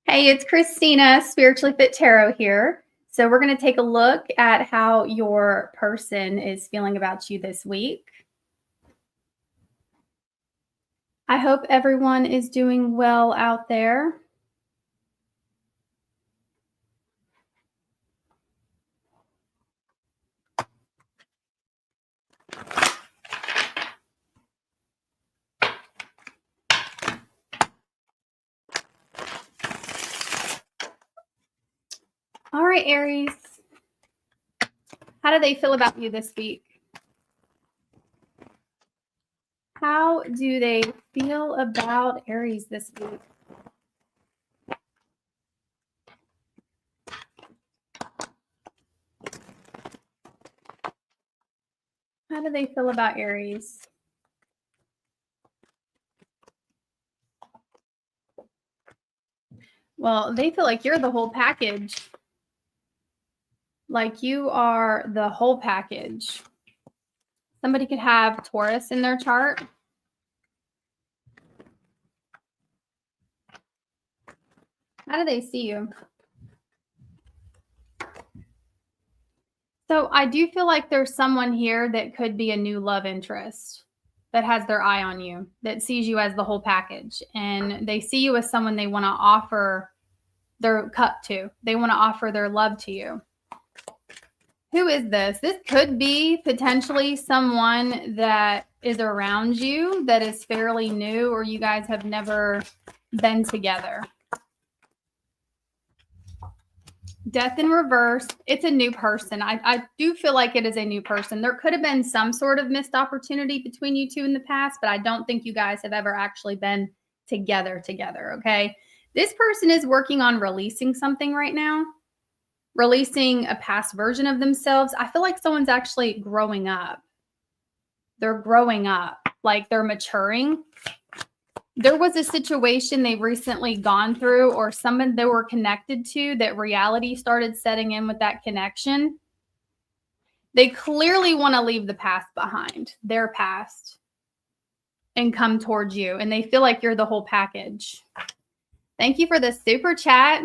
Hey, it's Christina, Spiritually Fit Tarot here. So, we're going to take a look at how your person is feeling about you this week. I hope everyone is doing well out there. All right, Aries. How do they feel about you this week? How do they feel about Aries this week? How do they feel about Aries? Well, they feel like you're the whole package. Like you are the whole package. Somebody could have Taurus in their chart. How do they see you? So I do feel like there's someone here that could be a new love interest that has their eye on you, that sees you as the whole package. And they see you as someone they want to offer their cup to. They want to offer their love to you. Who is this? This could be potentially someone that is around you that is fairly new, or you guys have never been together. Death in reverse. It's a new person. I do feel like it is a new person. There could have been some sort of missed opportunity between you two in the past, but I don't think you guys have ever actually been together, okay? This person is working on releasing something right now, releasing a past version of themselves. I feel like someone's actually growing up. They're growing up, like they're maturing. There was a situation they've recently gone through or someone they were connected to that reality started setting in with that connection. They clearly want to leave the past behind, their past, and come towards you. And they feel like you're the whole package. Thank you for the super chat.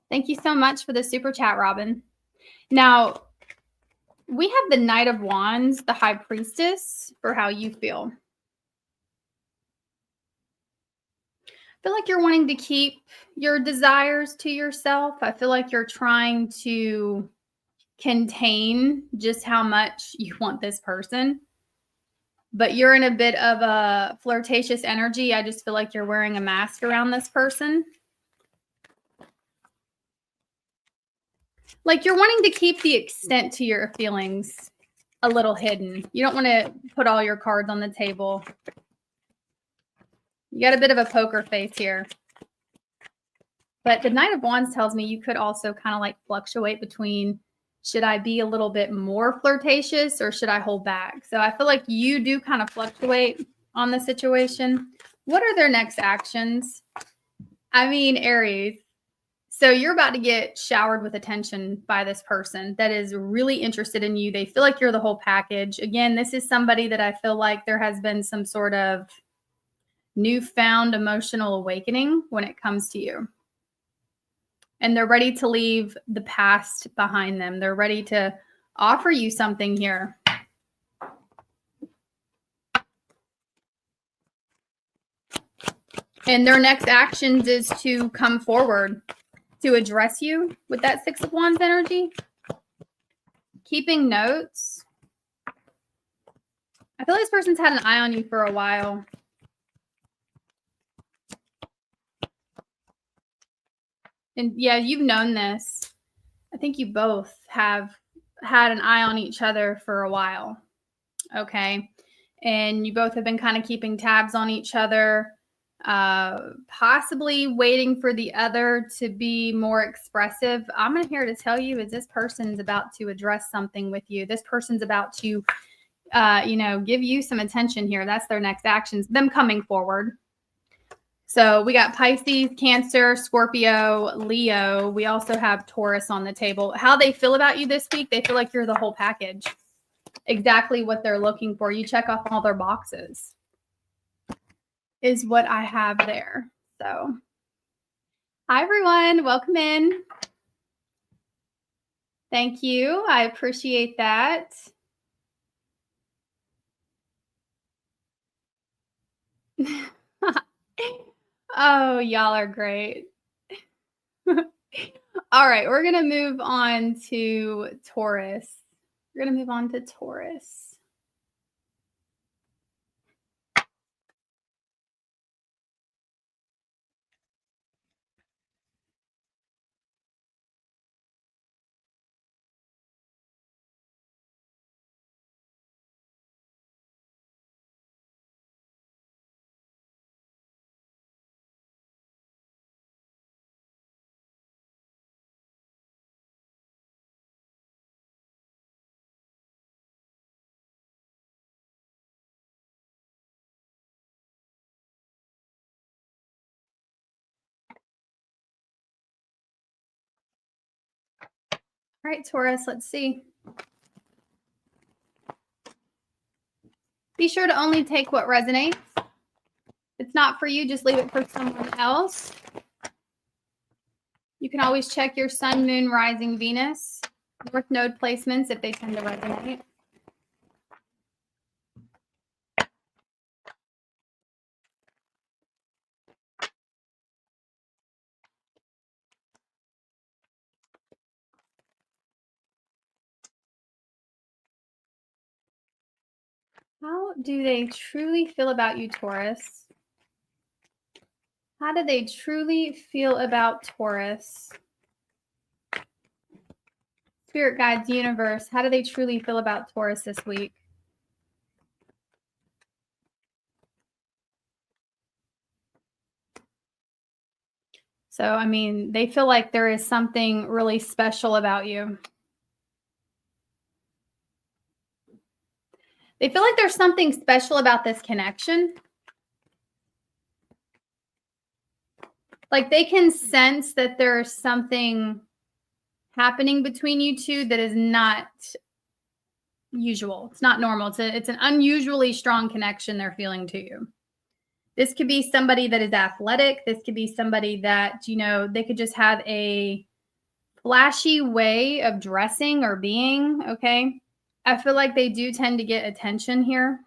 Thank you so much for the super chat, Robin. Now, we have the Knight of Wands, the High Priestess, for how you feel. I feel like you're wanting to keep your desires to yourself. I feel like you're trying to contain just how much you want this person. But you're in a bit of a flirtatious energy. I just feel like you're wearing a mask around this person. Like you're wanting to keep the extent to your feelings a little hidden. You don't want to put all your cards on the table. You got a bit of a poker face here. But the Knight of Wands tells me you could also kind of like fluctuate between, should I be a little bit more flirtatious or should I hold back? So I feel like you do kind of fluctuate on the situation. What are their next actions? I mean, Aries. So you're about to get showered with attention by this person that is really interested in you. They feel like you're the whole package. Again, this is somebody that I feel like there has been some sort of newfound emotional awakening when it comes to you. And they're ready to leave the past behind them. They're ready to offer you something here. And their next actions is to come forward to address you with that Six of Wands energy. Keeping notes. I feel like this person's had an eye on you for a while. And yeah, you've known this. I think you both have had an eye on each other for a while. Okay. And you both have been kind of keeping tabs on each other, possibly waiting for the other to be more expressive. I'm here to tell you is this person's about to address something with you. This person's about to, give you some attention here. That's their next actions, them coming forward. So we got Pisces, Cancer, Scorpio, Leo. We also have Taurus on the table. How they feel about you this week, they feel like you're the whole package. exactly what they're looking for. You check off all their boxes is what I have there. So, hi everyone, welcome in. Thank you. I appreciate that. Oh, y'all are great. All right, we're going to move on to Taurus. We're going to move on to Taurus. All right, Taurus, let's see. Be sure to only take what resonates. If it's not for you, just leave it for someone else. You can always check your sun, moon, rising, Venus, North Node placements if they tend to resonate. How do they truly feel about you, Taurus? How do they truly feel about Taurus? Spirit guides, universe, how do they truly feel about Taurus this week? So, I mean, they feel like there is something really special about you. They feel like there's something special about this connection. Like they can sense that there's something happening between you two that is not usual. It's not normal. It's an unusually strong connection they're feeling to you. This could be somebody that is athletic. This could be somebody that, you know, they could just have a flashy way of dressing or being, okay? I feel like they do tend to get attention here.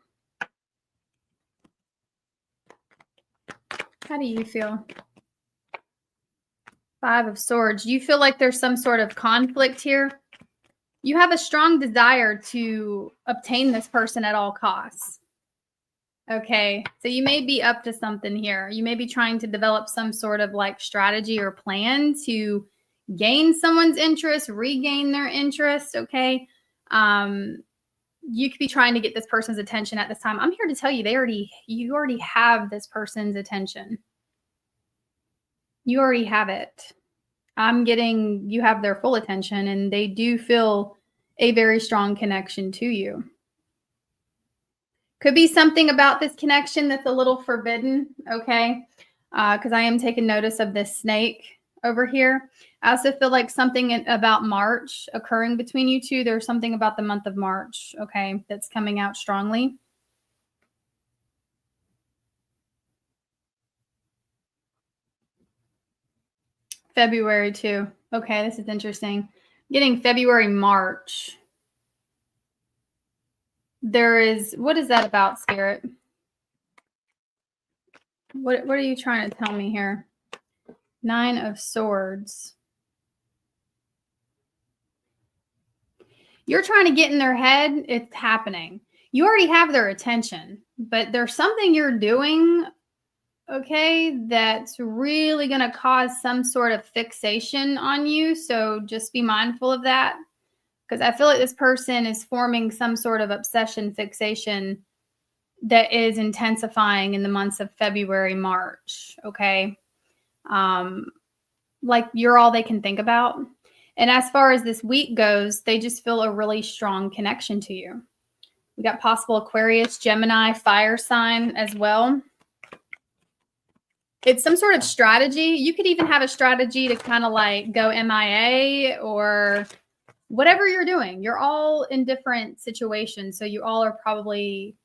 How do you feel? Five of Swords. Do you feel like there's some sort of conflict here? You have a strong desire to obtain this person at all costs. Okay, so you may be up to something here. You may be trying to develop some sort of like strategy or plan to gain someone's interest, regain their interest, okay? You could be trying to get this person's attention at this time. I'm here to tell you you already have this person's attention. You already have it. I'm getting you have their full attention and they do feel a very strong connection to you. Could be something about this connection that's a little forbidden, okay? Because I am taking notice of this snake over here. I also feel like something about March occurring between you two. There's something about the month of March, okay, that's coming out strongly. February too. Okay, this is interesting. Getting February, March. There is, what is that about, Spirit? What are you trying to tell me here? Nine of Swords. You're trying to get in their head. It's happening. You already have their attention, but there's something you're doing, okay, that's really going to cause some sort of fixation on you. So just be mindful of that. Because I feel like this person is forming some sort of obsession fixation that is intensifying in the months of February, March, okay? Like you're all they can think about. And as far as this week goes, they just feel a really strong connection to you. We got possible Aquarius, Gemini, fire sign as well. It's some sort of strategy. You could even have a strategy to kind of like go MIA or whatever you're doing, you're all in different situations. So you all are probably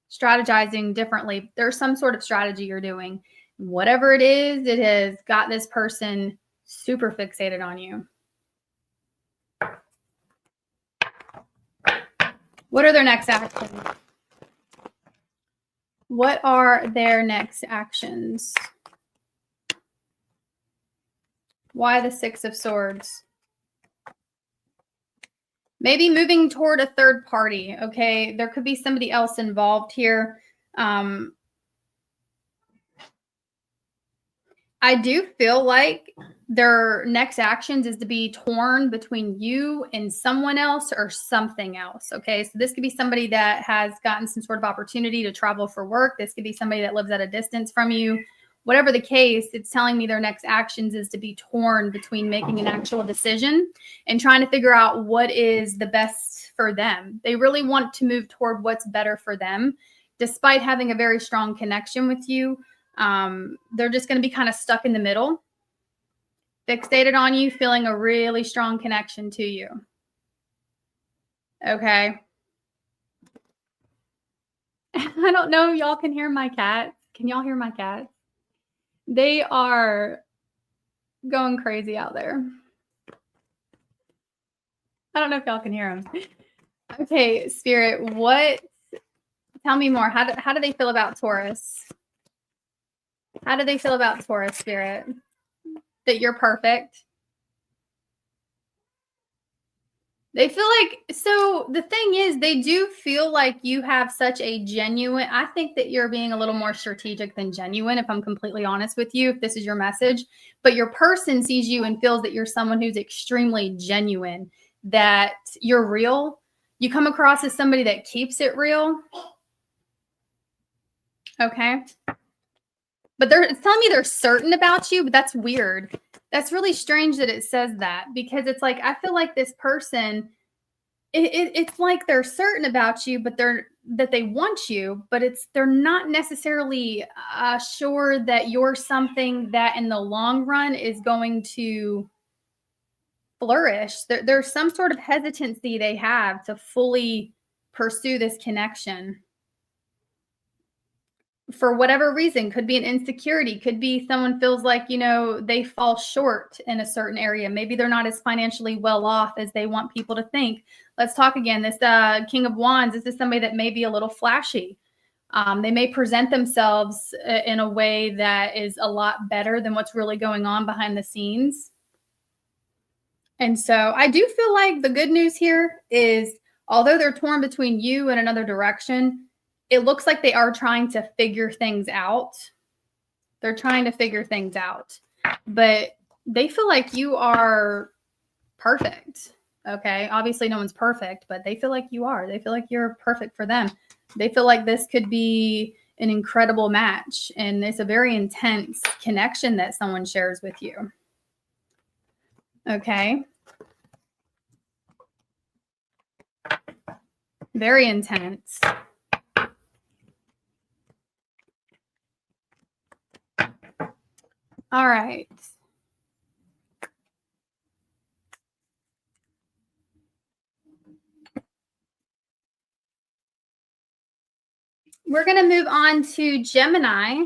strategizing differently. There's some sort of strategy you're doing. Whatever it is, it has got this person super fixated on you. What are their next actions? What are their next actions? Why the Six of Swords? Maybe moving toward a third party, okay? There could be somebody else involved here. I do feel like their next actions is to be torn between you and someone else or something else, okay? So this could be somebody that has gotten some sort of opportunity to travel for work. This could be somebody that lives at a distance from you. Whatever the case, it's telling me their next actions is to be torn between making an actual decision and trying to figure out what is the best for them. They really want to move toward what's better for them, despite having a very strong connection with you. They're just going to be kind of stuck in the middle, fixated on you, feeling a really strong connection to you. Okay. I don't know if y'all can hear my cats. Can y'all hear my cats? They are going crazy out there. I don't know if y'all can hear them. Okay, Spirit, tell me more. How do they feel about Taurus? How do they feel about Taurus, Spirit? That you're perfect? They feel like, so the thing is, they do feel like you have such a genuine, I think that you're being a little more strategic than genuine, if I'm completely honest with you, if this is your message. But your person sees you and feels that you're someone who's extremely genuine, that you're real. You come across as somebody that keeps it real. Okay. But it's telling me they're certain about you, but that's weird. That's really strange that it says that, because it's like, I feel like this person, it's like they're certain about you, but that they want you, but they're not necessarily sure that you're something that in the long run is going to flourish. There's some sort of hesitancy they have to fully pursue this connection. For whatever reason, could be an insecurity, could be someone feels like, they fall short in a certain area. Maybe they're not as financially well off as they want people to think. Let's talk again. This King of Wands, this is somebody that may be a little flashy. They may present themselves in a way that is a lot better than what's really going on behind the scenes. And so I do feel like the good news here is, although they're torn between you and another direction, it looks like they are trying to figure things out. They're trying to figure things out, but they feel like you are perfect. Okay. Obviously no one's perfect, but they feel like you are. They feel like you're perfect for them. They feel like this could be an incredible match, and it's a very intense connection that someone shares with you. Okay. Very intense. All right. We're going to move on to Gemini.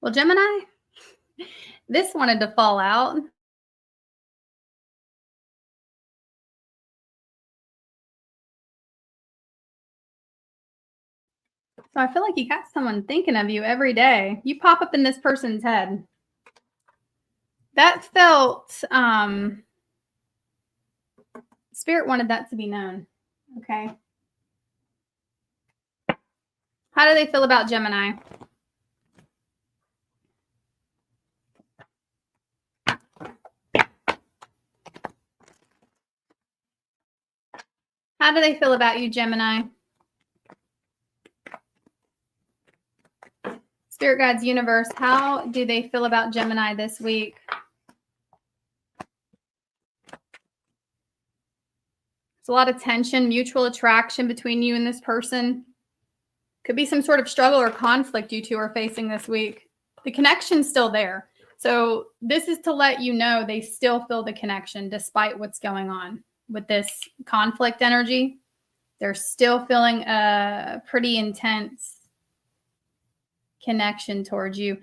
Well, Gemini, this wanted to fall out. So I feel like you got someone thinking of you every day. You pop up in this person's head. That felt, Spirit wanted that to be known. Okay. How do they feel about Gemini? How do they feel about you, Gemini? Spirit guides, universe, how do they feel about Gemini this week? There's a lot of tension, mutual attraction between you and this person. Could be some sort of struggle or conflict you two are facing this week. The connection's still there. So this is to let you know they still feel the connection despite what's going on with this conflict energy. They're still feeling a pretty intense connection towards you.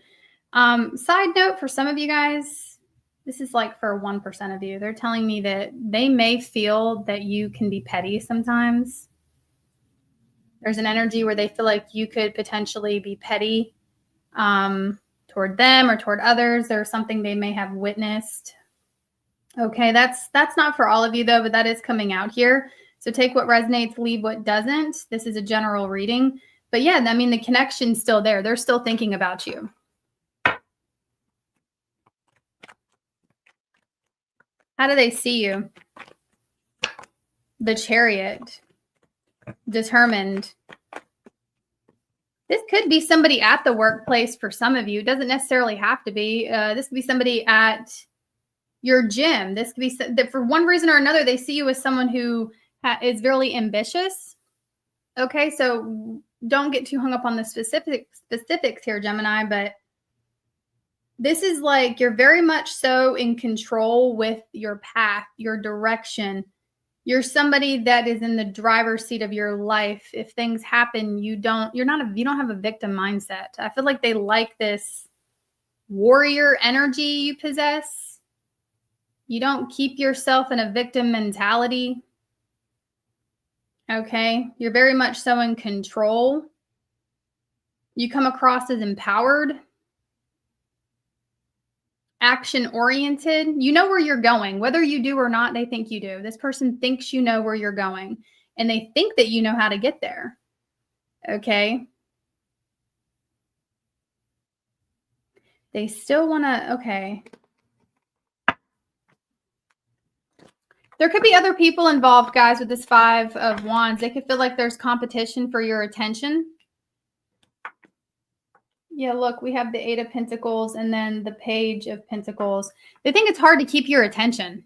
Side note for some of you guys, this is like for 1% of you. They're telling me that they may feel that you can be petty sometimes. There's an energy where they feel like you could potentially be petty toward them or toward others. There's something they may have witnessed. Okay, that's not for all of you though, but that is coming out here. So take what resonates, leave what doesn't. This is a general reading. But yeah, I mean, the connection's still there. They're still thinking about you. How do they see you? The Chariot. Determined. This could be somebody at the workplace for some of you. It doesn't necessarily have to be. This could be somebody at your gym. This could be that for one reason or another, they see you as someone who is really ambitious. Okay, so don't get too hung up on the specifics here, Gemini, but this is like you're very much so in control with your path, your direction. You're somebody that is in the driver's seat of your life. If things happen, you don't have a victim mindset. I feel like they like this warrior energy you possess. You don't keep yourself in a victim mentality. Okay, you're very much so in control. You come across as empowered, action-oriented. You know where you're going. Whether you do or not, they think you do. This person thinks you know where you're going, and they think that you know how to get there. Okay? They still want to, okay. There could be other people involved, guys, with this 5 of Wands. They could feel like there's competition for your attention. Yeah, look, we have the 8 of Pentacles and then the Page of Pentacles. They think it's hard to keep your attention.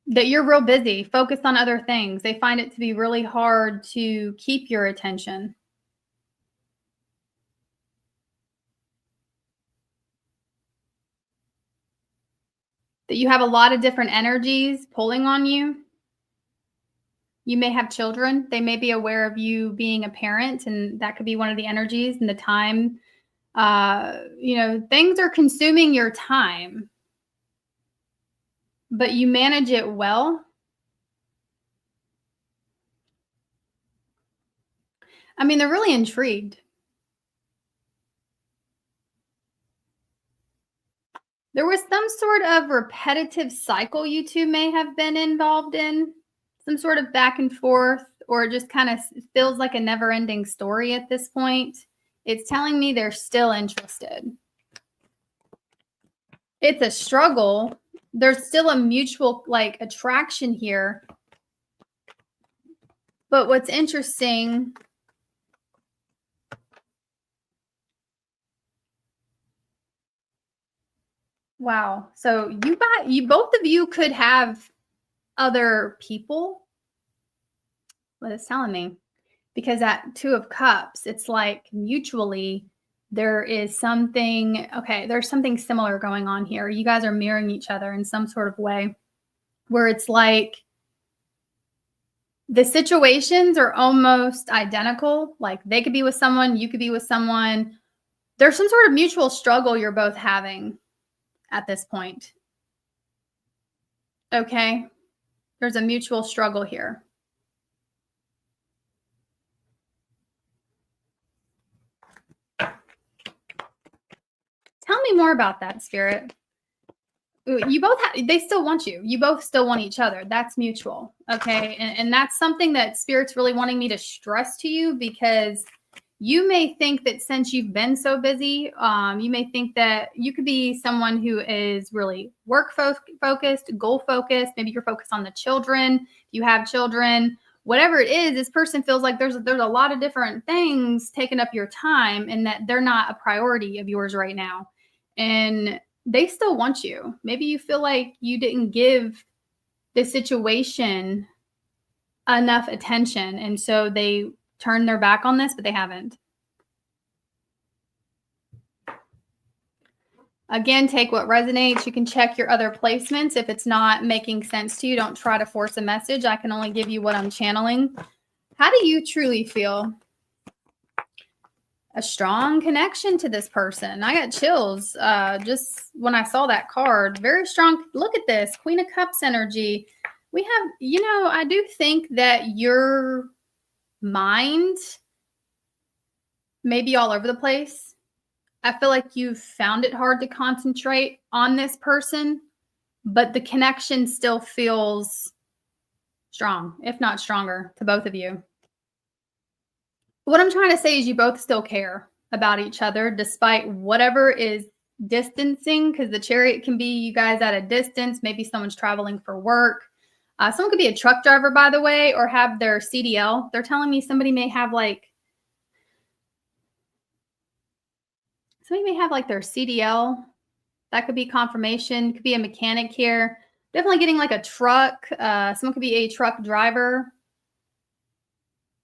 That you're real busy, focused on other things. They find it to be really hard to keep your attention. That you have a lot of different energies pulling on you. You may have children. They may be aware of you being a parent, and that could be one of the energies and the time. Things are consuming your time, but you manage it well. I mean, they're really intrigued. There was some sort of repetitive cycle you two may have been involved in. Some sort of back and forth, or it just kind of feels like a never-ending story at this point. It's telling me they're still interested. It's a struggle. There's still a mutual attraction here. But what's interesting, wow. So both of you could have other people. What it's telling me, because at 2 of Cups, it's like mutually there is something, okay, there's something similar going on here. You guys are mirroring each other in some sort of way where it's like the situations are almost identical. Like they could be with someone, you could be with someone. There's some sort of mutual struggle you're both having at this point. Okay. There's a mutual struggle here. Tell me more about that, Spirit. You both they still want you. You both still want each other. That's mutual. Okay. And that's something that Spirit's really wanting me to stress to you, because you may think that since you've been so busy, you may think that you could be someone who is really work focused, goal focused. Maybe you're focused on the children. You have children, whatever it is, this person feels like there's a lot of different things taking up your time and that they're not a priority of yours right now. And they still want you. Maybe you feel like you didn't give this situation enough attention. And so they turn their back on this, but they haven't. Again, take what resonates. You can check your other placements. If it's not making sense to you, don't try to force a message. I can only give you what I'm channeling. How do you truly feel? A strong connection to this person. I got chills just when I saw that card. Very strong. Look at this. Queen of Cups energy. We have, I do think that your mind may be all over the place. I feel like you've found it hard to concentrate on this person, but the connection still feels strong, if not stronger, to both of you. What I'm trying to say is you both still care about each other despite whatever is distancing, because the Chariot can be you guys at a distance. Maybe someone's traveling for work. Someone could be a truck driver, by the way, or have their CDL. They're telling me somebody may have their CDL. That could be confirmation. Could be a mechanic here. Definitely getting like a truck. Someone could be a truck driver,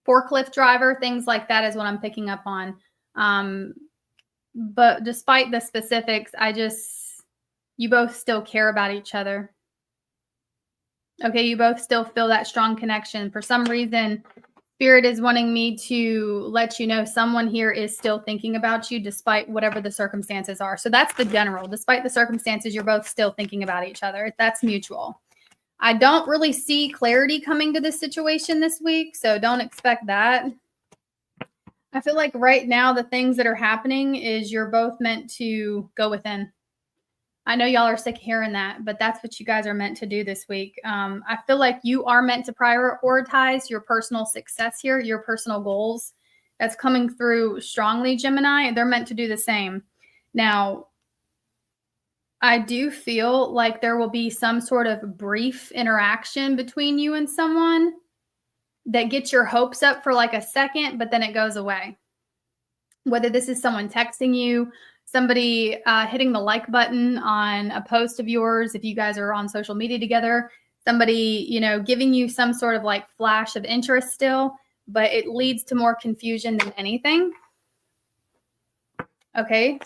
forklift driver, things like that is what I'm picking up on. But despite the specifics, you both still care about each other. Okay, you both still feel that strong connection. For some reason, Spirit is wanting me to let you know someone here is still thinking about you despite whatever the circumstances are. So that's the general. Despite the circumstances, you're both still thinking about each other. That's mutual. I don't really see clarity coming to this situation this week, so don't expect that. I feel like right now the things that are happening is you're both meant to go within. I know y'all are sick of hearing that, but that's what you guys are meant to do this week. I feel like you are meant to prioritize your personal success here, your personal goals. That's coming through strongly, Gemini. They're meant to do the same. Now, I do feel like there will be some sort of brief interaction between you and someone that gets your hopes up for like a second, but then it goes away. Whether this is someone texting you, somebody hitting the like button on a post of yours, if you guys are on social media together, somebody, giving you some sort of like flash of interest still, but it leads to more confusion than anything. Okay.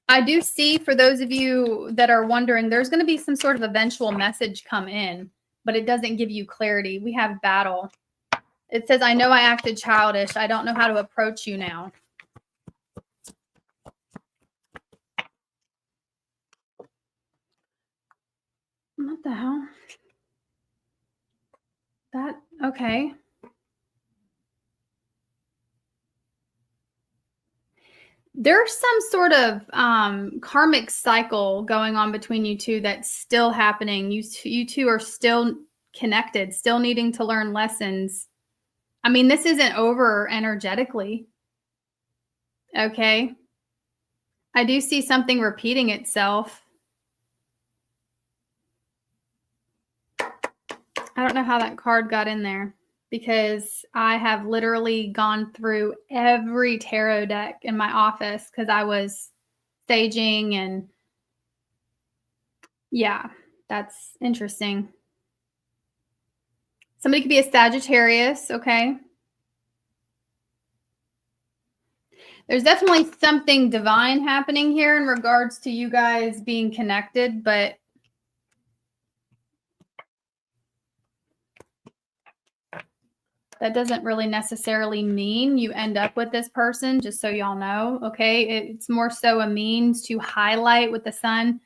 I do see, for those of you that are wondering, there's going to be some sort of eventual message come in, but it doesn't give you clarity. We have battle. It says, I know I acted childish. I don't know how to approach you now. What the hell? Okay. There's some sort of karmic cycle going on between you two that's still happening. You two are still connected, still needing to learn lessons. I mean, this isn't over energetically. Okay. I do see something repeating itself. I don't know how that card got in there, because I have literally gone through every tarot deck in my office because I was staging, and yeah, that's interesting. Somebody could be a Sagittarius, okay? There's definitely something divine happening here in regards to you guys being connected, but that doesn't really necessarily mean you end up with this person, just so y'all know, okay? It's more so a means to highlight with the sun.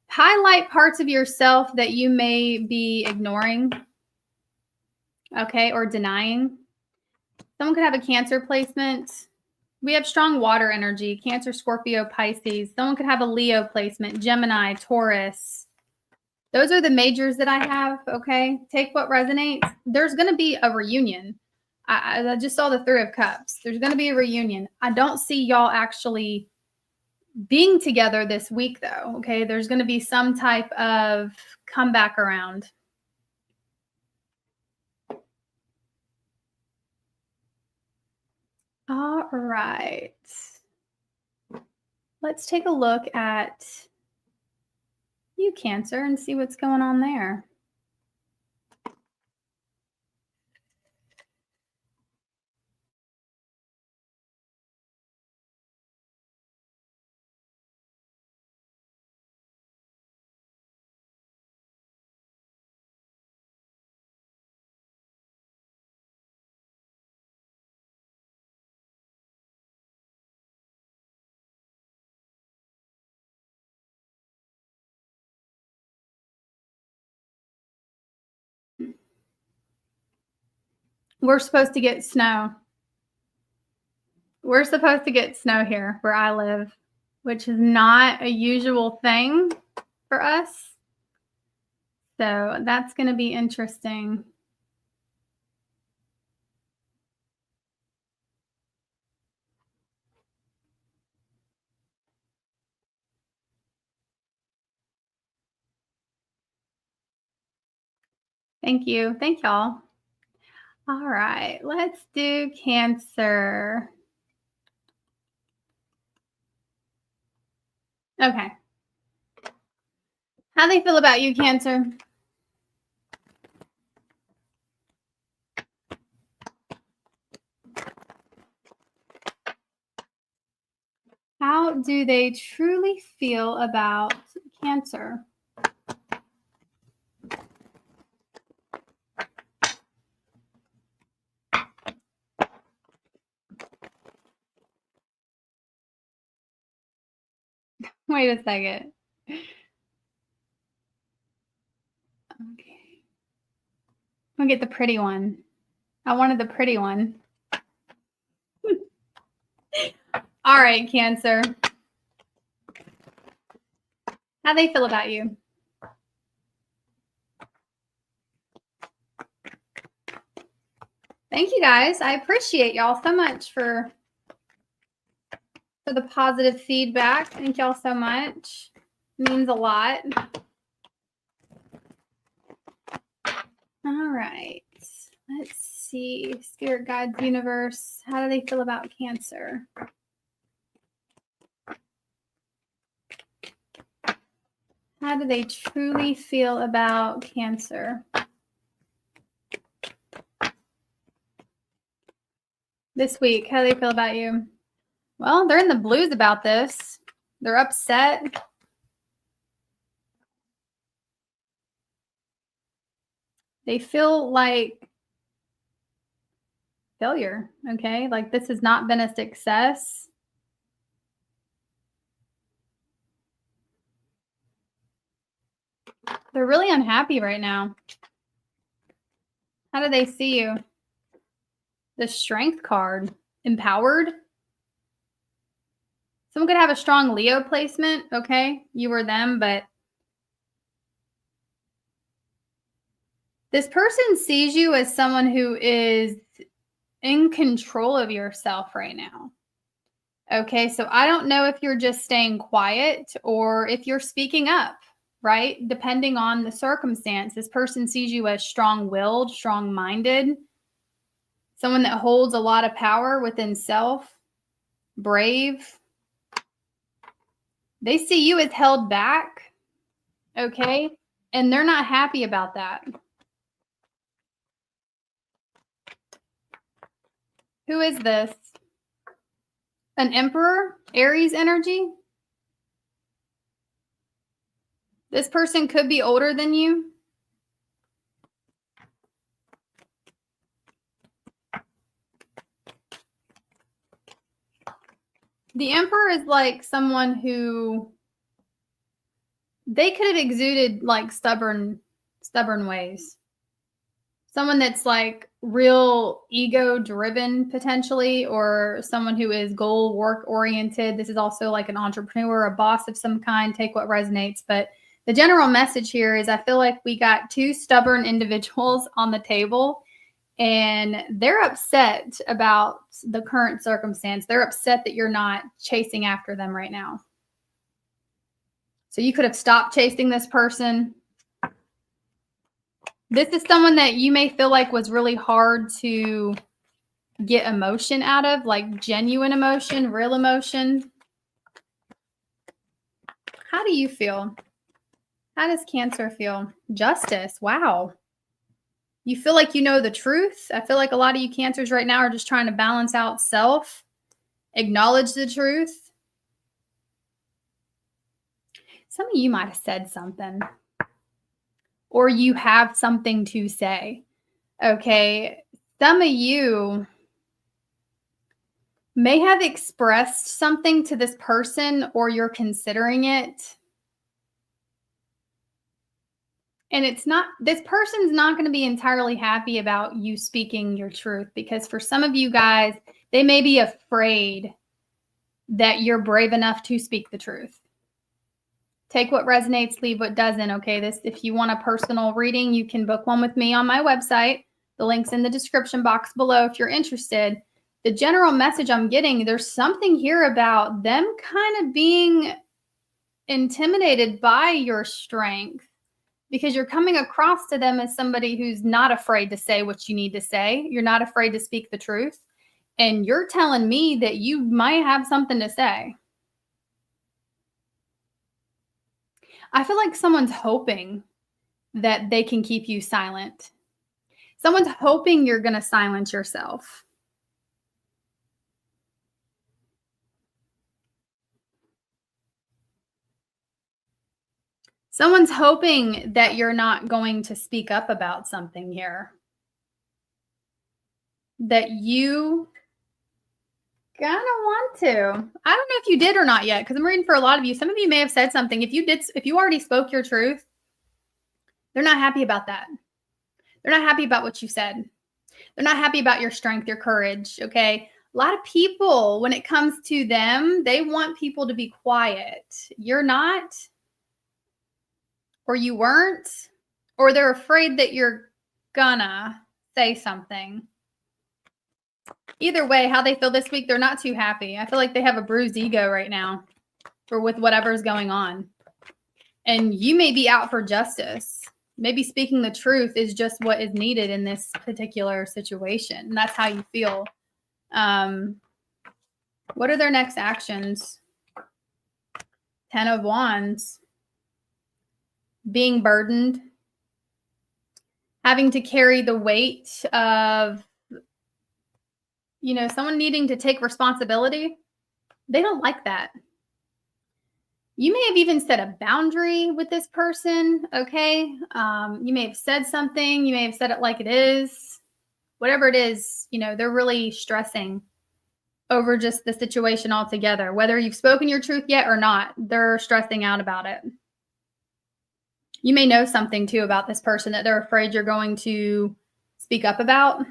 Highlight parts of yourself that you may be ignoring, okay, or denying. Someone could have a Cancer placement. We have strong water energy, Cancer, Scorpio, Pisces. Someone could have a Leo placement, Gemini, Taurus. Those are the majors that I have, okay? Take what resonates. There's going to be a reunion. I just saw the Three of Cups. There's going to be a reunion. I don't see y'all actually being together this week, though, okay? There's going to be some type of comeback around. All right. Let's take a look at you, Cancer, and see what's going on there. We're supposed to get snow. We're supposed to get snow here where I live, which is not a usual thing for us. So that's going to be interesting. Thank you. Thank y'all. All right, let's do Cancer. Okay. How they feel about you, Cancer? How do they truly feel about Cancer? Wait a second. Okay. I'm gonna get the pretty one. I wanted the pretty one. All right, Cancer. How they feel about you? Thank you guys. I appreciate y'all so much for the positive feedback. Thank y'all so much. It means a lot. All right. Let's see. Spirit guides, universe. How do they feel about Cancer? How do they truly feel about Cancer? This week, how do they feel about you? Well, they're in the blues about this. They're upset. They feel like failure, okay? Like this has not been a success. They're really unhappy right now. How do they see you? The Strength card. Empowered. Someone could have a strong Leo placement, okay? You or them, but this person sees you as someone who is in control of yourself right now. Okay, so I don't know if you're just staying quiet or if you're speaking up, right? Depending on the circumstance. This person sees you as strong-willed, strong-minded, someone that holds a lot of power within self, brave. They see you as held back, okay? And they're not happy about that. Who is this? An Emperor? Aries energy? This person could be older than you. The Emperor is like someone who they could have exuded like stubborn ways. Someone that's like real ego driven potentially, or someone who is goal work oriented. This is also like an entrepreneur, a boss of some kind. Take what resonates. But the general message here is I feel like we got two stubborn individuals on the table and they're upset about the current circumstance. They're upset that you're not chasing after them right now. So you could have stopped chasing this person. This is someone that you may feel like was really hard to get emotion out of, like genuine emotion, real emotion. How do you feel? How does Cancer feel? Justice. Wow. You feel like you know the truth. I feel like a lot of you Cancers right now are just trying to balance out self, acknowledge the truth. Some of you might have said something, or you have something to say. Okay. Some of you may have expressed something to this person, or you're considering it. And this person's not going to be entirely happy about you speaking your truth, because for some of you guys, they may be afraid that you're brave enough to speak the truth. Take what resonates, leave what doesn't. Okay. If you want a personal reading, you can book one with me on my website. The link's in the description box below if you're interested. The general message I'm getting, there's something here about them kind of being intimidated by your strength, because you're coming across to them as somebody who's not afraid to say what you need to say. You're not afraid to speak the truth. And you're telling me that you might have something to say. I feel like someone's hoping that they can keep you silent. Someone's hoping you're going to silence yourself. Someone's hoping that you're not going to speak up about something here. That you kind of want to. I don't know if you did or not yet, because I'm reading for a lot of you. Some of you may have said something. If you already spoke your truth, they're not happy about that. They're not happy about what you said. They're not happy about your strength, your courage, okay? A lot of people, when it comes to them, they want people to be quiet. You're not, or you weren't, or they're afraid that you're gonna say something. Either way, how they feel this week, they're not too happy. I feel like they have a bruised ego right now with whatever's going on. And you may be out for justice. Maybe speaking the truth is just what is needed in this particular situation. And that's how you feel. What are their next actions? 10 of Wands. Being burdened. Having to carry the weight of, someone needing to take responsibility. They don't like that. You may have even set a boundary with this person, okay? You may have said something. You may have said it like it is. Whatever it is, they're really stressing over just the situation altogether. Whether you've spoken your truth yet or not, they're stressing out about it. You may know something, too, about this person that they're afraid you're going to speak up about,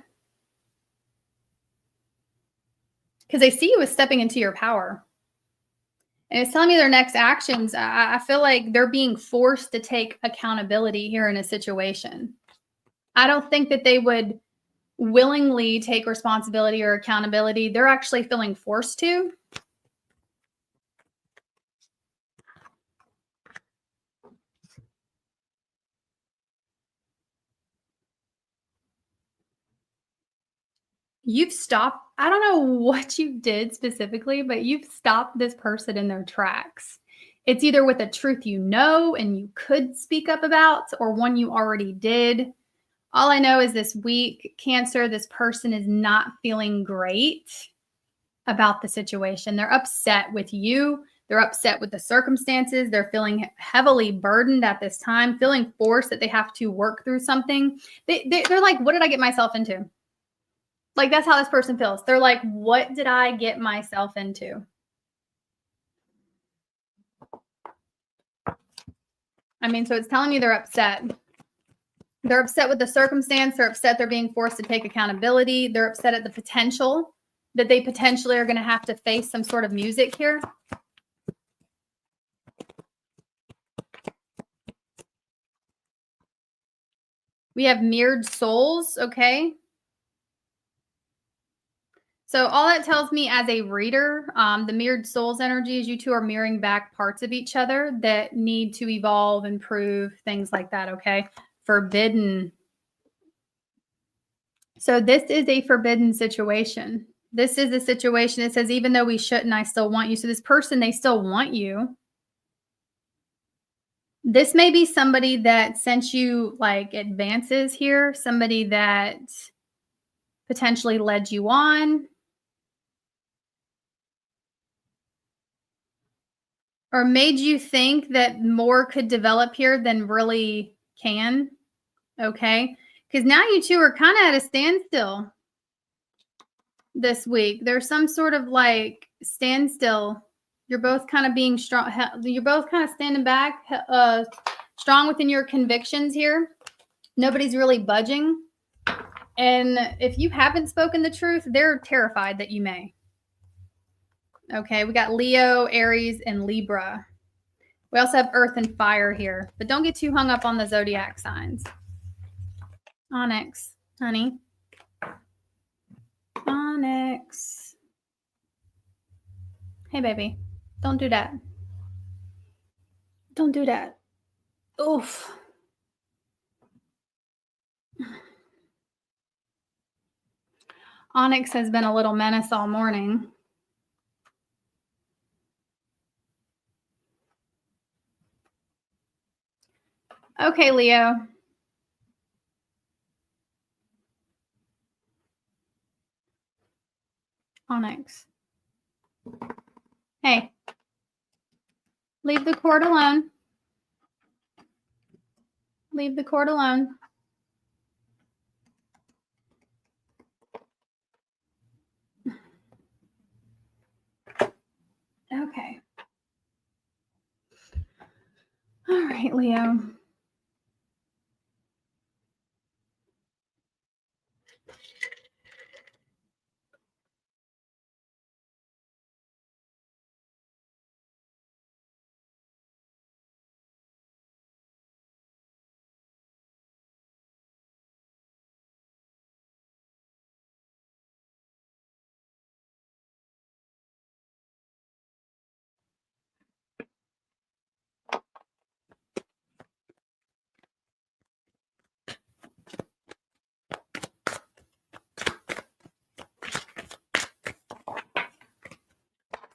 because they see you as stepping into your power. And it's telling me their next actions. I feel like they're being forced to take accountability here in a situation. I don't think that they would willingly take responsibility or accountability. They're actually feeling forced to. You've stopped. I don't know what you did specifically, but you've stopped this person in their tracks. It's either with a truth and you could speak up about, or one you already did. All I know is this week, Cancer, this person is not feeling great about the situation. They're upset with you. They're upset with the circumstances. They're feeling heavily burdened at this time, feeling forced that they have to work through something. They're like, what did I get myself into? Like, that's how this person feels. They're like, what did I get myself into? So it's telling me they're upset. They're upset with the circumstance. They're upset they're being forced to take accountability. They're upset at the potential that they potentially are going to have to face some sort of music here. We have mirrored souls, okay? So all that tells me as a reader, the mirrored souls energy is you two are mirroring back parts of each other that need to evolve, improve, things like that, okay? Forbidden. So this is a forbidden situation. This is a situation that says, even though we shouldn't, I still want you. So this person, they still want you. This may be somebody that sent you like advances here, somebody that potentially led you on, or made you think that more could develop here than really can, okay? Because now you two are kind of at a standstill this week. There's some sort of like standstill. You're both kind of being strong. You're both kind of standing back, Strong within your convictions here. Nobody's really budging. And if you haven't spoken the truth, they're terrified that you may. Okay, we got Leo, Aries, and Libra. We also have Earth and Fire here. But don't get too hung up on the zodiac signs. Onyx, honey. Onyx. Hey, baby. Don't do that. Don't do that. Oof. Onyx has been a little menace all morning. Okay, Leo. Onyx. Hey. Leave the cord alone. Leave the cord alone. Okay. All right, Leo.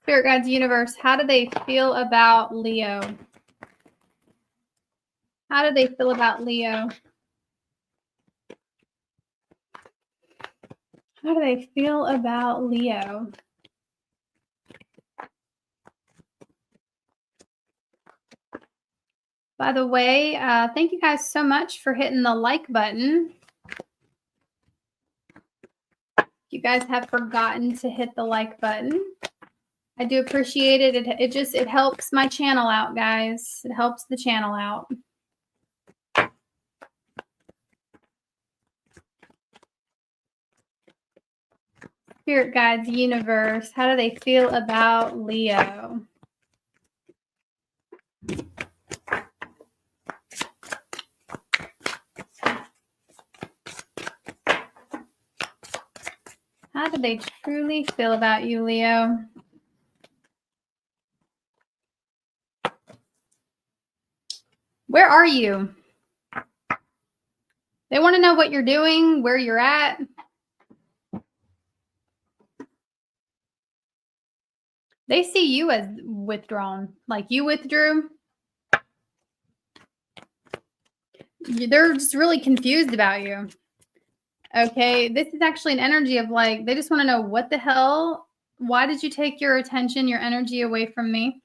Spirit guides, universe, how do they feel about Leo? How do they feel about Leo? How do they feel about Leo? By the way, thank you guys so much for hitting the like button. You guys have forgotten to hit the like button. I do appreciate it. It helps my channel out, guys. It helps the channel out. Spirit guides, universe, how do they feel about Leo? How do they truly feel about you, Leo? Where are you? They want to know what you're doing, where you're at. They see you as withdrawn, like you withdrew. They're just really confused about you. Okay, this is actually an energy of like, they just want to know what the hell, why did you take your attention, your energy away from me?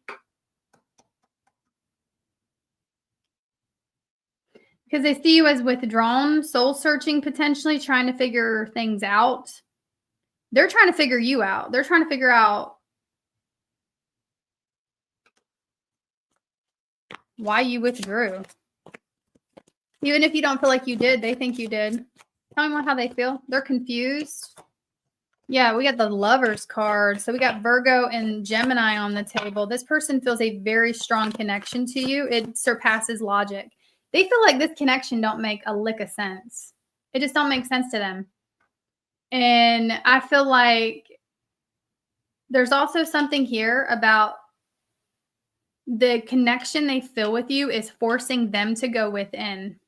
Because they see you as withdrawn, soul searching, potentially trying to figure things out. They're trying to figure you out. They're trying to figure out why you withdrew. Even if you don't feel like you did, they think you did. Tell me how they feel. They're confused. Yeah, we got the Lovers card. So we got Virgo and Gemini on the table. This person feels a very strong connection to you. It surpasses logic. They feel like this connection don't make a lick of sense. It just don't make sense to them. And I feel like there's also something here about the connection they feel with you is forcing them to go within.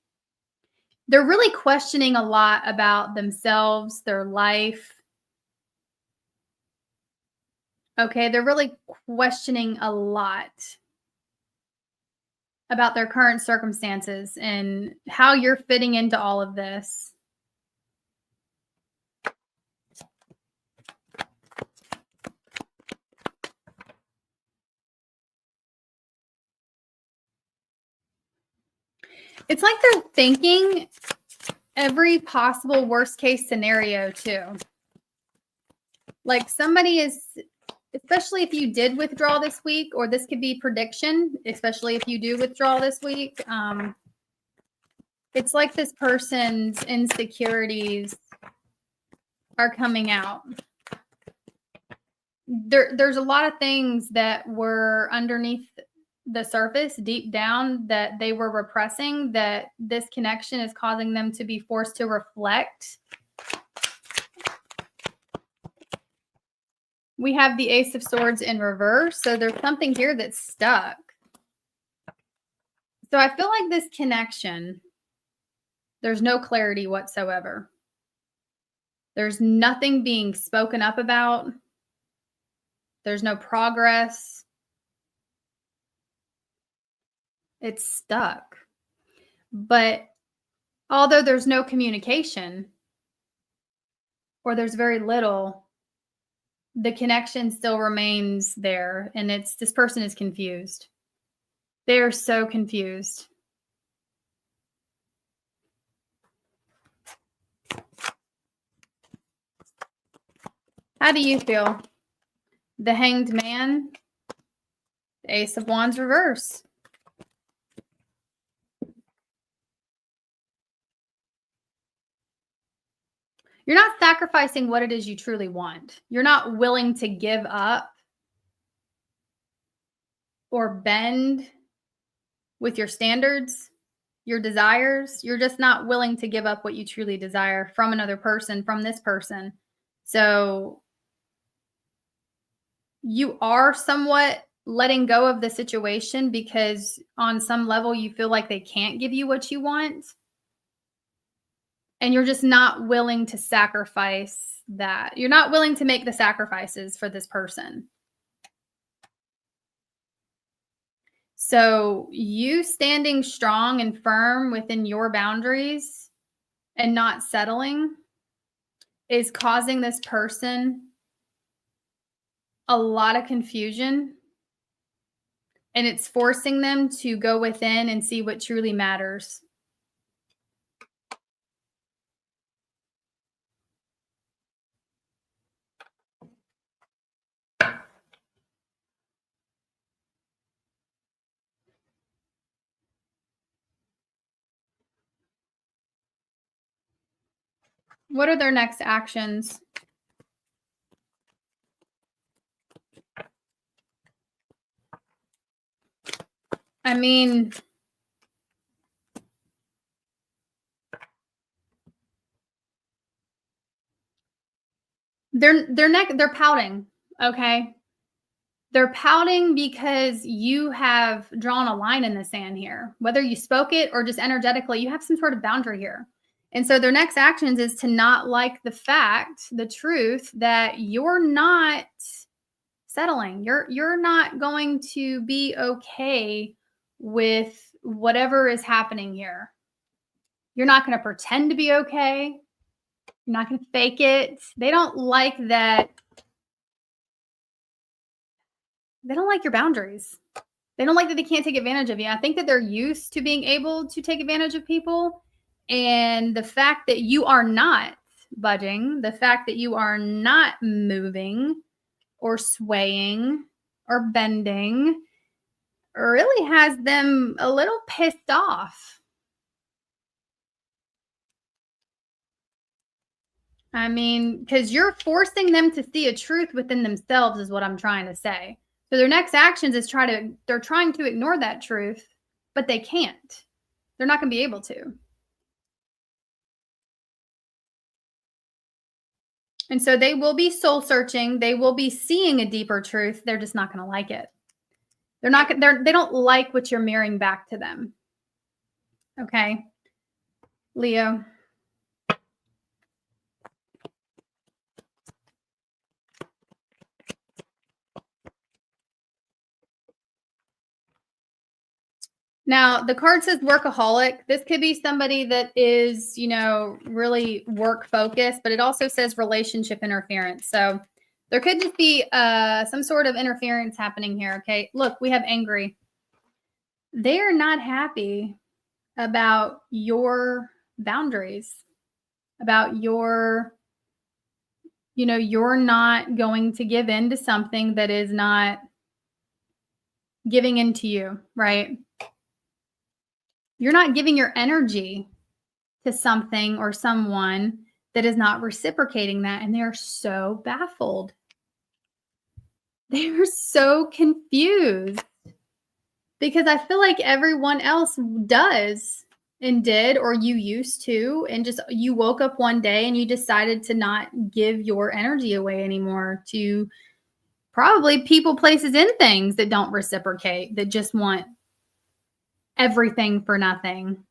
They're really questioning a lot about themselves, their life. Okay, they're really questioning a lot about their current circumstances and how you're fitting into all of this. It's like they're thinking every possible worst case scenario too. Like somebody is especially if you did withdraw this week, or this could be prediction, especially if you do withdraw this week. It's like this person's insecurities are coming out. There's a lot of things that were underneath the surface, deep down, that they were repressing, that this connection is causing them to be forced to reflect. We have the Ace of Swords in reverse. So there's something here that's stuck. So I feel like this connection, there's no clarity whatsoever. There's nothing being spoken up about. There's no progress. It's stuck. But although there's no communication, or there's very little, the connection still remains there. And this person is confused. They're so confused. How do you feel? The Hanged Man, the Ace of Wands reverse. You're not sacrificing what it is you truly want. You're not willing to give up or bend with your standards, your desires. You're just not willing to give up what you truly desire from another person, from this person. So you are somewhat letting go of the situation because on some level you feel like they can't give you what you want. And you're just not willing to sacrifice that. You're not willing to make the sacrifices for this person. So you standing strong and firm within your boundaries and not settling is causing this person a lot of confusion. And it's forcing them to go within and see what truly matters. What are their next actions? I mean, they're pouting, okay? They're pouting because you have drawn a line in the sand here. Whether you spoke it or just energetically, you have some sort of boundary here. And so their next actions is to not like the fact, the truth that you're not settling. You're not going to be okay with whatever is happening here. You're not going to pretend to be okay. You're not going to fake it. They don't like that. They don't like your boundaries. They don't like that they can't take advantage of you. I think that they're used to being able to take advantage of people. And the fact that you are not budging, the fact that you are not moving or swaying or bending really has them a little pissed off. I mean, because you're forcing them to see a truth within themselves is what I'm trying to say. So their next actions is they're trying to ignore that truth, but they can't. They're not going to be able to. And so they will be soul searching. They will be seeing a deeper truth. They're just not going to like it. They don't like what you're mirroring back to them. Okay. Leo. Now, the card says workaholic. This could be somebody that is, really work focused, but it also says relationship interference. So there could just be some sort of interference happening here. Okay. Look, we have angry. They are not happy about your boundaries, about your, you're not going to give in to something that is not giving into you, right? You're not giving your energy to something or someone that is not reciprocating that, and they're so baffled. They're so confused because I feel like everyone else does and did, or you used to, and just you woke up one day and you decided to not give your energy away anymore to probably people, places, and things that don't reciprocate, that just want everything for nothing.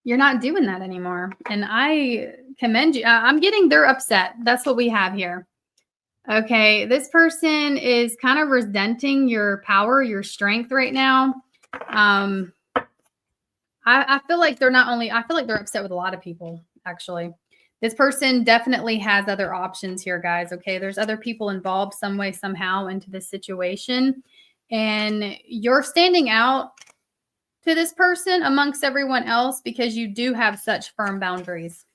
You're not doing that anymore. And I commend you. I'm getting, they're upset. That's what we have here. Okay. This person is kind of resenting your power, your strength right now. I feel like they're not only, I feel like they're upset with a lot of people, actually. This person definitely has other options here, guys. Okay. There's other people involved some way, somehow into this situation. And you're standing out to this person amongst everyone else because you do have such firm boundaries.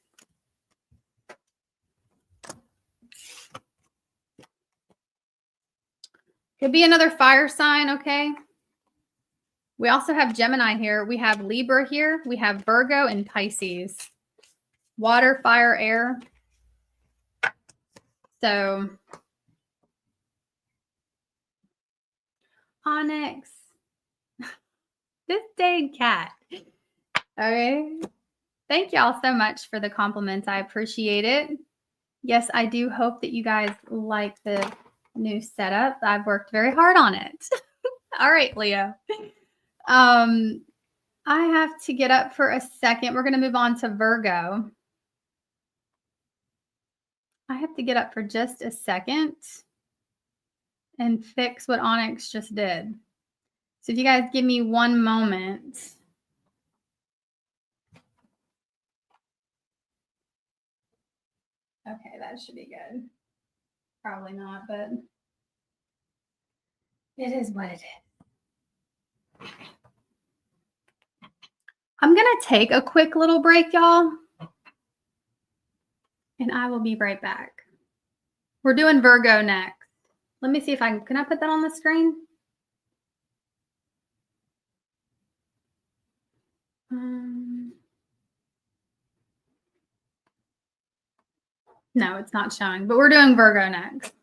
Could be another fire sign, okay? We also have Gemini here. We have Libra here. We have Virgo and Pisces. Water, fire, air. So, Onyx. This dang cat. Okay. Thank y'all so much for the compliments. I appreciate it. Yes, I do hope that you guys like the new setup. I've worked very hard on it. All right, Leo. I have to get up for a second. We're going to move on to Virgo. I have to get up for just a second and fix what Onyx just did. So if you guys give me one moment. Okay, that should be good. Probably not, but it is what it is. I'm going to take a quick little break, y'all, and I will be right back. We're doing Virgo next. Let me see if can I put that on the screen? No, it's not showing, but we're doing Virgo next.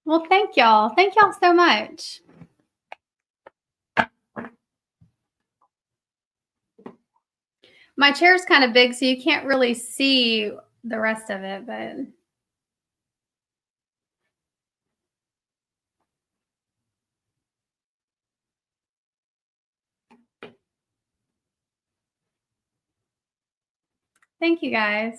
Well, thank y'all. Thank y'all so much. My chair's kind of big, so you can't really see the rest of it, but thank you guys.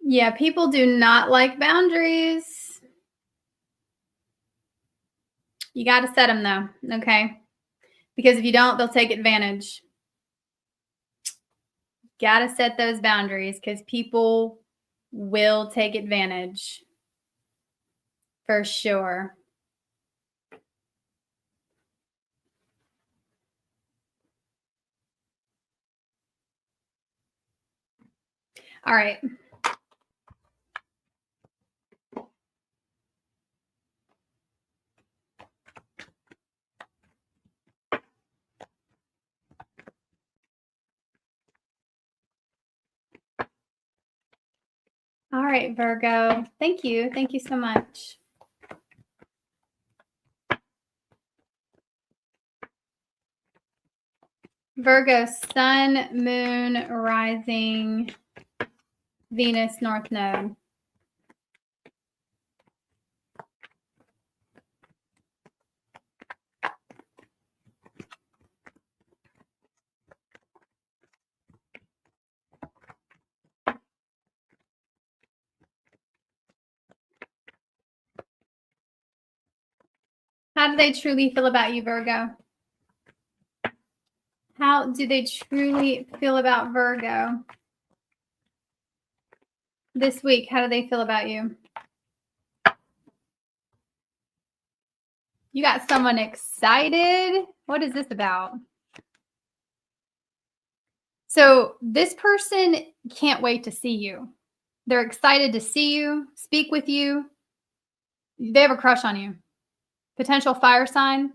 Yeah, people do not like boundaries. You got to set them though, okay? Because if you don't, they'll take advantage. Got to set those boundaries because people will take advantage for sure. All right. All right, Virgo. Thank you. Thank you so much. Virgo, sun, moon, rising, Venus, north node. How do they truly feel about you, Virgo? How do they truly feel about Virgo? This week, how do they feel about you? You got someone excited? What is this about? So, this person can't wait to see you. They're excited to see you, speak with you. They have a crush on you. Potential fire sign.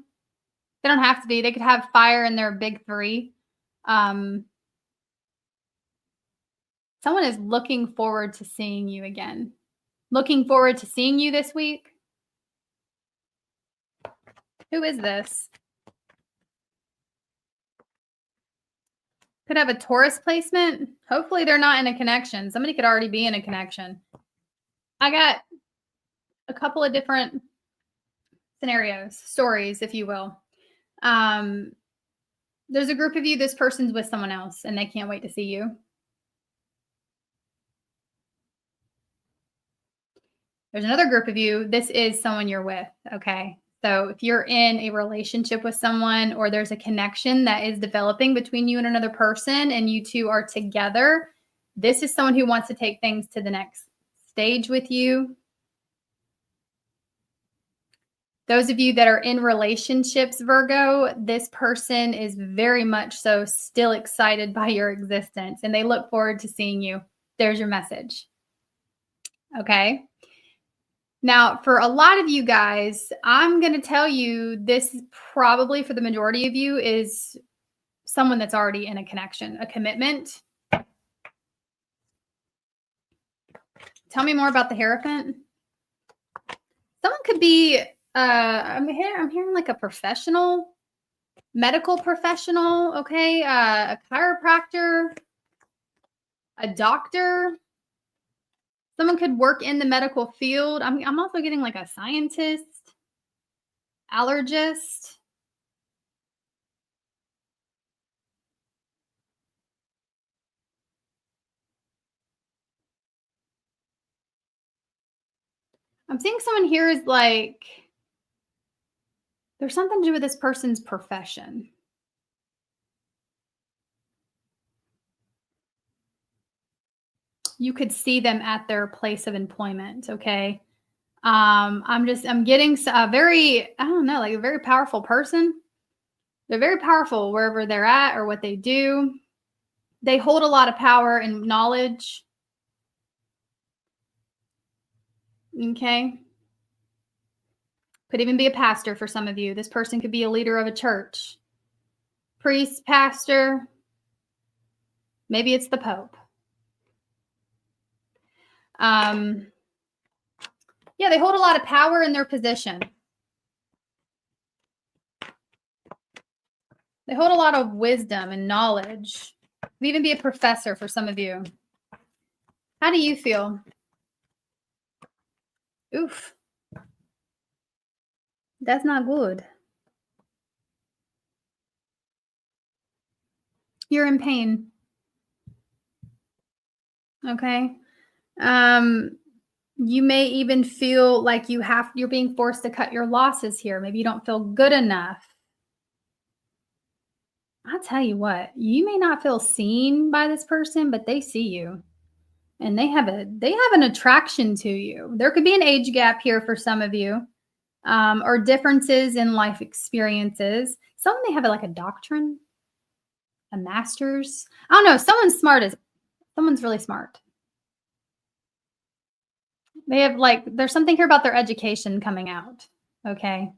They don't have to be. They could have fire in their big three. Someone is looking forward to seeing you again. Looking forward to seeing you this week. Who is this? Could have a Taurus placement. Hopefully, they're not in a connection. Somebody could already be in a connection. I got a couple of different scenarios, stories, if you will. There's a group of you, this person's with someone else, and they can't wait to see you. There's another group of you, this is someone you're with, okay? So if you're in a relationship with someone or there's a connection that is developing between you and another person and you two are together, this is someone who wants to take things to the next stage with you. Those of you that are in relationships, Virgo, this person is very much so still excited by your existence and they look forward to seeing you. There's your message. Okay. Now, for a lot of you guys, I'm going to tell you this probably for the majority of you is someone that's already in a connection, a commitment. Tell me more about the Hierophant. Someone could be, I'm hearing like a professional, medical professional, okay, a chiropractor, a doctor. Someone could work in the medical field. I'm also getting like a scientist, allergist. I'm seeing someone here is like, there's something to do with this person's profession. You could see them at their place of employment, okay? I'm getting a very, I don't know, like a very powerful person. They're very powerful wherever they're at or what they do. They hold a lot of power and knowledge. Okay. Could even be a pastor for some of you. This person could be a leader of a church. priest, pastor. Maybe it's the Pope. Yeah, they hold a lot of power in their position. They hold a lot of wisdom and knowledge. Could even be a professor for some of you. How do you feel? Oof. That's not good. You're in pain. Okay. You may even feel like you're being forced to cut your losses here. Maybe you don't feel good enough. I'll tell you what, you may not feel seen by this person, but they see you. And they have an attraction to you. There could be an age gap here for some of you, or differences in life experiences. Some may have like a doctrine, a master's. I don't know. Someone's really smart. They have there's something here about their education coming out. Okay.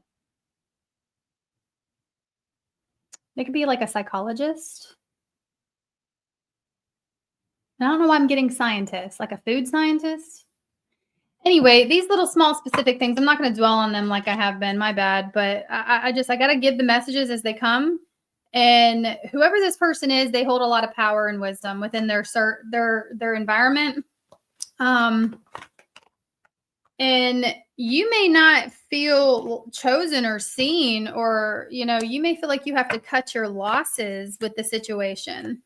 They could be like a psychologist. I don't know why I'm getting scientist, like a food scientist. Anyway, these little small specific things, I'm not going to dwell on them like I have been. My bad. But I got to give the messages as they come. And whoever this person is, they hold a lot of power and wisdom within their environment. And you may not feel chosen or seen, or, you may feel like you have to cut your losses with the situation.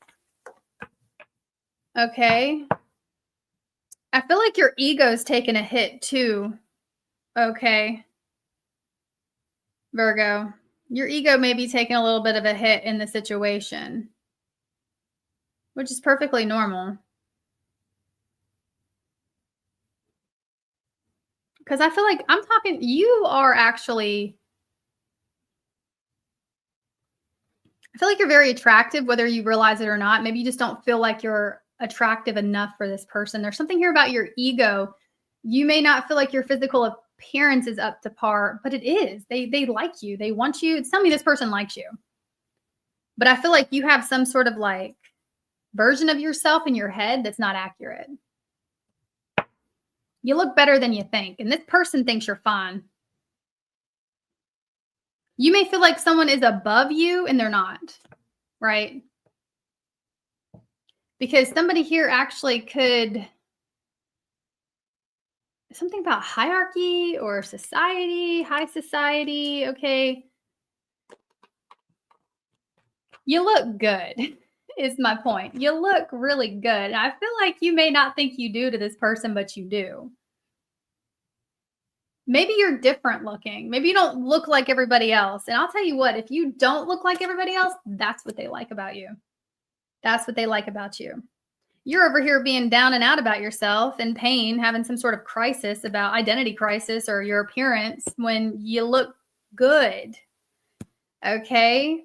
Okay. I feel like your ego's taking a hit too. Okay. Virgo, your ego may be taking a little bit of a hit in the situation, which is perfectly normal. Because I feel like I feel like you're very attractive, whether you realize it or not. Maybe you just don't feel like you're attractive enough for this person. There's something here about your ego. You may not feel like your physical appearance is up to par, but it is. They like you. They want you. Tell me this person likes you. But I feel like you have some sort of version of yourself in your head that's not accurate. You look better than you think, and this person thinks you're fine. You may feel like someone is above you and they're not, right? Because somebody here actually could, something about hierarchy or society, high society. Okay. You look good is my point. You look really good. I feel like you may not think you do to this person, but you do. Maybe you're different looking. Maybe you don't look like everybody else. And I'll tell you what, if you don't look like everybody else, that's what they like about you. That's what they like about you. You're over here being down and out about yourself, in pain, having some sort of crisis about identity crisis or your appearance when you look good. Okay.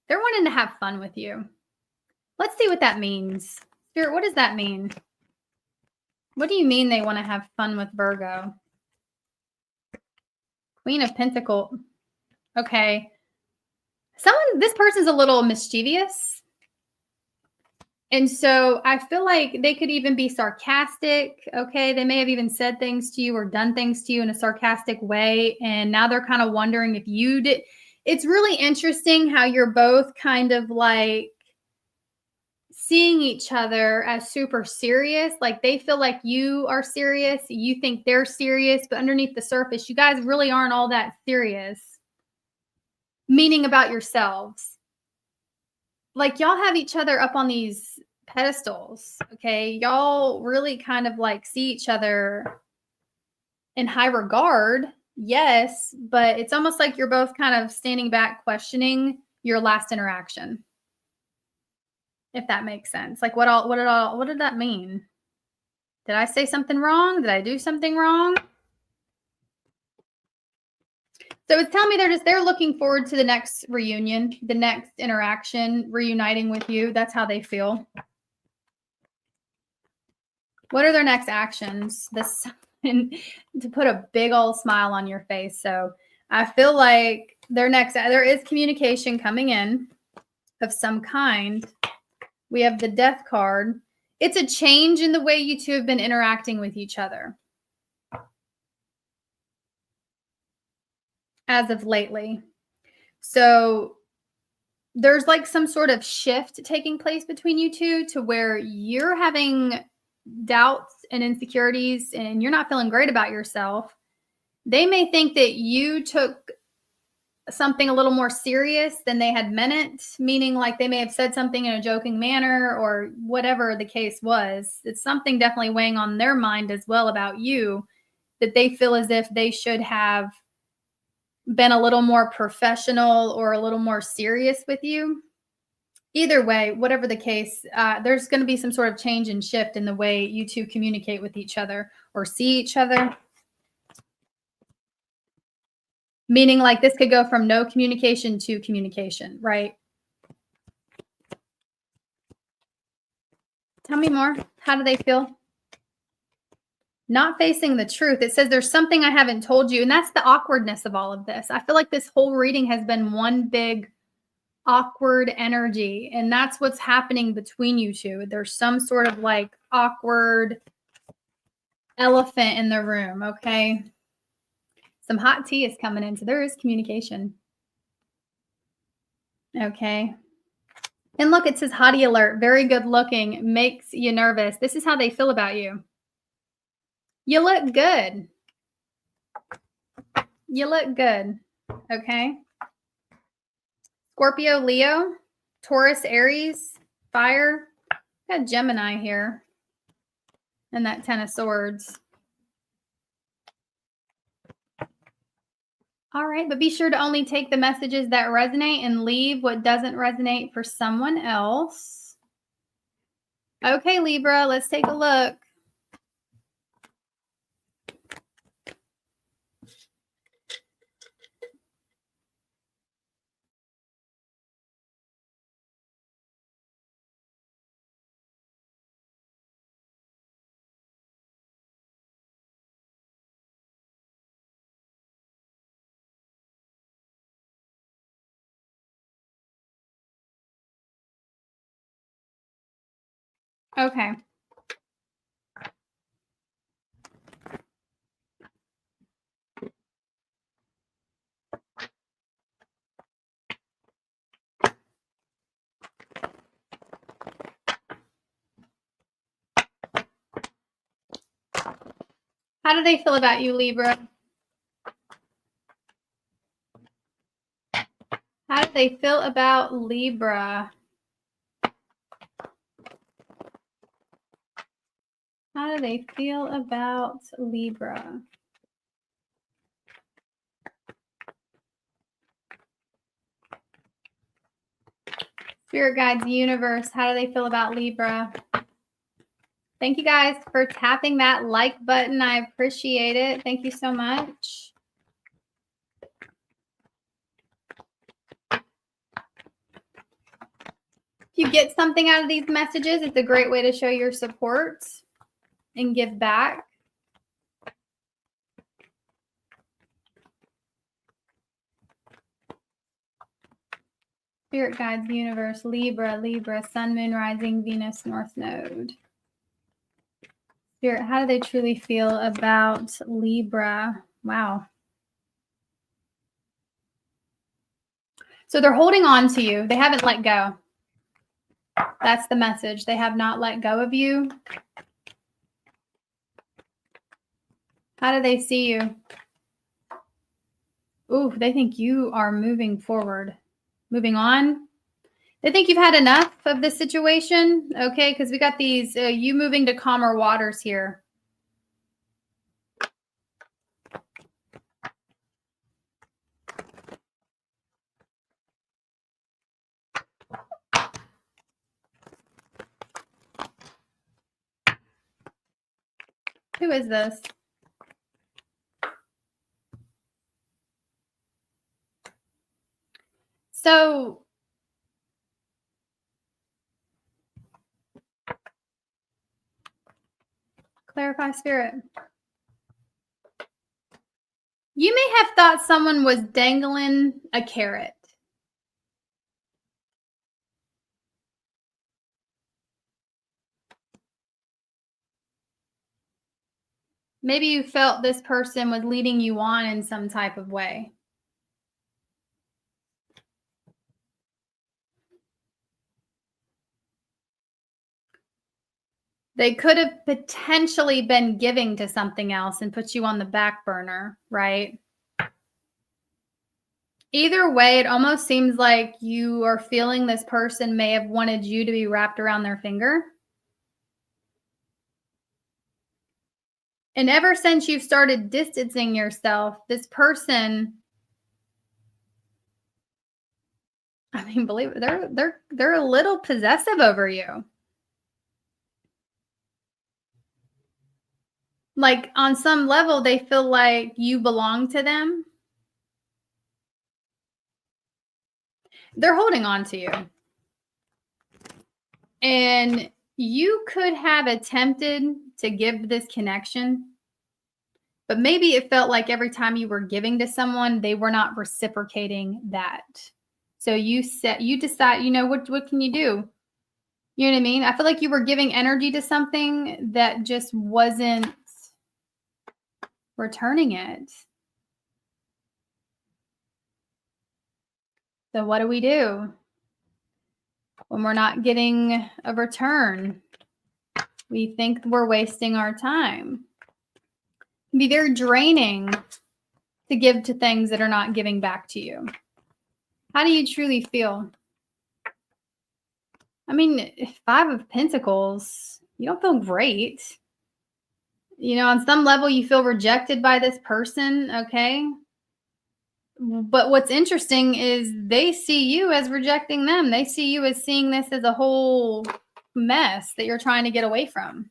They're wanting to have fun with you. Let's see what that means. Spirit, what does that mean? What do you mean they want to have fun with Virgo? Queen of Pentacles. Okay. This person's a little mischievous. And so I feel like they could even be sarcastic. Okay. They may have even said things to you or done things to you in a sarcastic way. And now they're kind of wondering if you did. It's really interesting how you're both kind of seeing each other as super serious. Like they feel like you are serious. You think they're serious, but underneath the surface, you guys really aren't all that serious. Meaning about yourselves. Like y'all have each other up on these pedestals. Okay. Y'all really kind of see each other in high regard. Yes. But it's almost like you're both kind of standing back, questioning your last interaction. If that makes sense. What did that mean? Did I say something wrong? Did I do something wrong? So it's telling me they're looking forward to the next reunion, the next interaction, reuniting with you. That's how they feel. What are their next actions? To put a big old smile on your face. So I feel like there is communication coming in of some kind. We have the Death card. It's a change in the way you two have been interacting with each other as of lately. So there's like some sort of shift taking place between you two to where you're having doubts and insecurities and you're not feeling great about yourself. They may think that you took something a little more serious than they had meant it, meaning like they may have said something in a joking manner or whatever the case was. It's something definitely weighing on their mind as well about you, that they feel as if they should have been a little more professional or a little more serious with you. Either way, whatever the case, there's going to be some sort of change and shift in the way you two communicate with each other or see each other. Meaning like this could go from no communication to communication, right? Tell me more. How do they feel? Not facing the truth. It says there's something I haven't told you. And that's the awkwardness of all of this. I feel like this whole reading has been one big awkward energy. And that's what's happening between you two. There's some sort of like awkward elephant in the room. Okay. Some hot tea is coming in. So there is communication. Okay. And look, it says hottie alert. Very good looking. Makes you nervous. This is how they feel about you. You look good. You look good. Okay. Scorpio, Leo, Taurus, Aries, fire. Got Gemini here. And that 10 of swords. All right, but be sure to only take the messages that resonate and leave what doesn't resonate for someone else. Okay, Libra, let's take a look. Okay. How do they feel about you, Libra? How do they feel about Libra? How do they feel about Libra? Spirit guides, universe, how do they feel about Libra? Thank you guys for tapping that like button. I appreciate it. Thank you so much. If you get something out of these messages, it's a great way to show your support and give back. Spirit guides, universe, Libra, sun, moon, rising, Venus, north node. Spirit, how do they truly feel about Libra? Wow. So they're holding on to you. They haven't let go. That's the message. They have not let go of you. How do they see you? Ooh, they think you are moving forward. Moving on. They think you've had enough of this situation. Okay, because we got these, you moving to calmer waters here. Who is this? So clarify, Spirit. You may have thought someone was dangling a carrot. Maybe you felt this person was leading you on in some type of way. They could have potentially been giving to something else and put you on the back burner, right? Either way, it almost seems like you are feeling this person may have wanted you to be wrapped around their finger. And ever since you've started distancing yourself, this person, I mean, believe it, they're a little possessive over you. Like on some level, they feel like you belong to them. They're holding on to you. And you could have attempted to give this connection, but maybe it felt like every time you were giving to someone, they were not reciprocating that. So you decide, what can you do? You know what I mean? I feel like you were giving energy to something that just wasn't returning it. So what do we do when we're not getting a return? We think we're wasting our time. It can be very draining to give to things that are not giving back to you. How do you truly feel? I mean, 5 of Pentacles, you don't feel great. On some level, you feel rejected by this person, okay? But what's interesting is they see you as rejecting them. They see you as seeing this as a whole mess that you're trying to get away from.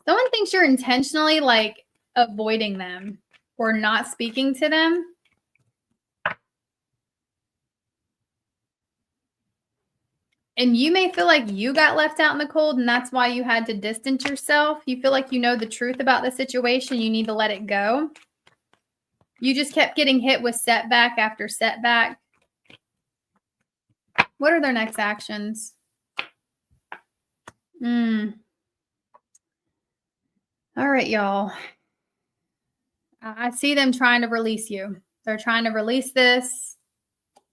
Someone thinks you're intentionally like avoiding them or not speaking to them. And you may feel like you got left out in the cold and that's why you had to distance yourself. You feel like you know the truth about the situation. You need to let it go. You just kept getting hit with setback after setback. What are their next actions? All right, y'all. I see them trying to release you. They're trying to release this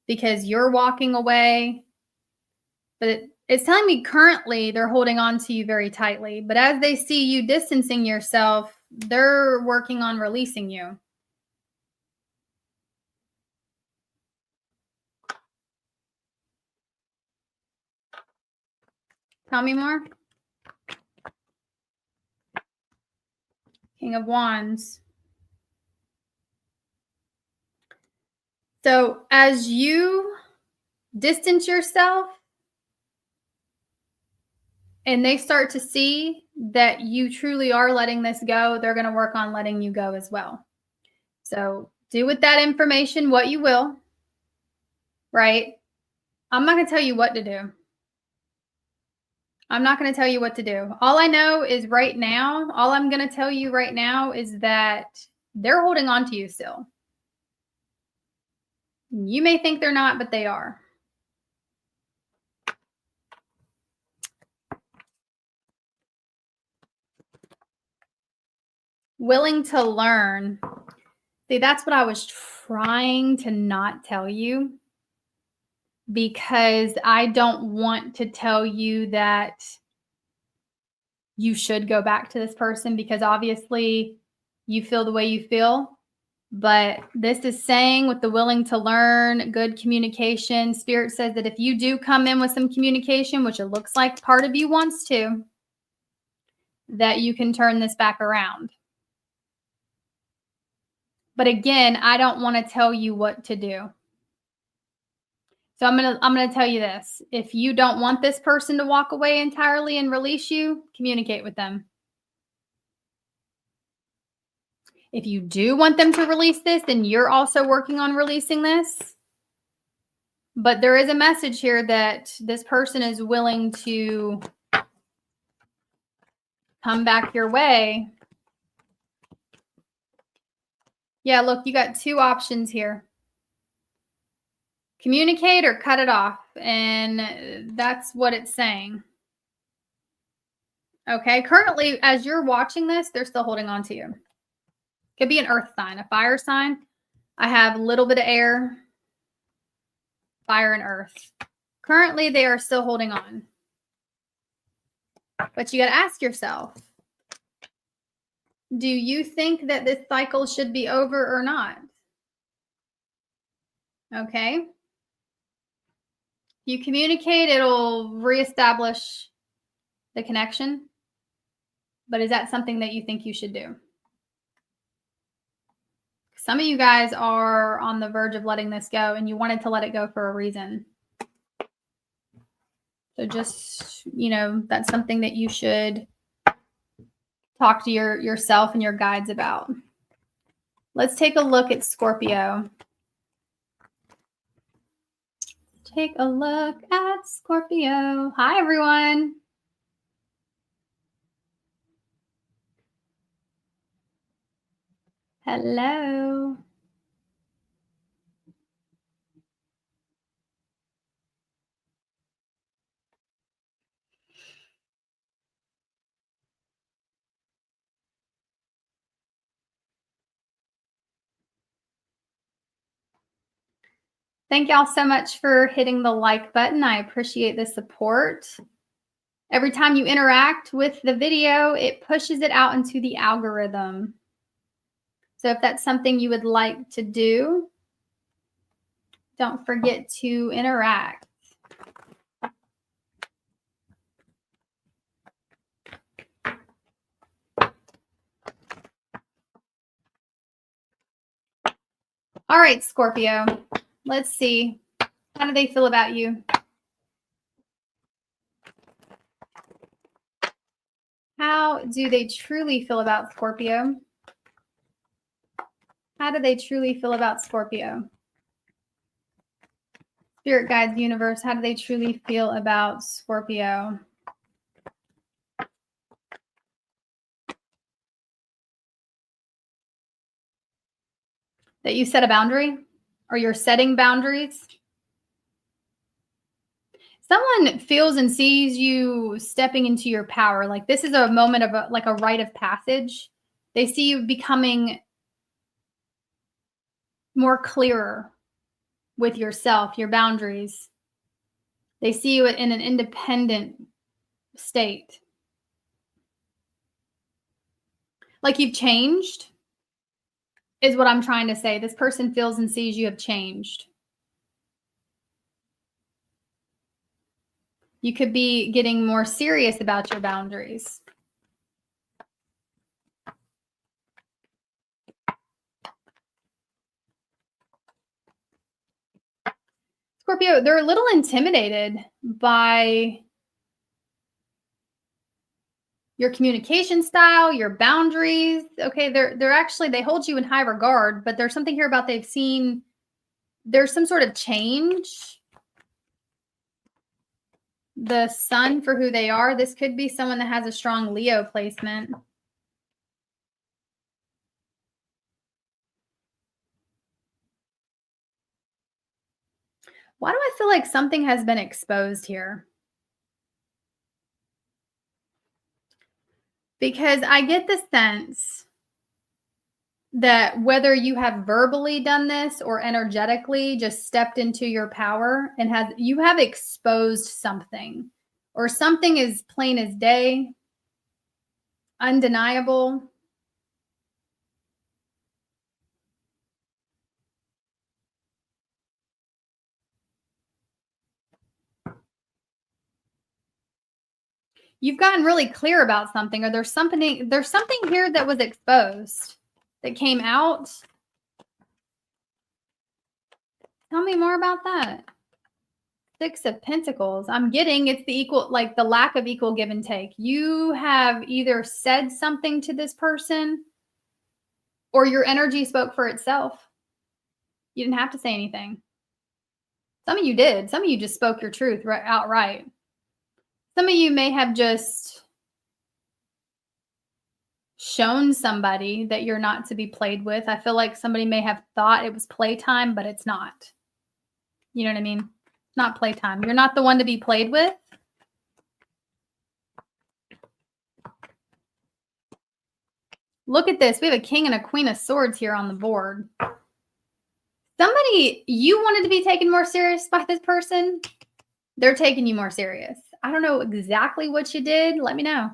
because you're walking away. But it's telling me currently they're holding on to you very tightly. But as they see you distancing yourself, they're working on releasing you. Tell me more. King of Wands. So as you distance yourself and they start to see that you truly are letting this go, they're going to work on letting you go as well. So do with that information what you will, right? I'm not going to tell you what to do. I'm not going to tell you what to do. All I know is right now, all I'm going to tell you right now is that they're holding on to you still. You may think they're not, but they are. Willing to learn. See, that's what I was trying to not tell you because I don't want to tell you that you should go back to this person because obviously you feel the way you feel. But this is saying with the willing to learn, good communication, Spirit says that if you do come in with some communication, which it looks like part of you wants to, that you can turn this back around. But again, I don't want to tell you what to do. So I'm gonna tell you this. If you don't want this person to walk away entirely and release you, communicate with them. If you do want them to release this, then you're also working on releasing this. But there is a message here that this person is willing to come back your way Yeah, look, you got two options here. Communicate or cut it off. And that's what it's saying. Okay. Currently, as you're watching this, they're still holding on to you. Could be an earth sign, a fire sign. I have a little bit of air, fire, and earth. Currently, they are still holding on. But you got to ask yourself, do you think that this cycle should be over or not? Okay. You communicate, it'll reestablish the connection. But is that something that you think you should do? Some of you guys are on the verge of letting this go and you wanted to let it go for a reason. So just, that's something that you should talk to yourself and your guides about. Let's take a look at Scorpio. Take a look at Scorpio. Hi, everyone. Hello. Thank y'all so much for hitting the like button. I appreciate the support. Every time you interact with the video, it pushes it out into the algorithm. So if that's something you would like to do, don't forget to interact. All right, Scorpio, let's see. How do they feel about you? How do they truly feel about Scorpio? How do they truly feel about Scorpio? Spirit guides, universe, how do they truly feel about Scorpio? That you set a boundary or you're setting boundaries? Someone feels and sees you stepping into your power. Like this is a moment of like a rite of passage. They see you becoming more clearer with yourself, your boundaries. They see you in an independent state. Like you've changed is what I'm trying to say. This person feels and sees you have changed. You could be getting more serious about your boundaries. Scorpio, they're a little intimidated by your communication style, your boundaries. Okay, they're actually, they hold you in high regard, but there's something here about they've seen there's some sort of change. The sun for who they are. This could be someone that has a strong Leo placement. Why do I feel like something has been exposed here? Because I get the sense that whether you have verbally done this or energetically just stepped into your power and you have exposed something, or something is plain as day, undeniable. You've gotten really clear about something, or there's something here that was exposed that came out. Tell me more about that. Six of Pentacles. I'm getting it's the equal, like the lack of equal give and take. You have either said something to this person or your energy spoke for itself. You didn't have to say anything. Some of you did. Some of you just spoke your truth outright. Some of you may have just shown somebody that you're not to be played with. I feel like somebody may have thought it was playtime, but it's not. You know what I mean? Not playtime. You're not the one to be played with. Look at this. We have a king and a queen of swords here on the board. Somebody you wanted to be taken more serious by this person, they're taking you more serious. I don't know exactly what you did. Let me know.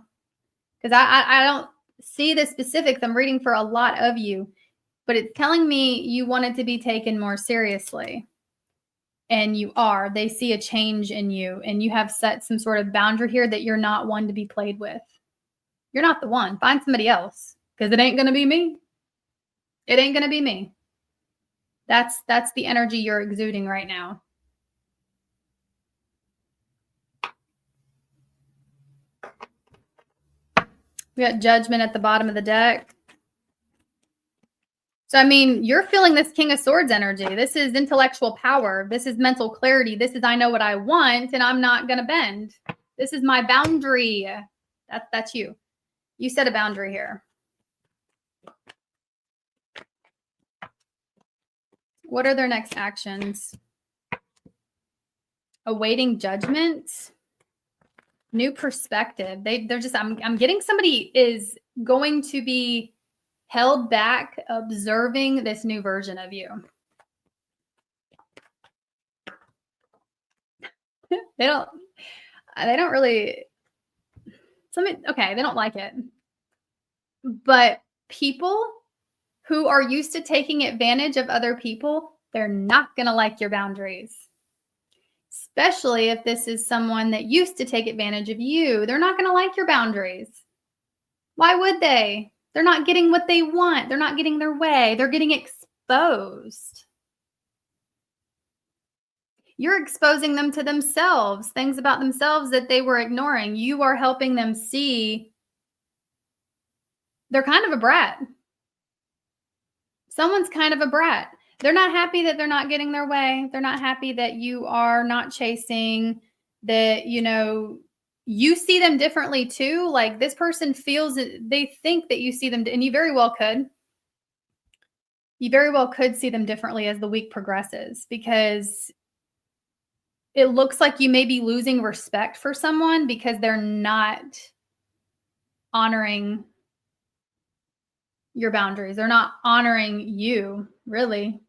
Because I don't see the specifics. I'm reading for a lot of you. But it's telling me you wanted to be taken more seriously. And you are. They see a change in you. And you have set some sort of boundary here that you're not one to be played with. You're not the one. Find somebody else. Because it ain't going to be me. It ain't going to be me. That's the energy you're exuding right now. We got Judgment at the bottom of the deck. So, I mean, you're feeling this King of Swords energy. This is intellectual power. This is mental clarity. This is I know what I want and I'm not going to bend. This is my boundary. That's you. You set a boundary here. What are their next actions? Awaiting judgment. New perspective. They're just, I'm getting somebody is going to be held back observing this new version of you. They don't really, okay, they don't like it. But people who are used to taking advantage of other people, they're not going to like your boundaries. Especially if this is someone that used to take advantage of you. They're not going to like your boundaries. Why would they? They're not getting what they want. They're not getting their way. They're getting exposed. You're exposing them to themselves, things about themselves that they were ignoring. You are helping them see they're kind of a brat. Someone's kind of a brat. They're not happy that they're not getting their way. They're not happy that you are not chasing, that, you see them differently too. Like this person feels it, they think that you see them, and you very well could. You very well could see them differently as the week progresses, because it looks like you may be losing respect for someone because they're not honoring your boundaries. They're not honoring you, really.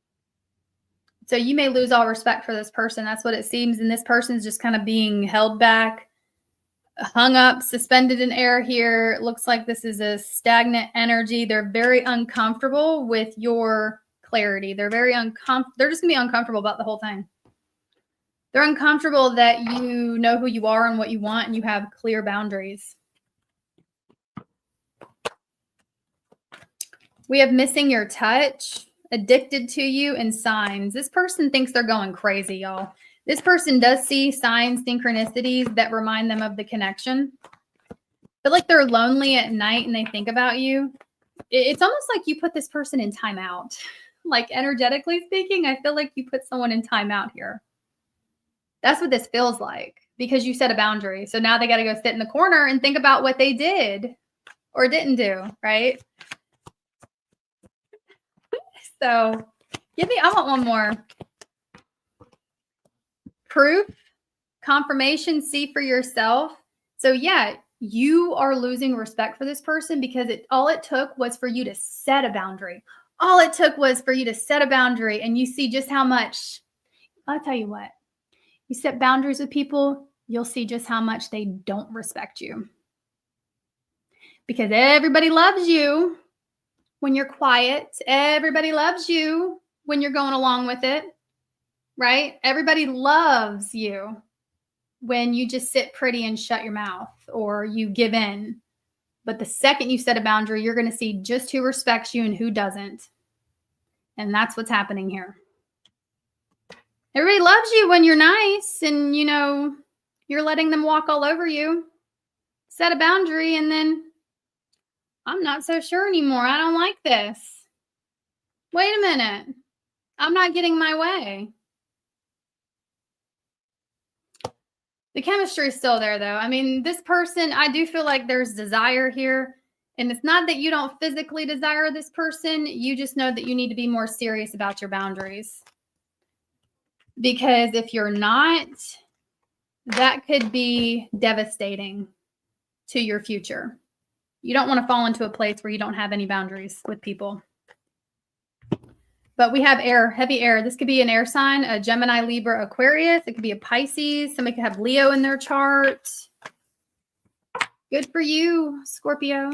So you may lose all respect for this person. That's what it seems. And this person's just kind of being held back, hung up, suspended in air here. It looks like this is a stagnant energy. They're very uncomfortable with your clarity. They're very uncomfortable. They're just going to be uncomfortable about the whole thing. They're uncomfortable that you know who you are and what you want, and you have clear boundaries. We have missing your touch, addicted to you, and signs. This person thinks they're going crazy, y'all. This person does see signs, synchronicities that remind them of the connection. Feel like they're lonely at night and they think about you. It's almost like you put this person in timeout. Like energetically speaking, I feel like you put someone in timeout here. That's what this feels like, because you set a boundary. So now they got to go sit in the corner and think about what they did or didn't do, right? So I want one more. Proof, confirmation, see for yourself. So yeah, you are losing respect for this person because all it took was for you to set a boundary. All it took was for you to set a boundary, and you see just how much, I'll tell you what, you set boundaries with people, you'll see just how much they don't respect you. Because everybody loves you when you're quiet. Everybody loves you when you're going along with it, right? Everybody loves you when you just sit pretty and shut your mouth or you give in. But the second you set a boundary, you're going to see just who respects you and who doesn't. And that's what's happening here. Everybody loves you when you're nice and, you're letting them walk all over you. Set a boundary and then, I'm not so sure anymore. I don't like this. Wait a minute. I'm not getting my way. The chemistry is still there, though. I mean, this person, I do feel like there's desire here. And it's not that you don't physically desire this person, you just know that you need to be more serious about your boundaries. Because if you're not, that could be devastating to your future. You don't want to fall into a place where you don't have any boundaries with people. But we have air, heavy air. This could be an air sign, a Gemini, Libra, Aquarius. It could be a Pisces. Somebody could have Leo in their chart. Good for you, Scorpio.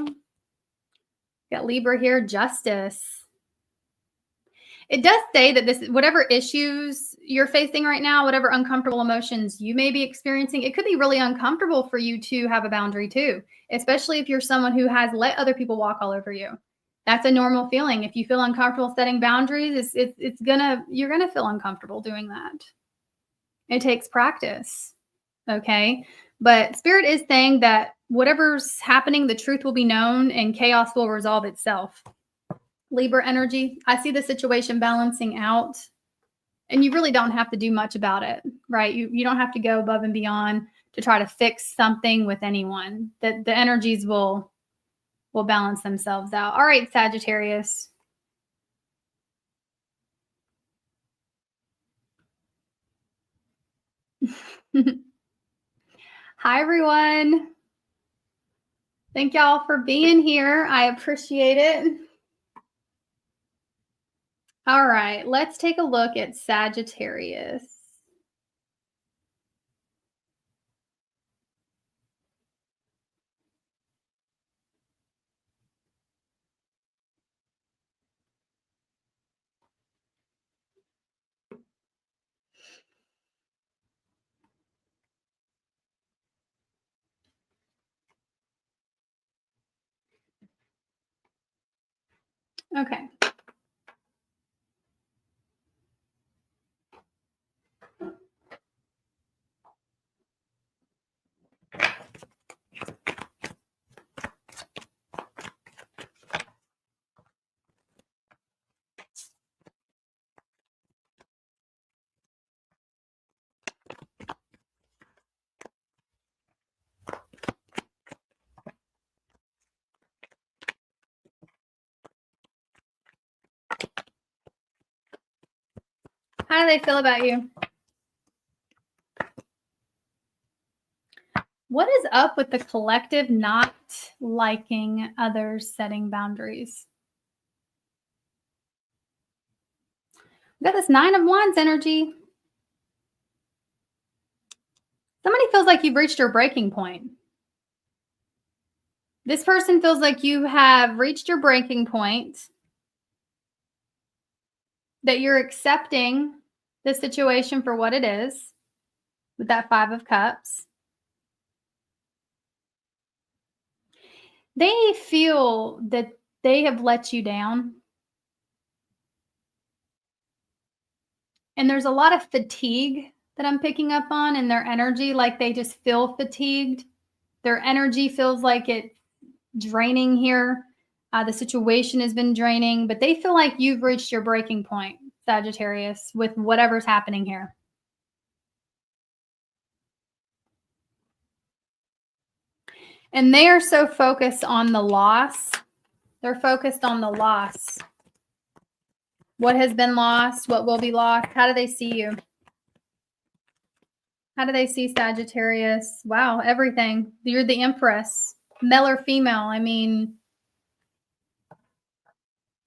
Got Libra here, Justice. It does say that this, whatever issues you're facing right now, whatever uncomfortable emotions you may be experiencing, it could be really uncomfortable for you to have a boundary too, especially if you're someone who has let other people walk all over you. That's a normal feeling. If you feel uncomfortable setting boundaries, you're gonna feel uncomfortable doing that. It takes practice, okay? But Spirit is saying that whatever's happening, the truth will be known and chaos will resolve itself. Libra energy, I see the situation balancing out, and you really don't have to do much about it, right? You don't have to go above and beyond to try to fix something with anyone. The energies will balance themselves out. All right, Sagittarius. Hi, everyone. Thank y'all for being here. I appreciate it. All right, let's take a look at Sagittarius. Okay. How do they feel about you? What is up with the collective not liking others setting boundaries? We got this 9 of Wands energy. Somebody feels like you've reached your breaking point. This person feels like you have reached your breaking point, that you're accepting the situation for what it is with that 5 of Cups. They feel that they have let you down. And there's a lot of fatigue that I'm picking up on in their energy, like they just feel fatigued. Their energy feels like it's draining here. The situation has been draining, but they feel like you've reached your breaking point, Sagittarius, with whatever's happening here. And they are so focused on the loss. They're focused on the loss. What has been lost? What will be lost? How do they see you? How do they see Sagittarius? Wow, everything. You're the Empress, male or female. I mean,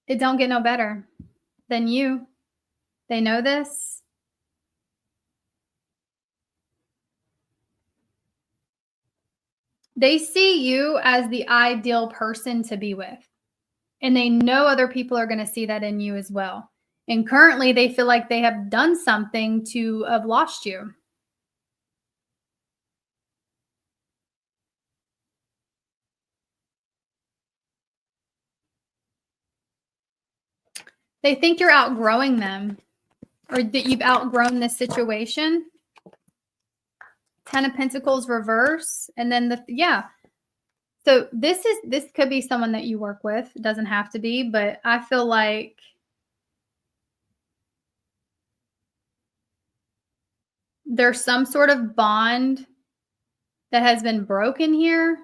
it don't get no better than you. They know this. They see you as the ideal person to be with. And they know other people are going to see that in you as well. And currently they feel like they have done something to have lost you. They think you're outgrowing them, or that you've outgrown this situation. 10 of Pentacles reverse. And then So this could be someone that you work with. It doesn't have to be, but I feel like there's some sort of bond that has been broken here.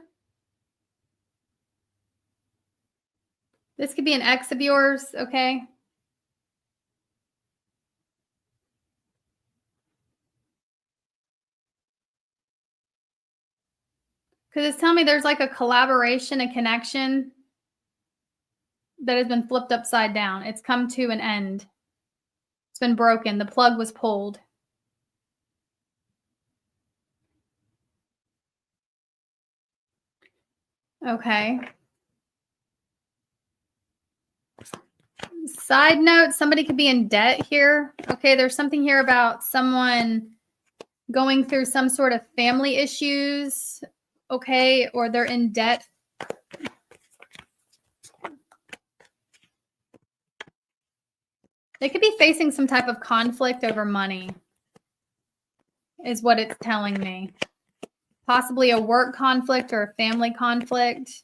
This could be an ex of yours, okay? Because it's telling me there's like a collaboration, a connection that has been flipped upside down. It's come to an end. It's been broken. The plug was pulled. Okay. Side note, somebody could be in debt here. Okay, there's something here about someone going through some sort of family issues, okay, or they're in debt. They could be facing some type of conflict over money, is what it's telling me. Possibly a work conflict or a family conflict.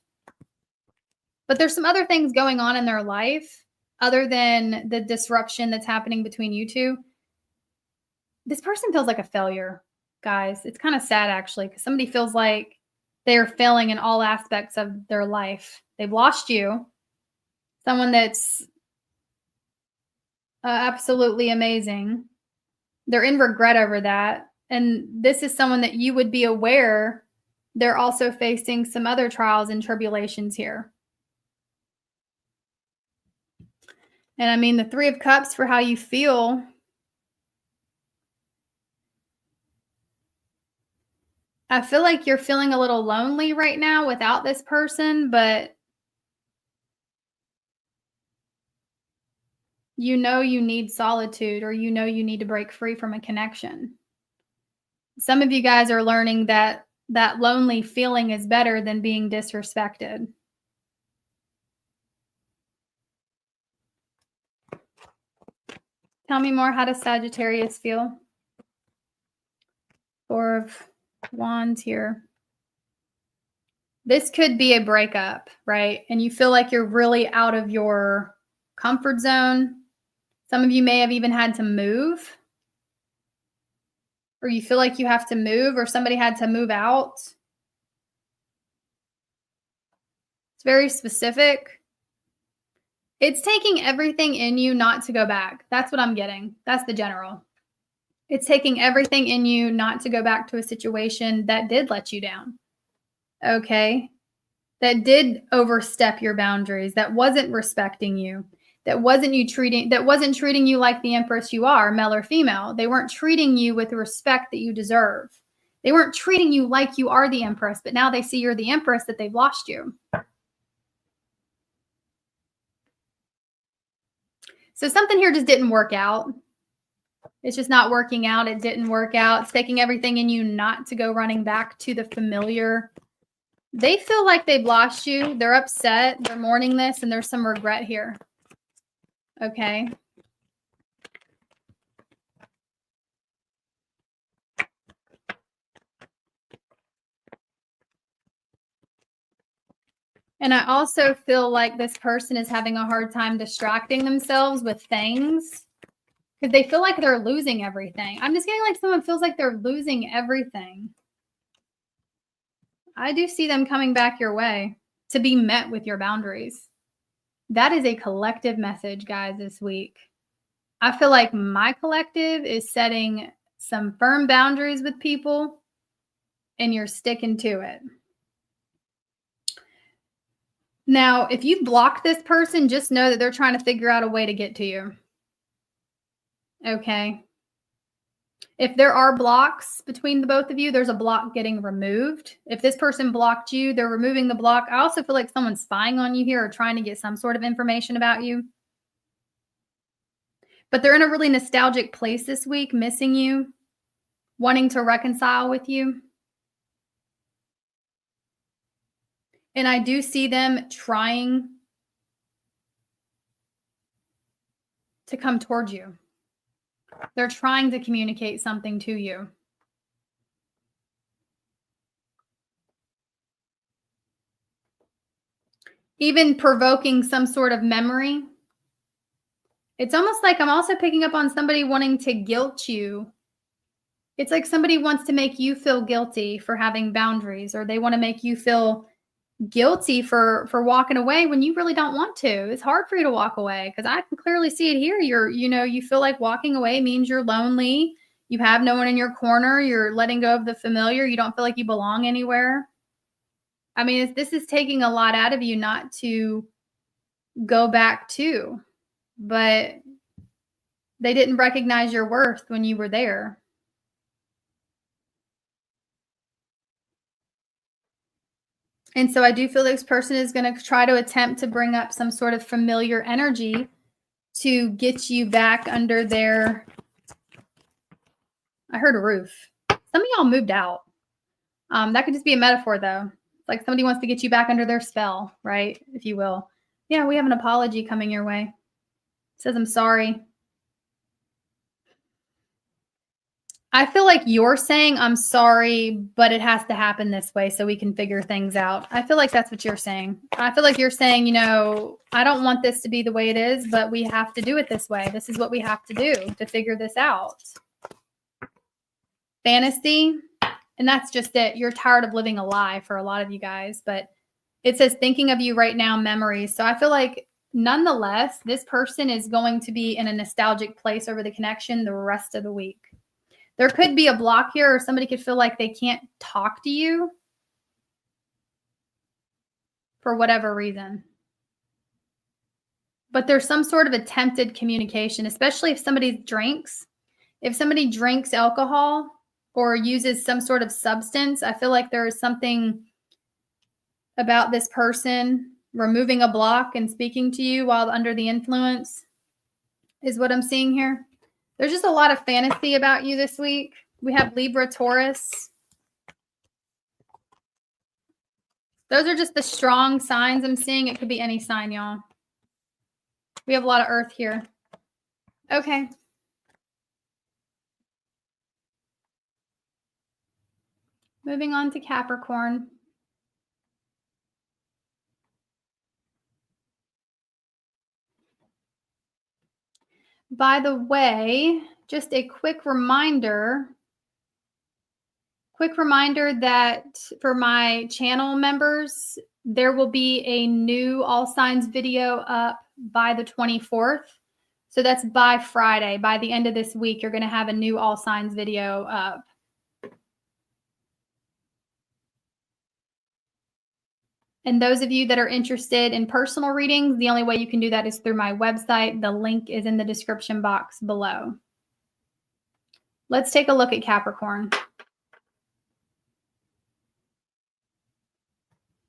But there's some other things going on in their life other than the disruption that's happening between you two. This person feels like a failure, guys. It's kind of sad, actually, because somebody feels like they're failing in all aspects of their life. They've lost you, someone that's absolutely amazing. They're in regret over that. And this is someone that you would be aware they're also facing some other trials and tribulations here. And I mean, the Three of Cups for how you feel. I feel like you're feeling a little lonely right now without this person, but you know you need solitude, or you know you need to break free from a connection. Some of you guys are learning that that lonely feeling is better than being disrespected. Tell me more. How does Sagittarius feel? Four of Wands here. This could be a breakup, right? And you feel like you're really out of your comfort zone. Some of you may have even had to move, or you feel like you have to move, or somebody had to move out. It's very specific. It's taking everything in you not to go back. That's what I'm getting. That's the general. It's taking everything in you not to go back to a situation that did let you down. Okay? That did overstep your boundaries, that wasn't respecting you, that wasn't treating you like the empress you are, male or female. They weren't treating you with the respect that you deserve. They weren't treating you like you are the empress, but now they see you're the empress, that they've lost you. So something here just didn't work out. It's just not working out. It didn't work out. It's taking everything in you not to go running back to the familiar. They feel like they've lost you. They're upset. They're mourning this, and there's some regret here. Okay. And I also feel like this person is having a hard time distracting themselves with things because they feel like they're losing everything. I'm just getting like someone feels like they're losing everything. I do see them coming back your way to be met with your boundaries. That is a collective message, guys, this week. I feel like my collective is setting some firm boundaries with people, and you're sticking to it. Now, if you block this person, just know that they're trying to figure out a way to get to you. Okay. If there are blocks between the both of you, there's a block getting removed. If this person blocked you, they're removing the block. I also feel like someone's spying on you here or trying to get some sort of information about you. But they're in a really nostalgic place this week, missing you, wanting to reconcile with you. And I do see them trying to come towards you. They're trying to communicate something to you. Even provoking some sort of memory. It's almost like I'm also picking up on somebody wanting to guilt you. It's like somebody wants to make you feel guilty for having boundaries, or they want to make you feel guilty for walking away when you really don't want to. It's hard for you to walk away because I can clearly see it here. You feel like walking away means you're lonely. You have no one in your corner. You're letting go of the familiar. You don't feel like you belong anywhere. I mean, this is taking a lot out of you not to go back to, but they didn't recognize your worth when you were there. And so I do feel this person is going to try to attempt to bring up some sort of familiar energy to get you back under their, I heard a roof. Some of y'all moved out. That could just be a metaphor though. Like somebody wants to get you back under their spell, right? If you will. Yeah, we have an apology coming your way. It says, I'm sorry. I feel like you're saying, I'm sorry, but it has to happen this way so we can figure things out. I feel like that's what you're saying. I feel like you're saying, I don't want this to be the way it is, but we have to do it this way. This is what we have to do to figure this out. Fantasy, and that's just it. You're tired of living a lie for a lot of you guys, but it says thinking of you right now, memories. So I feel like nonetheless, this person is going to be in a nostalgic place over the connection the rest of the week. There could be a block here, or somebody could feel like they can't talk to you for whatever reason. But there's some sort of attempted communication, especially if somebody drinks. If somebody drinks alcohol or uses some sort of substance, I feel like there is something about this person removing a block and speaking to you while under the influence is what I'm seeing here. There's just a lot of fantasy about you this week. We have Libra, Taurus. Those are just the strong signs I'm seeing. It could be any sign, y'all. We have a lot of earth here. Okay. Moving on to Capricorn. By the way, just a quick reminder that for my channel members, there will be a new all signs video up by the 24th. So that's by Friday. By the end of this week, you're going to have a new all signs video up. And those of you that are interested in personal readings, the only way you can do that is through my website. The link is in the description box below. Let's take a look at Capricorn.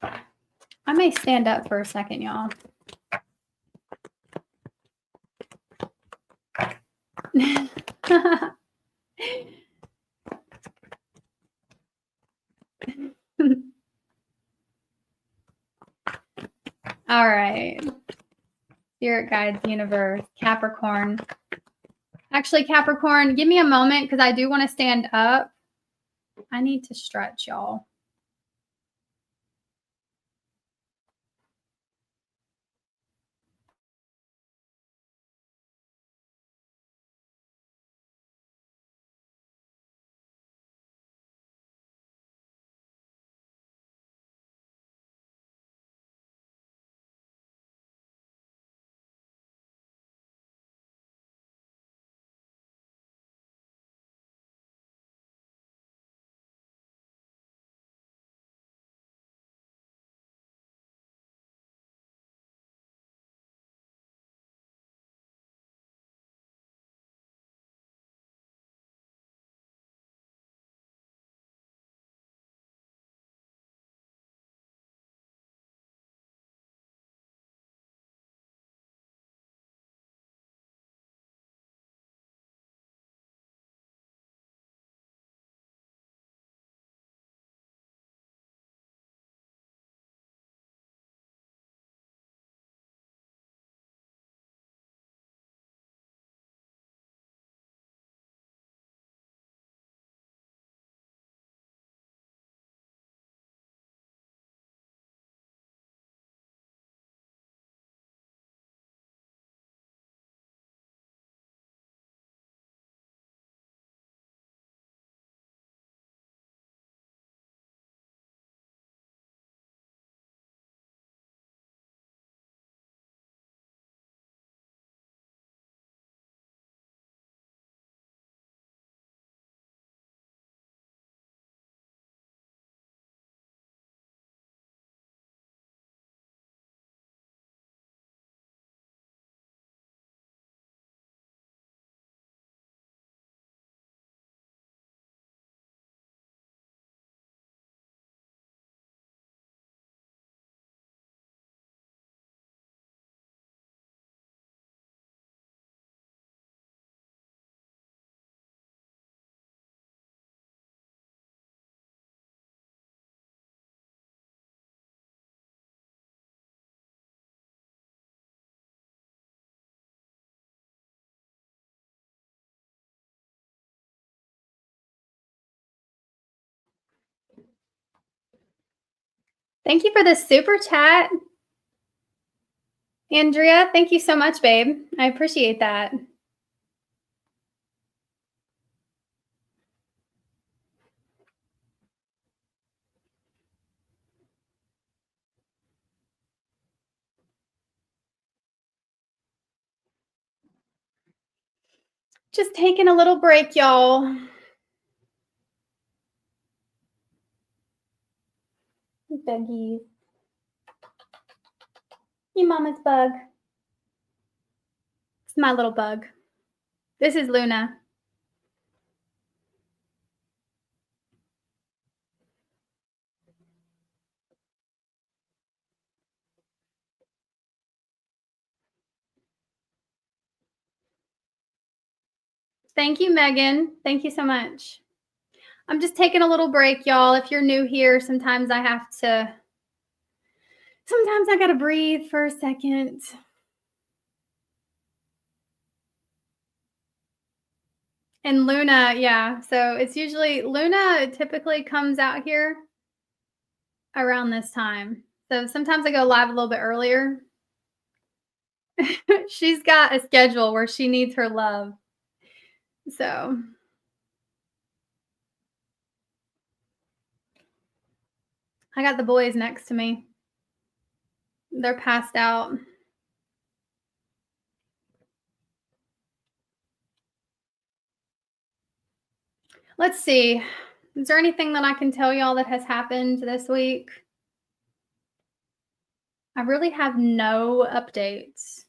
I may stand up for a second, y'all. All right. Spirit guides, universe, Capricorn. Actually, Capricorn, give me a moment because I do want to stand up. I need to stretch, y'all. Thank you for the super chat. Andrea, thank you so much, babe. I appreciate that. Just taking a little break, y'all. Buggies. You mama's bug. It's my little bug. This is Luna. Thank you, Megan. Thank you so much. I'm just taking a little break, y'all. If you're new here, sometimes I gotta breathe for a second. And Luna, yeah. So it's usually Luna typically comes out here around this time. So sometimes I go live a little bit earlier. She's got a schedule where she needs her love. So I got the boys next to me. They're passed out. Let's see. Is there anything that I can tell y'all that has happened this week? I really have no updates.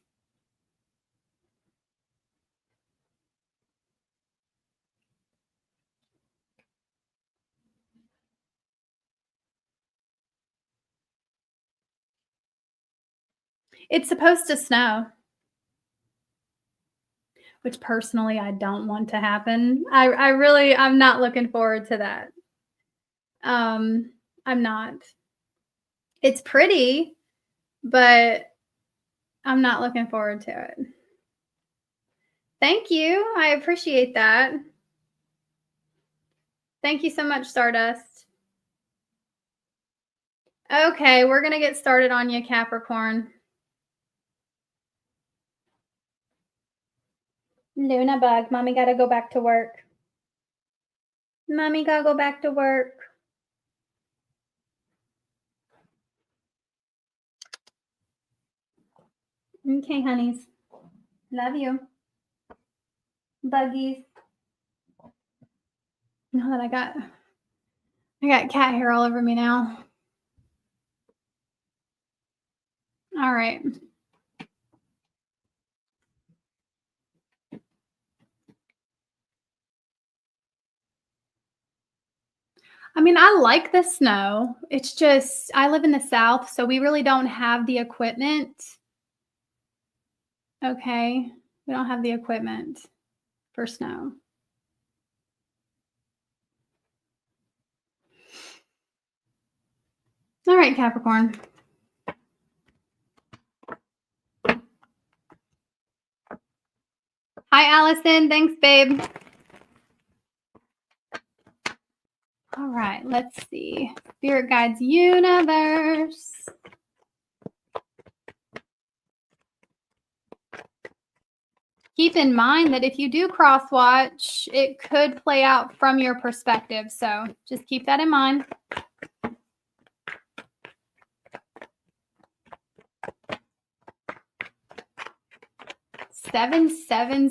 It's supposed to snow, which personally I don't want to happen. I'm not looking forward to that. I'm not. It's pretty, but I'm not looking forward to it. Thank you. I appreciate that. Thank you so much, Stardust. Okay, we're going to get started on you, Capricorn. Luna bug, mommy got to go back to work. Mommy got to go back to work. Okay, honeys. Love you. Buggies. Now that I got cat hair all over me now. All right. I mean, I like the snow. It's just, I live in the South, so we really don't have the equipment. Okay. We don't have the equipment for snow. All right, Capricorn. Hi, Allison. Thanks, babe. All right, let's see. Spirit Guides Universe. Keep in mind that if you do cross watch, it could play out from your perspective. So just keep that in mind. Seven, 7,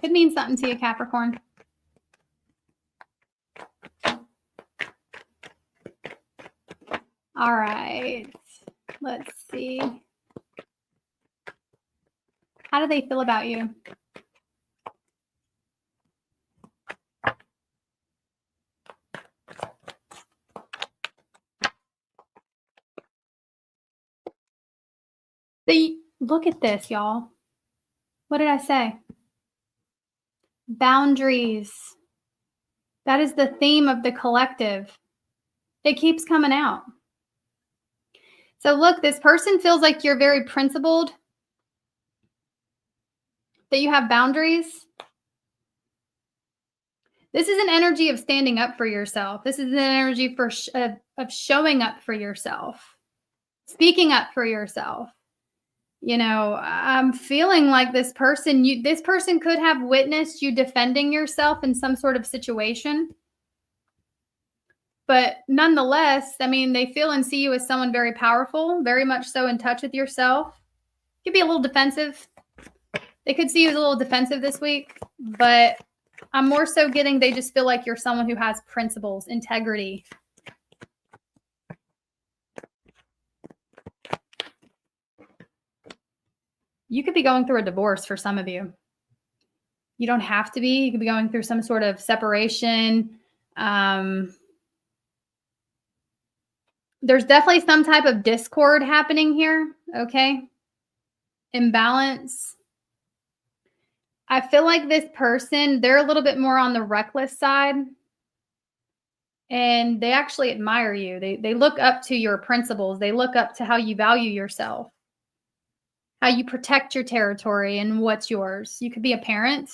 could mean something to you, Capricorn. All right, let's see. How do they feel about you? Look at this, y'all. What did I say? Boundaries. That is the theme of the collective. It keeps coming out. So look, this person feels like you're very principled, that you have boundaries. This is an energy of standing up for yourself. This is an energy of showing up for yourself, speaking up for yourself. I'm feeling like this person could have witnessed you defending yourself in some sort of situation. But nonetheless, I mean, they feel and see you as someone very powerful, very much so in touch with yourself. Could be a little defensive. They could see you as a little defensive this week, but I'm more so getting they just feel like you're someone who has principles, integrity. You could be going through a divorce for some of you. You don't have to be. You could be going through some sort of separation. There's definitely some type of discord happening here, okay? Imbalance. I feel like this person, they're a little bit more on the reckless side, and they actually admire you. They look up to your principles. They look up to how you value yourself, how you protect your territory and what's yours. You could be a parent,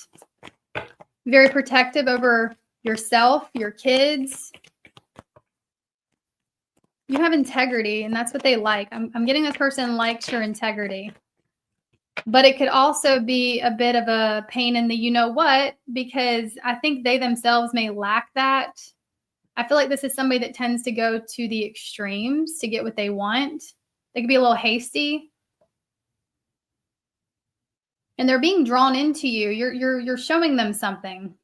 very protective over yourself, your kids. You have integrity, and that's what they like. I'm getting this person likes your integrity. But it could also be a bit of a pain in the you-know-what, because I think they themselves may lack that. I feel like this is somebody that tends to go to the extremes to get what they want. They could be a little hasty. And they're being drawn into you. You're showing them something.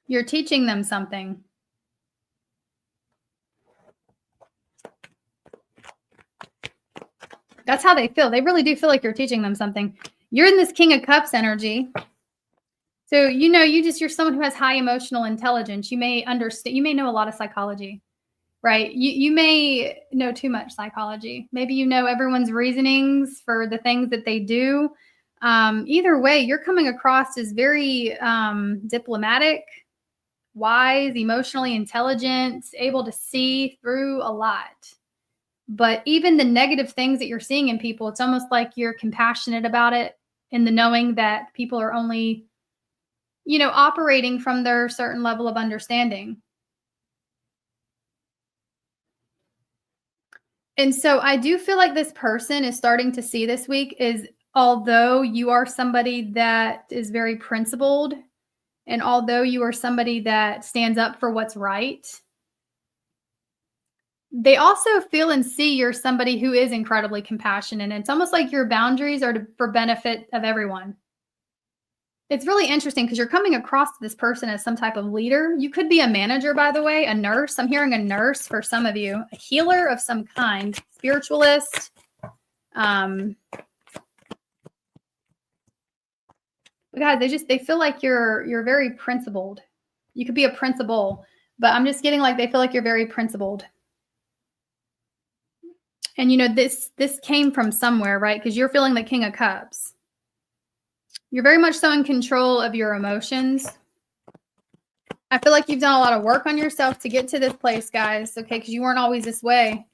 You're teaching them something. That's how they feel. They really do feel like you're teaching them something. You're in this King of Cups energy. So, you're someone who has high emotional intelligence. You may understand, you may know a lot of psychology, right? You may know too much psychology. Maybe you know everyone's reasonings for the things that they do. Either way, you're coming across as very diplomatic, wise, emotionally intelligent, able to see through a lot. But even the negative things that you're seeing in people, it's almost like you're compassionate about it, in the knowing that people are only, operating from their certain level of understanding. And so I do feel like this person is starting to see this week is, although you are somebody that is very principled, and although you are somebody that stands up for what's right, they also feel and see you're somebody who is incredibly compassionate. And it's almost like your boundaries are for benefit of everyone. It's really interesting because you're coming across this person as some type of leader. You could be a manager, by the way, a nurse. I'm hearing a nurse for some of you, a healer of some kind, spiritualist. Guys, they feel like you're very principled. You could be a principal, but I'm just getting like they feel like you're very principled. And this came from somewhere, right? Because you're feeling the King of Cups. You're very much so in control of your emotions. I feel like you've done a lot of work on yourself to get to this place, guys, okay? Because you weren't always this way.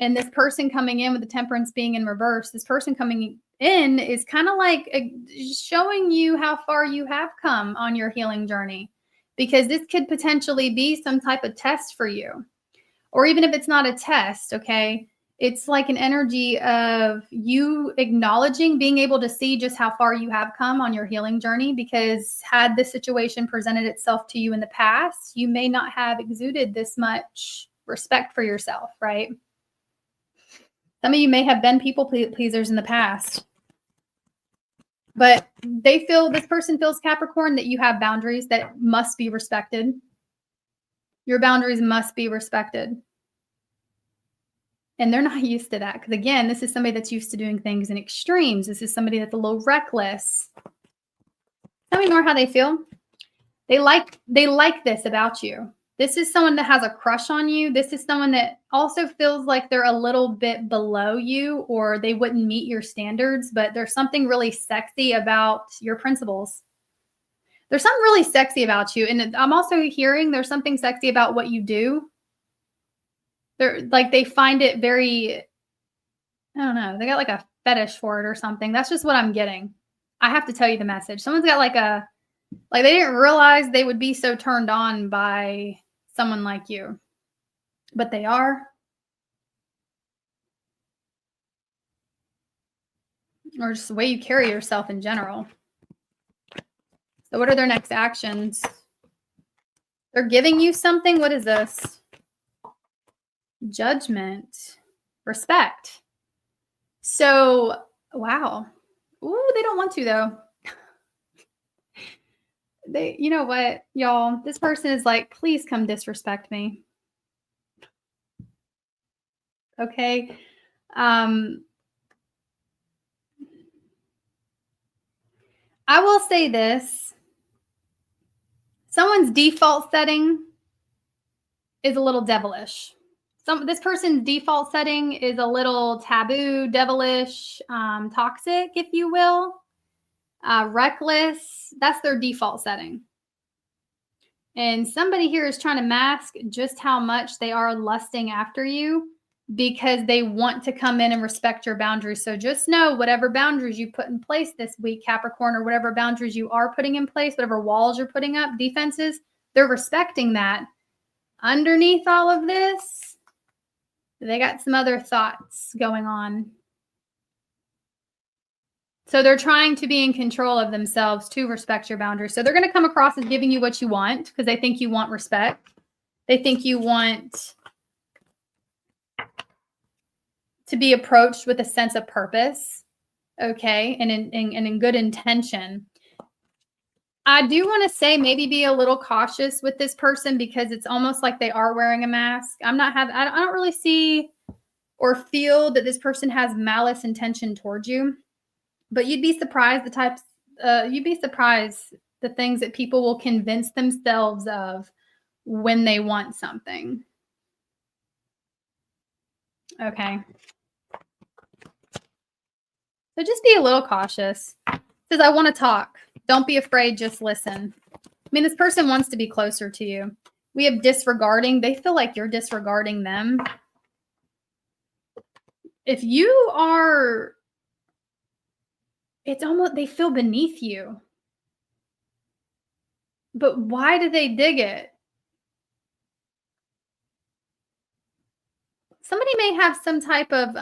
And this person coming in with the Temperance being in reverse, this person coming in is kind of like showing you how far you have come on your healing journey. Because this could potentially be some type of test for you. Or even if it's not a test, okay? It's like an energy of you acknowledging, being able to see just how far you have come on your healing journey, because had this situation presented itself to you in the past, you may not have exuded this much respect for yourself, right? Some of you may have been people pleasers in the past, but this person feels, Capricorn, that you have boundaries that must be respected. Your boundaries must be respected. And they're not used to that. Because again, this is somebody that's used to doing things in extremes. This is somebody that's a little reckless. Tell me more how they feel. They like this about you. This is someone that has a crush on you. This is someone that also feels like they're a little bit below you, or they wouldn't meet your standards, but there's something really sexy about your principles. There's something really sexy about you. And I'm also hearing there's something sexy about what you do. They find it very, I don't know, they got like a fetish for it or something. That's just what I'm getting. I have to tell you the message. Someone's got like they didn't realize they would be so turned on by someone like you, but they are, or just the way you carry yourself in general. So what are their next actions? They're giving you something. What is this? Judgment. Respect. So, wow. Ooh, they don't want to though. You know what, y'all? This person is like, please come disrespect me. Okay. I will say this. Someone's default setting is a little devilish. This person's default setting is a little taboo, devilish, toxic, if you will, reckless. That's their default setting. And somebody here is trying to mask just how much they are lusting after you because they want to come in and respect your boundaries. So just know whatever boundaries you put in place this week, Capricorn, or whatever boundaries you are putting in place, whatever walls you're putting up, defenses, they're respecting that. Underneath all of this, they got some other thoughts going on. So they're trying to be in control of themselves to respect your boundaries. So they're going to come across as giving you what you want because they think you want respect. They think you want to be approached with a sense of purpose, okay, and in good intention. I do want to say maybe be a little cautious with this person because it's almost like they are wearing a mask. I don't really see or feel that this person has malice intention towards you. But you'd be surprised the things that people will convince themselves of when they want something. Okay. So just be a little cautious. It says, I want to talk. Don't be afraid. Just listen. I mean, this person wants to be closer to you. We have disregarding. They feel like you're disregarding them. If you are, it's almost, they feel beneath you. But why do they dig it? Somebody may have some type of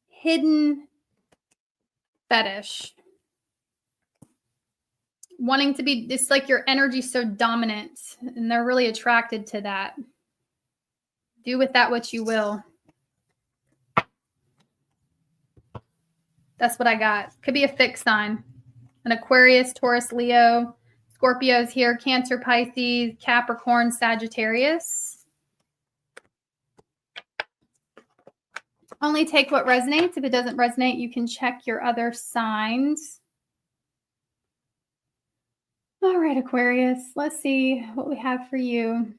hidden fetish. Wanting to be, it's like your energy's so dominant and they're really attracted to that. Do with that what you will. That's what I got. Could be a fixed sign. An Aquarius, Taurus, Leo, Scorpio's here, Cancer, Pisces, Capricorn, Sagittarius. Only take what resonates. If it doesn't resonate, you can check your other signs. All right, Aquarius, let's see what we have for you.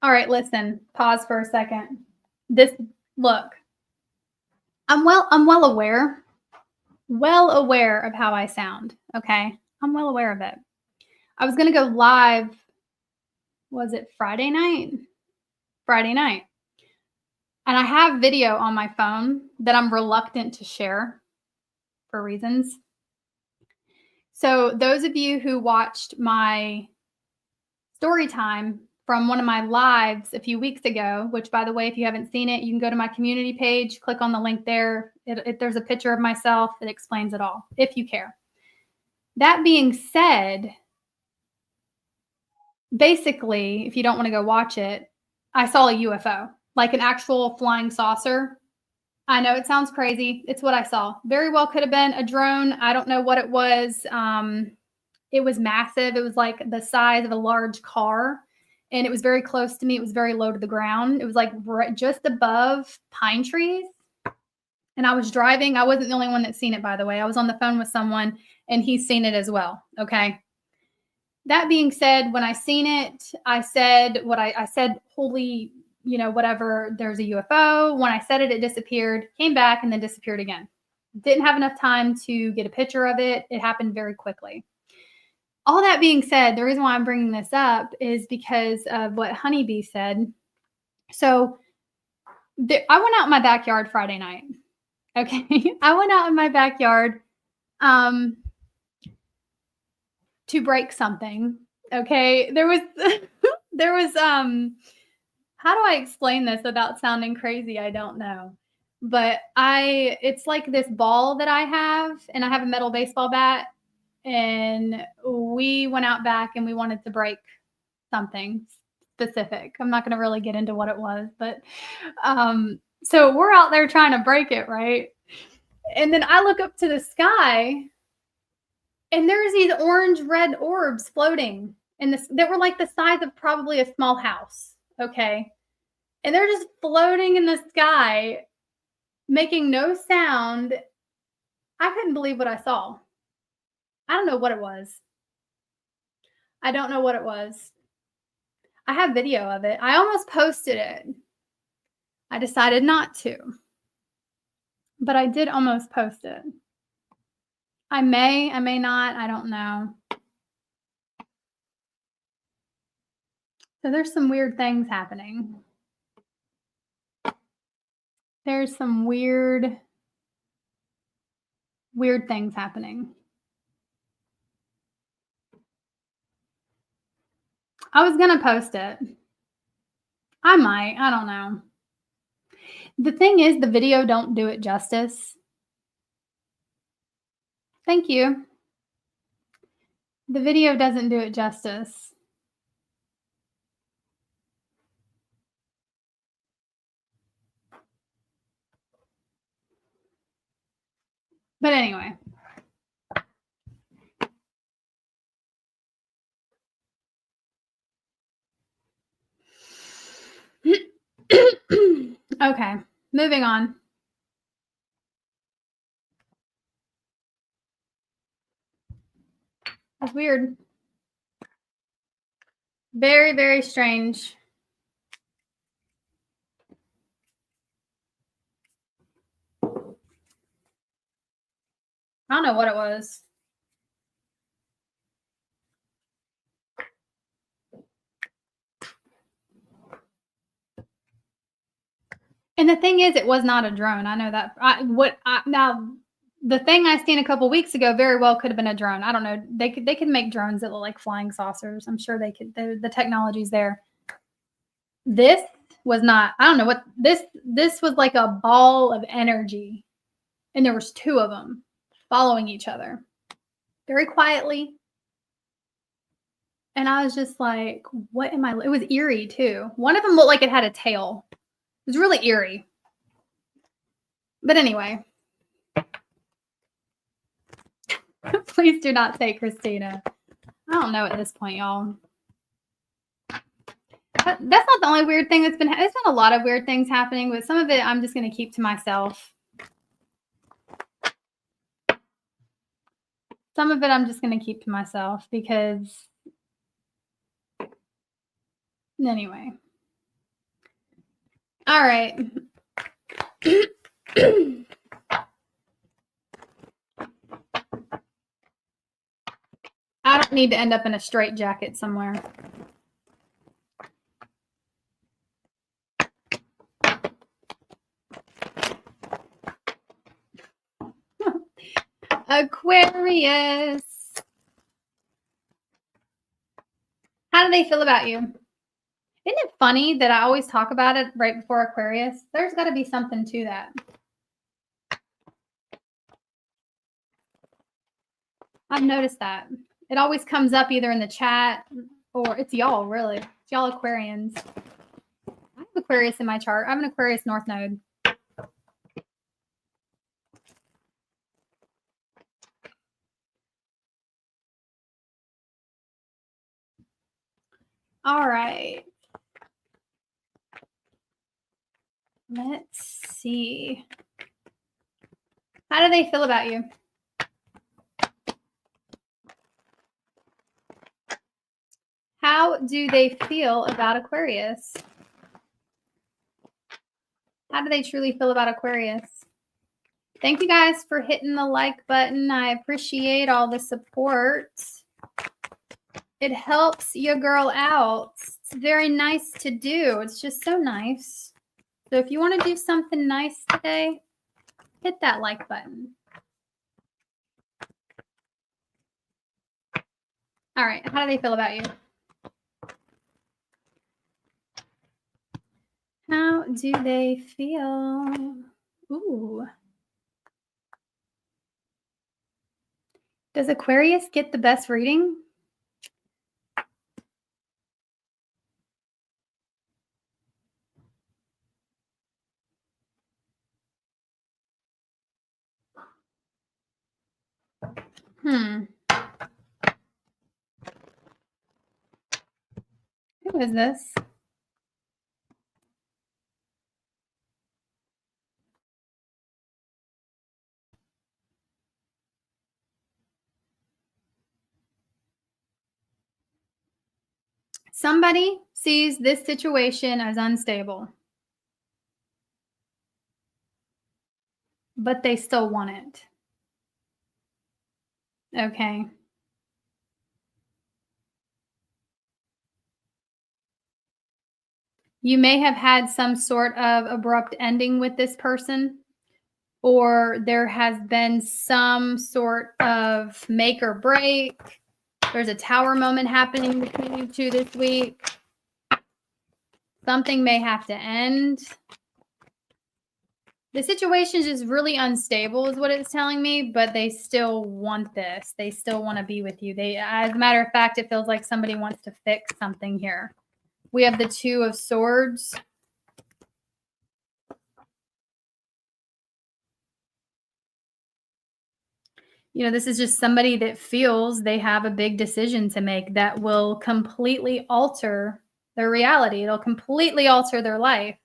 All right, listen, pause for a second. Look, I'm well aware of how I sound, okay? I'm well aware of it. I was going to go live, was it Friday night? Friday night. And I have video on my phone that I'm reluctant to share for reasons. So those of you who watched my story time from one of my lives a few weeks ago, which, by the way, if you haven't seen it, you can go to my community page, click on the link there. There's a picture of myself that explains it all, if you care. That being said, basically, if you don't want to go watch it, I saw a UFO, like an actual flying saucer. I know it sounds crazy. It's what I saw. Very well could have been a drone. I don't know what it was. It was massive. It was like the size of a large car, and it was very close to me. It was very low to the ground. It was like just above pine trees. And I was driving. I wasn't the only one that's seen it, by the way. I was on the phone with someone, and he's seen it as well. Okay. That being said, when I seen it, I said what I said, holy, whatever, there's a UFO. When I said it, it disappeared, came back, and then disappeared again. Didn't have enough time to get a picture of it. It happened very quickly. All that being said, the reason why I'm bringing this up is because of what Honeybee said. So I went out in my backyard Friday night. Okay. I went out in my backyard to break something. Okay. There was how do I explain this without sounding crazy? I don't know. But it's like this ball that I have, and I have a metal baseball bat, and we went out back and we wanted to break something specific. I'm not going to really get into what it was, but so we're out there trying to break it, right? And then I look up to the sky, and there's these orange red orbs floating that were like the size of probably a small house. Okay. And they're just floating in the sky, making no sound. I couldn't believe what I saw. I don't know what it was. I don't know what it was. I have video of it. I almost posted it. I decided not to. But I did almost post it. I may not. I don't know. So there's some weird things happening. There's some weird things happening. I was going to post it. I might. I don't know. The thing is, the video don't do it justice. Thank you. The video doesn't do it justice. But anyway. Okay, moving on. That's weird. Very, very strange. I don't know what it was. And the thing is, it was not a drone. I know that. Now, the thing I seen a couple weeks ago very well could have been a drone. I don't know. They could make drones that look like flying saucers. I'm sure they could. The technology's there. This was not. I don't know what this was like, a ball of energy, and there was two of them following each other very quietly. And I was just like, what am I? It was eerie too. One of them looked like it had a tail. It was really eerie. But anyway, please do not say Christina. I don't know at this point, y'all. That's not the only weird thing that's been. There's been a lot of weird things happening, but some of it I'm just going to keep to myself. Some of it I'm just going to keep to myself because. Anyway. All right. I don't need to end up in a straitjacket somewhere. Aquarius. How do they feel about you? Isn't it funny that I always talk about it right before Aquarius? There's got to be something to that. I've noticed that. It always comes up either in the chat or it's y'all, really. It's y'all Aquarians. Aquarius in my chart. I have an Aquarius North Node. All right. Let's see. How do they feel about you? How do they feel about Aquarius? How do they truly feel about Aquarius? Thank you guys for hitting the like button. I appreciate all the support. It helps your girl out. It's very nice to do. It's just so nice. So if you want to do something nice today, hit that like button. All right. How do they feel about you? How do they feel? Ooh. Does Aquarius get the best reading? Who is this? Somebody sees this situation as unstable, but they still want it. Okay. You may have had some sort of abrupt ending with this person, or there has been some sort of make or break. There's a tower moment happening between you two this week. Something may have to end. The situation is just really unstable is what it's telling me, but they still want this. They still want to be with you. As a matter of fact, it feels like somebody wants to fix something here. We have the Two of Swords. You know, this is just somebody that feels they have a big decision to make that will completely alter their reality. It'll completely alter their life.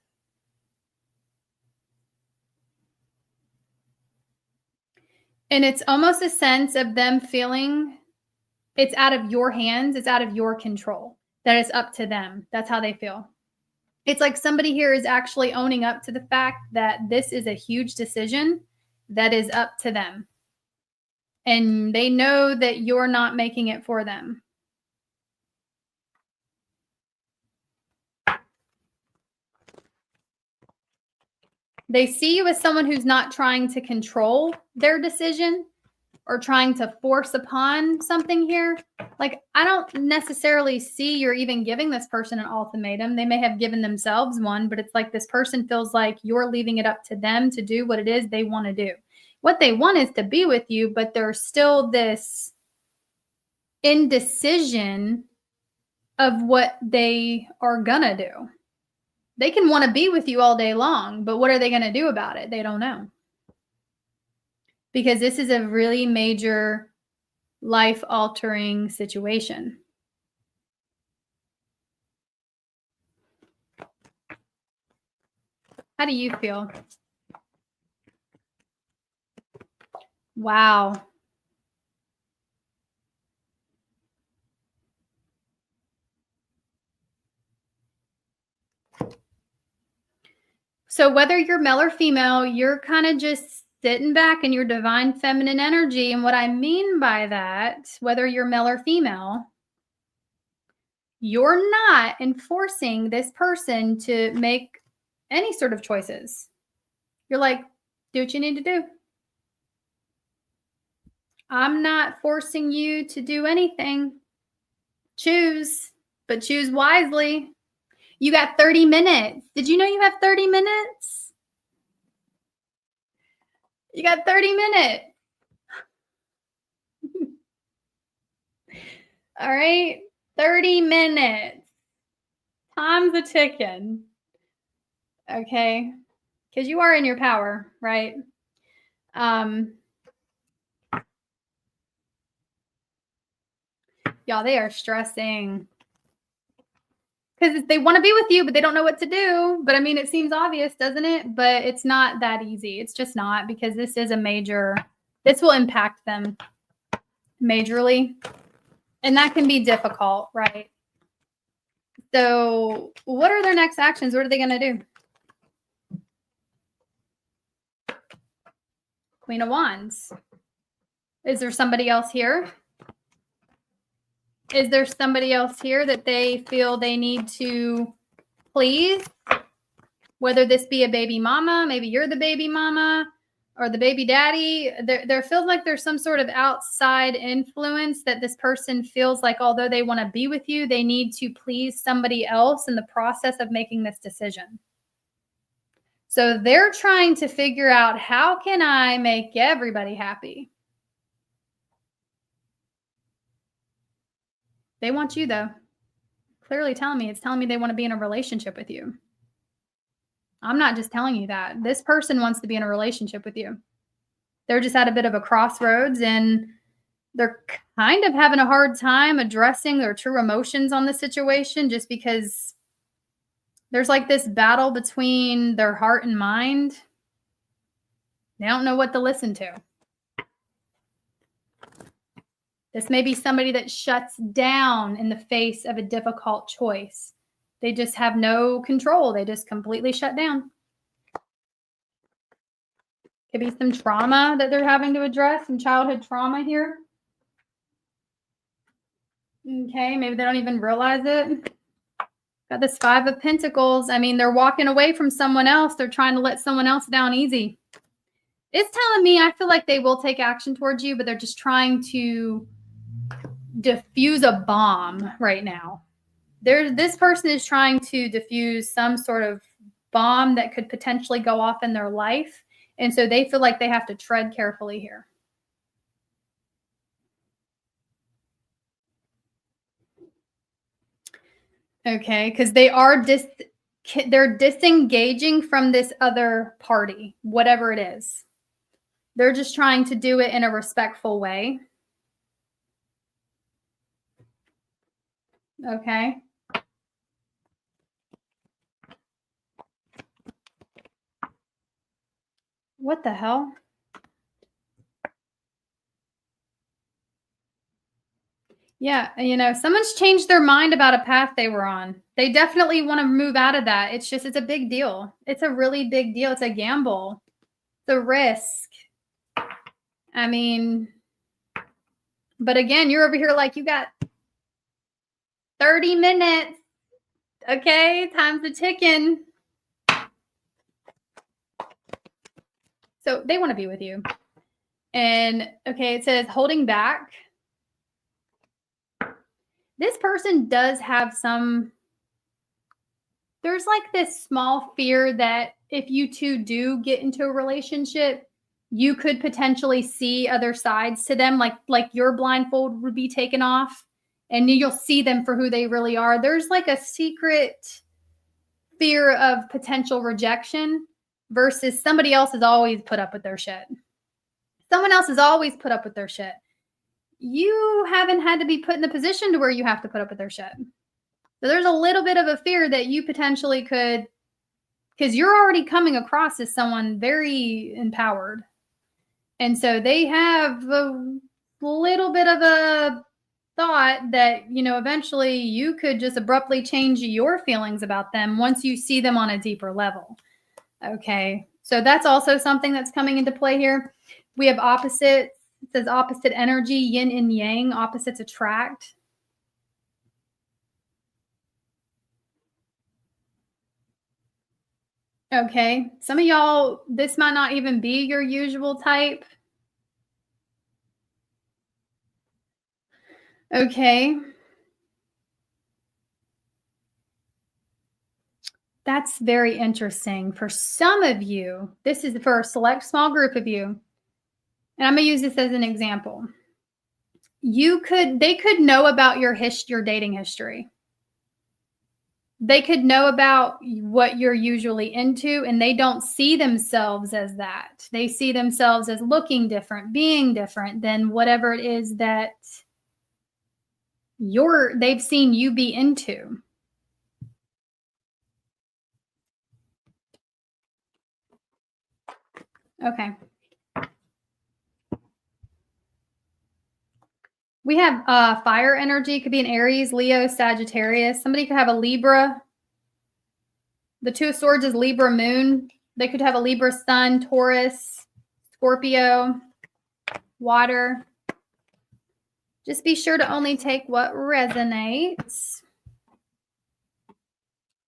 And it's almost a sense of them feeling it's out of your hands, it's out of your control, that it's up to them. That's how they feel. It's like somebody here is actually owning up to the fact that this is a huge decision that is up to them. And they know that you're not making it for them. They see you as someone who's not trying to control their decision or trying to force upon something here. Like, I don't necessarily see you're even giving this person an ultimatum. They may have given themselves one, but it's like this person feels like you're leaving it up to them to do what it is they want to do. What they want is to be with you, but there's still this indecision of what they are gonna do. They can want to be with you all day long, but what are they going to do about it? They don't know. Because this is a really major life-altering situation. How do you feel? Wow. So whether you're male or female, you're kind of just sitting back in your divine feminine energy. And what I mean by that, whether you're male or female, you're not enforcing this person to make any sort of choices. You're like, do what you need to do. I'm not forcing you to do anything. Choose, but choose wisely. You got 30 minutes. Did you know you have 30 minutes? You got 30 minutes. All right. 30 minutes. Time's a ticking. Okay. Because you are in your power, right? Um, Y'all, they are stressing because they want to be with you, but they don't know what to do. But I mean, it seems obvious, doesn't it? But it's not that easy. It's just not, because this is this will impact them majorly. And that can be difficult, right? So what are their next actions? What are they going to do? Queen of Wands. Is there somebody else here? Is there somebody else here that they feel they need to please? Whether this be a baby mama, maybe you're the baby mama or the baby daddy. There feels like there's some sort of outside influence that this person feels like, although they want to be with you, they need to please somebody else in the process of making this decision. So they're trying to figure out, how can I make everybody happy? They want you, though. Clearly telling me, it's telling me they want to be in a relationship with you. I'm not just telling you that. This person wants to be in a relationship with you. They're just at a bit of a crossroads, and they're kind of having a hard time addressing their true emotions on the situation, just because there's like this battle between their heart and mind. They don't know what to listen to. This may be somebody that shuts down in the face of a difficult choice. They just have no control. They just completely shut down. Could be some trauma that they're having to address, some childhood trauma here. Okay, maybe they don't even realize it. Got this 5 of Pentacles. I mean, they're walking away from someone else. They're trying to let someone else down easy. It's telling me, I feel like they will take action towards you, but they're just trying to diffuse a bomb right now. This person is trying to diffuse some sort of bomb that could potentially go off in their life. And so they feel like they have to tread carefully here. Okay, because they're disengaging from this other party, whatever it is. They're just trying to do it in a respectful way. Okay. What the hell? Yeah, someone's changed their mind about a path they were on. They definitely want to move out of that. It's a big deal. It's a really big deal. It's a gamble. It's a risk. I mean, but again, you're over here like, you got 30 minutes. Okay, time's a ticking. So they want to be with you. And okay, it says holding back. This person does have there's like this small fear that if you two do get into a relationship, you could potentially see other sides to them, like your blindfold would be taken off and you'll see them for who they really are. There's like a secret fear of potential rejection versus somebody else has always put up with their shit. Someone else has always put up with their shit. You haven't had to be put in the position to where you have to put up with their shit. So there's a little bit of a fear that you potentially could, because you're already coming across as someone very empowered. And so they have a little bit of a thought that, eventually you could just abruptly change your feelings about them once you see them on a deeper level. Okay. So that's also something that's coming into play here. We have opposites. It says opposite energy, yin and yang, opposites attract. Okay. Some of y'all, this might not even be your usual type. Okay. That's very interesting. For some of you, this is for a select small group of you. And I'm going to use this as an example. They could know about your dating history. They could know about what you're usually into, and they don't see themselves as that. They see themselves as looking different, being different than whatever it is that they've seen you be into. Okay. We have fire energy. Could be an Aries, Leo, Sagittarius. Somebody could have a Libra. The Two of Swords is Libra moon. They could have a Libra sun, Taurus, Scorpio, water. Just be sure to only take what resonates.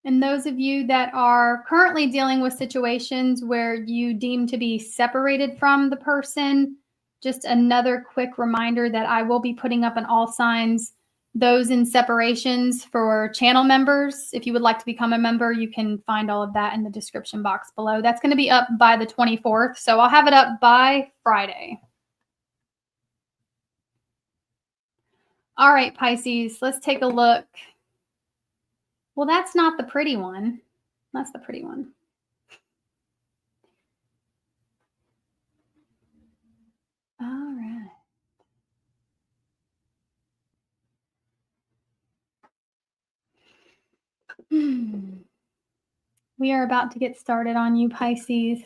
And those of you that are currently dealing with situations where you deem to be separated from the person, just another quick reminder that I will be putting up on all signs those in separations for channel members. If you would like to become a member, you can find all of that in the description box below. That's going to be up by the 24th, so I'll have it up by Friday. All right, Pisces, let's take a look. Well, that's not the pretty one. That's the pretty one. All right. We are about to get started on you, Pisces.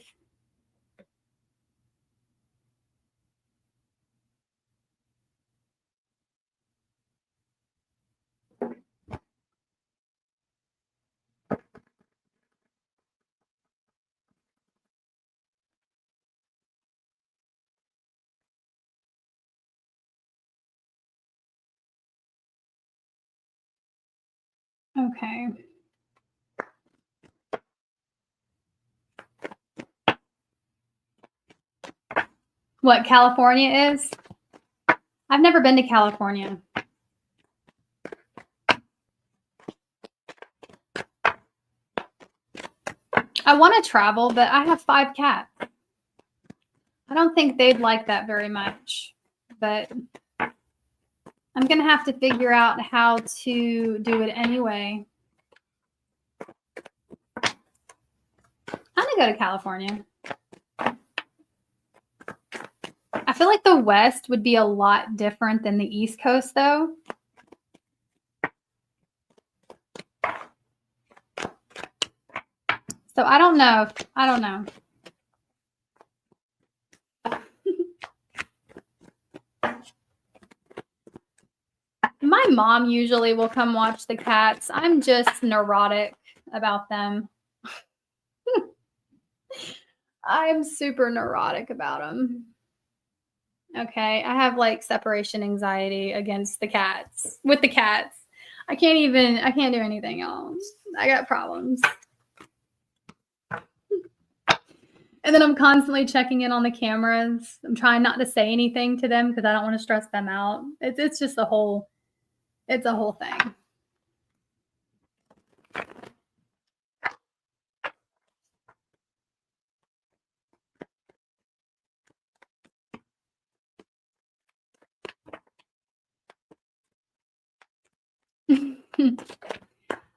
Okay. What California is? I've never been to California. I want to travel, but I have 5 cats. I don't think they'd like that very much, but I'm going to have to figure out how to do it anyway. I'm going to go to California. I feel like the West would be a lot different than the East Coast, though. So I don't know. I don't know. My mom usually will come watch the cats. I'm just neurotic about them. I'm super neurotic about them. Okay, I have like separation anxiety against the cats, with the cats. I can't do anything else. I got problems. And then I'm constantly checking in on the cameras. I'm trying not to say anything to them because I don't want to stress them out. It's just a whole thing.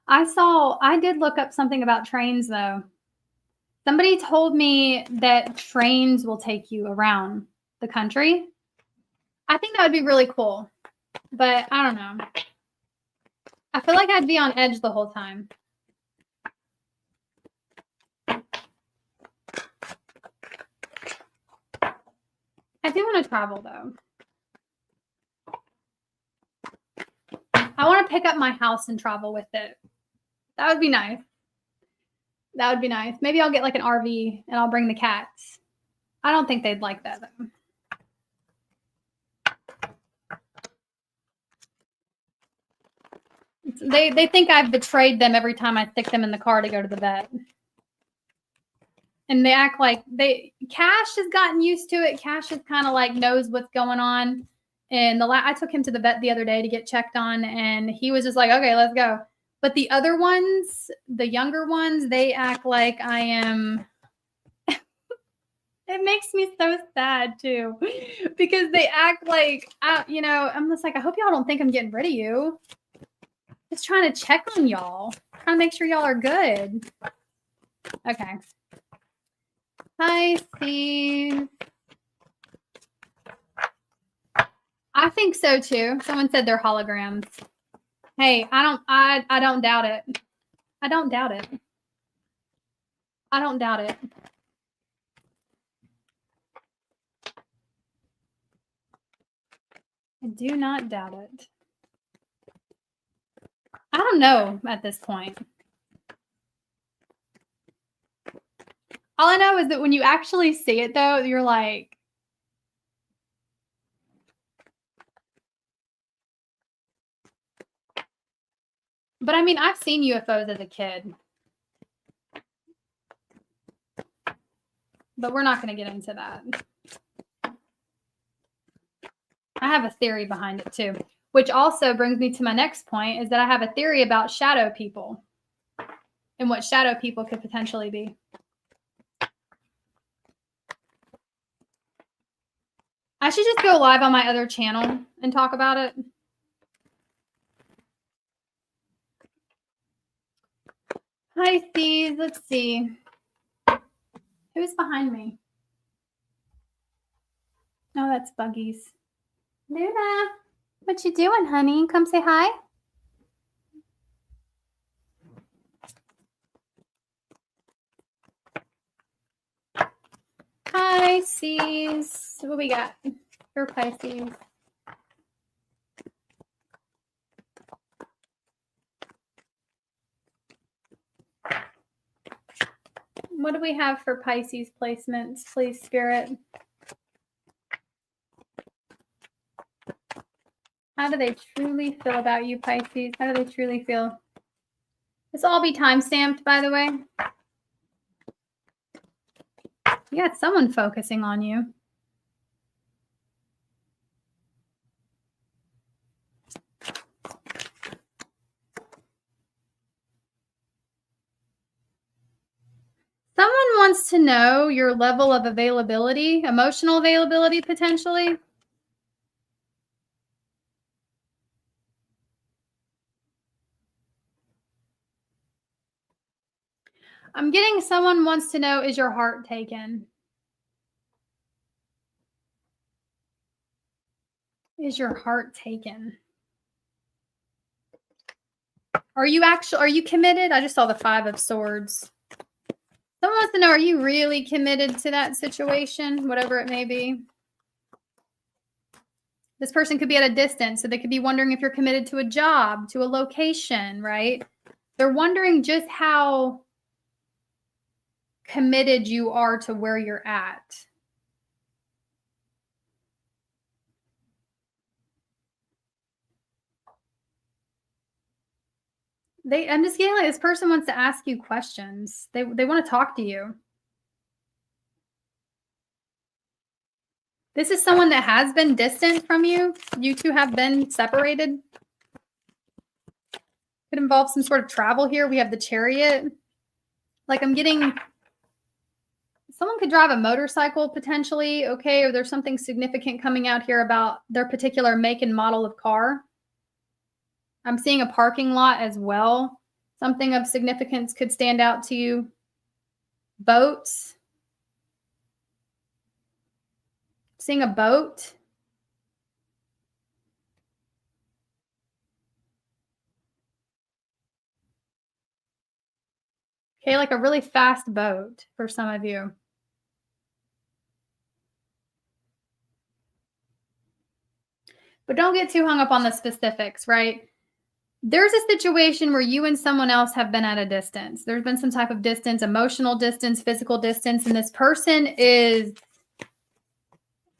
I did look up something about trains though. Somebody told me that trains will take you around the country. I think that would be really cool, but I don't know. I feel like I'd be on edge the whole time. I do want to travel though. I want to pick up my house and travel with it. That would be nice. That would be nice. Maybe I'll get like an RV and I'll bring the cats. I don't think they'd like that though. They think I've betrayed them every time I stick them in the car to go to the vet. And they act like Cash has gotten used to it. Cash is kind of like knows what's going on. And I took him to the vet the other day to get checked on, and he was just like, okay, let's go. But the other ones, the younger ones, they act like I am. It makes me so sad too, because they act like, I'm just like, I hope y'all don't think I'm getting rid of you. Just trying to check on y'all. Trying to make sure y'all are good. Okay. Pisces. I think so too. Someone said they're holograms. Hey, I don't doubt it. I don't doubt it. I don't doubt it. I do not doubt it. I don't know at this point. All I know is that when you actually see it, though, you're like, but I mean, I've seen UFOs as a kid. But we're not going to get into that. I have a theory behind it too, which also brings me to my next point, is that I have a theory about shadow people and what shadow people could potentially be. I should just go live on my other channel and talk about it. Pisces, let's see. Who's behind me? Oh, that's Buggies. Luna, what you doing, honey? Come say hi. Pisces. What we got for Pisces? What do we have for Pisces placements, please, Spirit? How do they truly feel about you, Pisces? How do they truly feel? This will all be time-stamped, by the way. You got someone focusing on you. Someone wants to know your level of availability, emotional availability, potentially. I'm getting someone wants to know, is your heart taken? Is your heart taken? Are you committed? I just saw the 5 of Swords. Someone wants to know, are you really committed to that situation, whatever it may be? This person could be at a distance, so they could be wondering if you're committed to a job, to a location, right? They're wondering just how committed you are to where you're at. I'm just getting like this person wants to ask you questions. They want to talk to you. This is someone that has been distant from you. You two have been separated. Could involve some sort of travel here. We have the Chariot. Like I'm getting, someone could drive a motorcycle potentially, okay, or there's something significant coming out here about their particular make and model of car. I'm seeing a parking lot as well. Something of significance could stand out to you. Boats. Seeing a boat. Okay, like a really fast boat for some of you. But don't get too hung up on the specifics, right? There's a situation where you and someone else have been at a distance. There's been some type of distance, emotional distance, physical distance, and this person is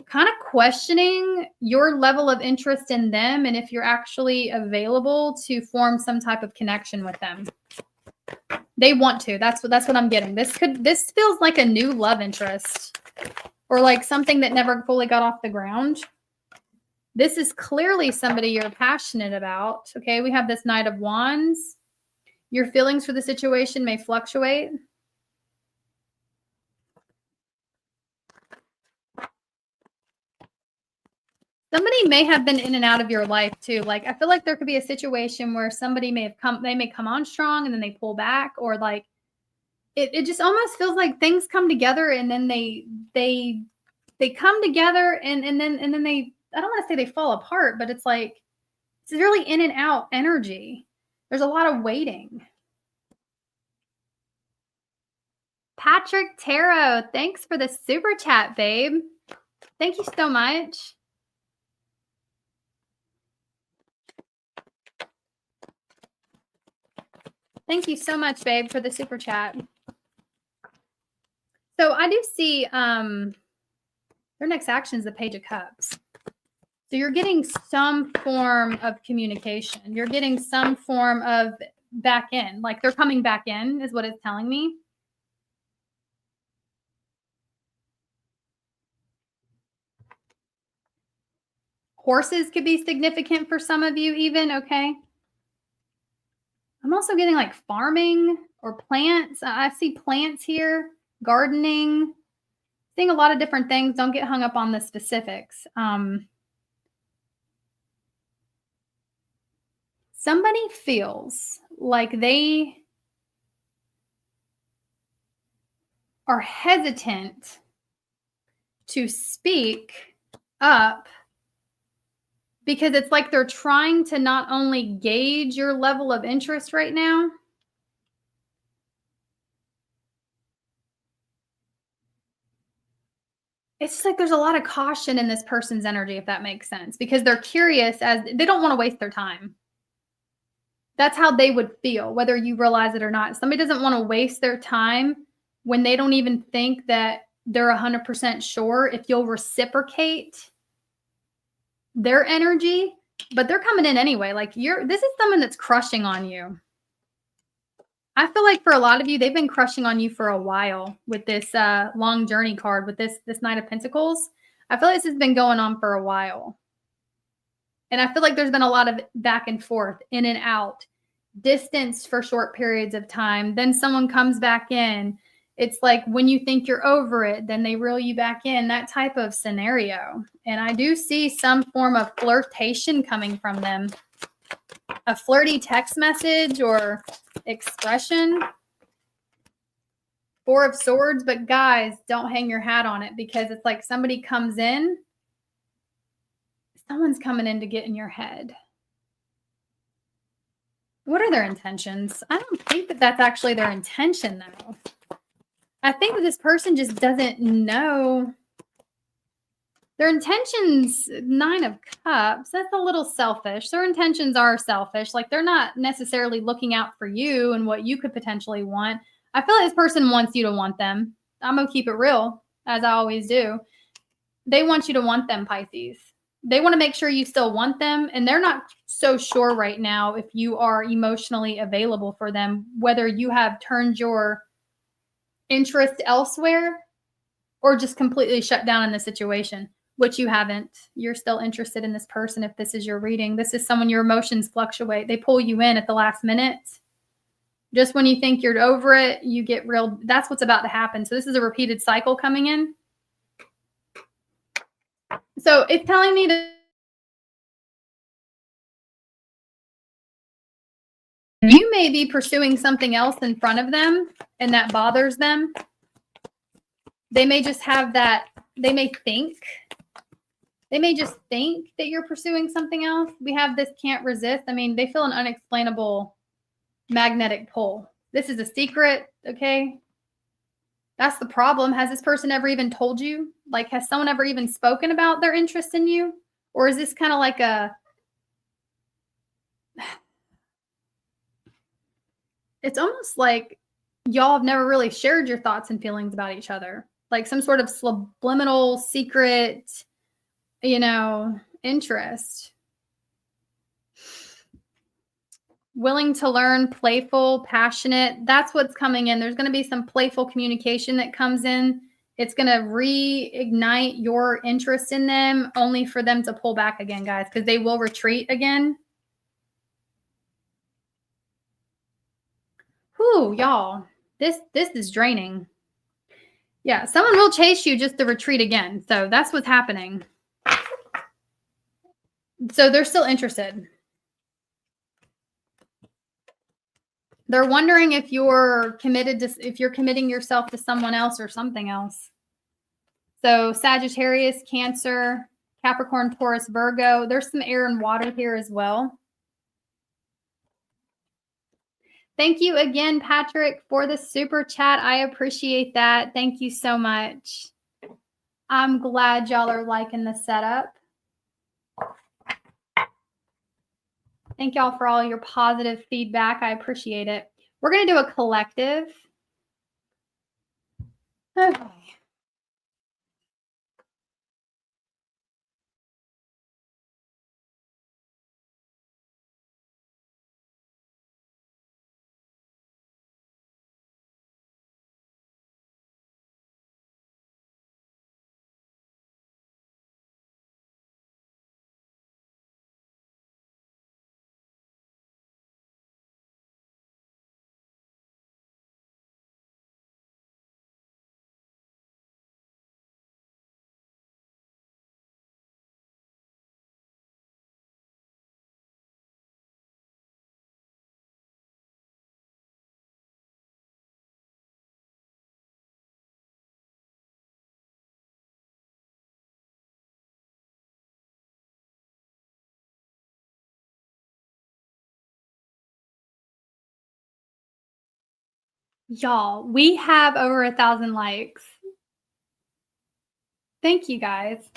kind of questioning your level of interest in them and if you're actually available to form some type of connection with them. They want to. That's what I'm getting. This feels like a new love interest or like something that never fully got off the ground. This is clearly somebody you're passionate about. Okay, we have this Knight of Wands. Your feelings for the situation may fluctuate. Somebody may have been in and out of your life too. Like, I feel like there could be a situation where somebody may come on strong and then they pull back, or like it just almost feels like things come together and then they come together and then they, I don't want to say they fall apart, but it's like it's really in and out energy. There's a lot of waiting. Patrick Tarot, thanks for the super chat, babe. Thank you so much. Thank you so much, babe, for the super chat. So I do see their next action is the Page of Cups. So you're getting some form of communication. You're getting some form of back in. Like they're coming back in is what it's telling me. Horses could be significant for some of you even, okay? I'm also getting like farming or plants. I see plants here, gardening, seeing a lot of different things. Don't get hung up on the specifics. Somebody feels like they are hesitant to speak up because it's like they're trying to not only gauge your level of interest right now, it's just like there's a lot of caution in this person's energy, if that makes sense, because they're curious, as they don't want to waste their time. That's how they would feel, whether you realize it or not. Somebody doesn't want to waste their time when they don't even think that they're 100% sure if you'll reciprocate their energy, but they're coming in anyway. Like this is someone that's crushing on you. I feel like for a lot of you, they've been crushing on you for a while with this long journey card, with this Knight of Pentacles. I feel like this has been going on for a while. And I feel like there's been a lot of back and forth, in and out, distance for short periods of time. Then someone comes back in. It's like when you think you're over it, then they reel you back in, that type of scenario. And I do see some form of flirtation coming from them. A flirty text message or expression. Four of Swords, but guys, don't hang your hat on it, because it's like somebody comes in. Someone's coming in to get in your head. What are their intentions? I don't think that that's actually their intention, though. I think that this person just doesn't know their intentions. 9 of Cups, that's a little selfish. Their intentions are selfish. Like they're not necessarily looking out for you and what you could potentially want. I feel like this person wants you to want them. I'm going to keep it real, as I always do. They want you to want them, Pisces. They want to make sure you still want them, and they're not so sure right now if you are emotionally available for them, whether you have turned your interest elsewhere or just completely shut down in the situation, which you haven't. You're still interested in this person. If this is your reading, this is someone your emotions fluctuate. They pull you in at the last minute. Just when you think you're over it, you get real. That's what's about to happen. So this is a repeated cycle coming in. So it's telling me that you may be pursuing something else in front of them, and that bothers them. They may just have that. They may just think that you're pursuing something else. We have this can't resist. I mean, they feel an unexplainable magnetic pull. This is a secret, okay? That's the problem. Has this person ever even told you? Like, has someone ever even spoken about their interest in you? Or is this kind of like it's almost like y'all have never really shared your thoughts and feelings about each other. Like some sort of subliminal, secret, interest. Willing to learn, playful, passionate. That's what's coming in. There's going to be some playful communication that comes in. It's going to reignite your interest in them, only for them to pull back again, guys, because they will retreat again. Whew, y'all. This is draining. Yeah, someone will chase you just to retreat again. So that's what's happening. So they're still interested. They're wondering if you're committed to, if you're committing yourself to someone else or something else. So Sagittarius, Cancer, Capricorn, Taurus, Virgo. There's some air and water here as well. Thank you again, Patrick, for the super chat. I appreciate that. Thank you so much. I'm glad y'all are liking the setup. Thank y'all for all your positive feedback. I appreciate it. We're going to do a collective. Okay. Y'all, we have over 1,000 likes. Thank you guys.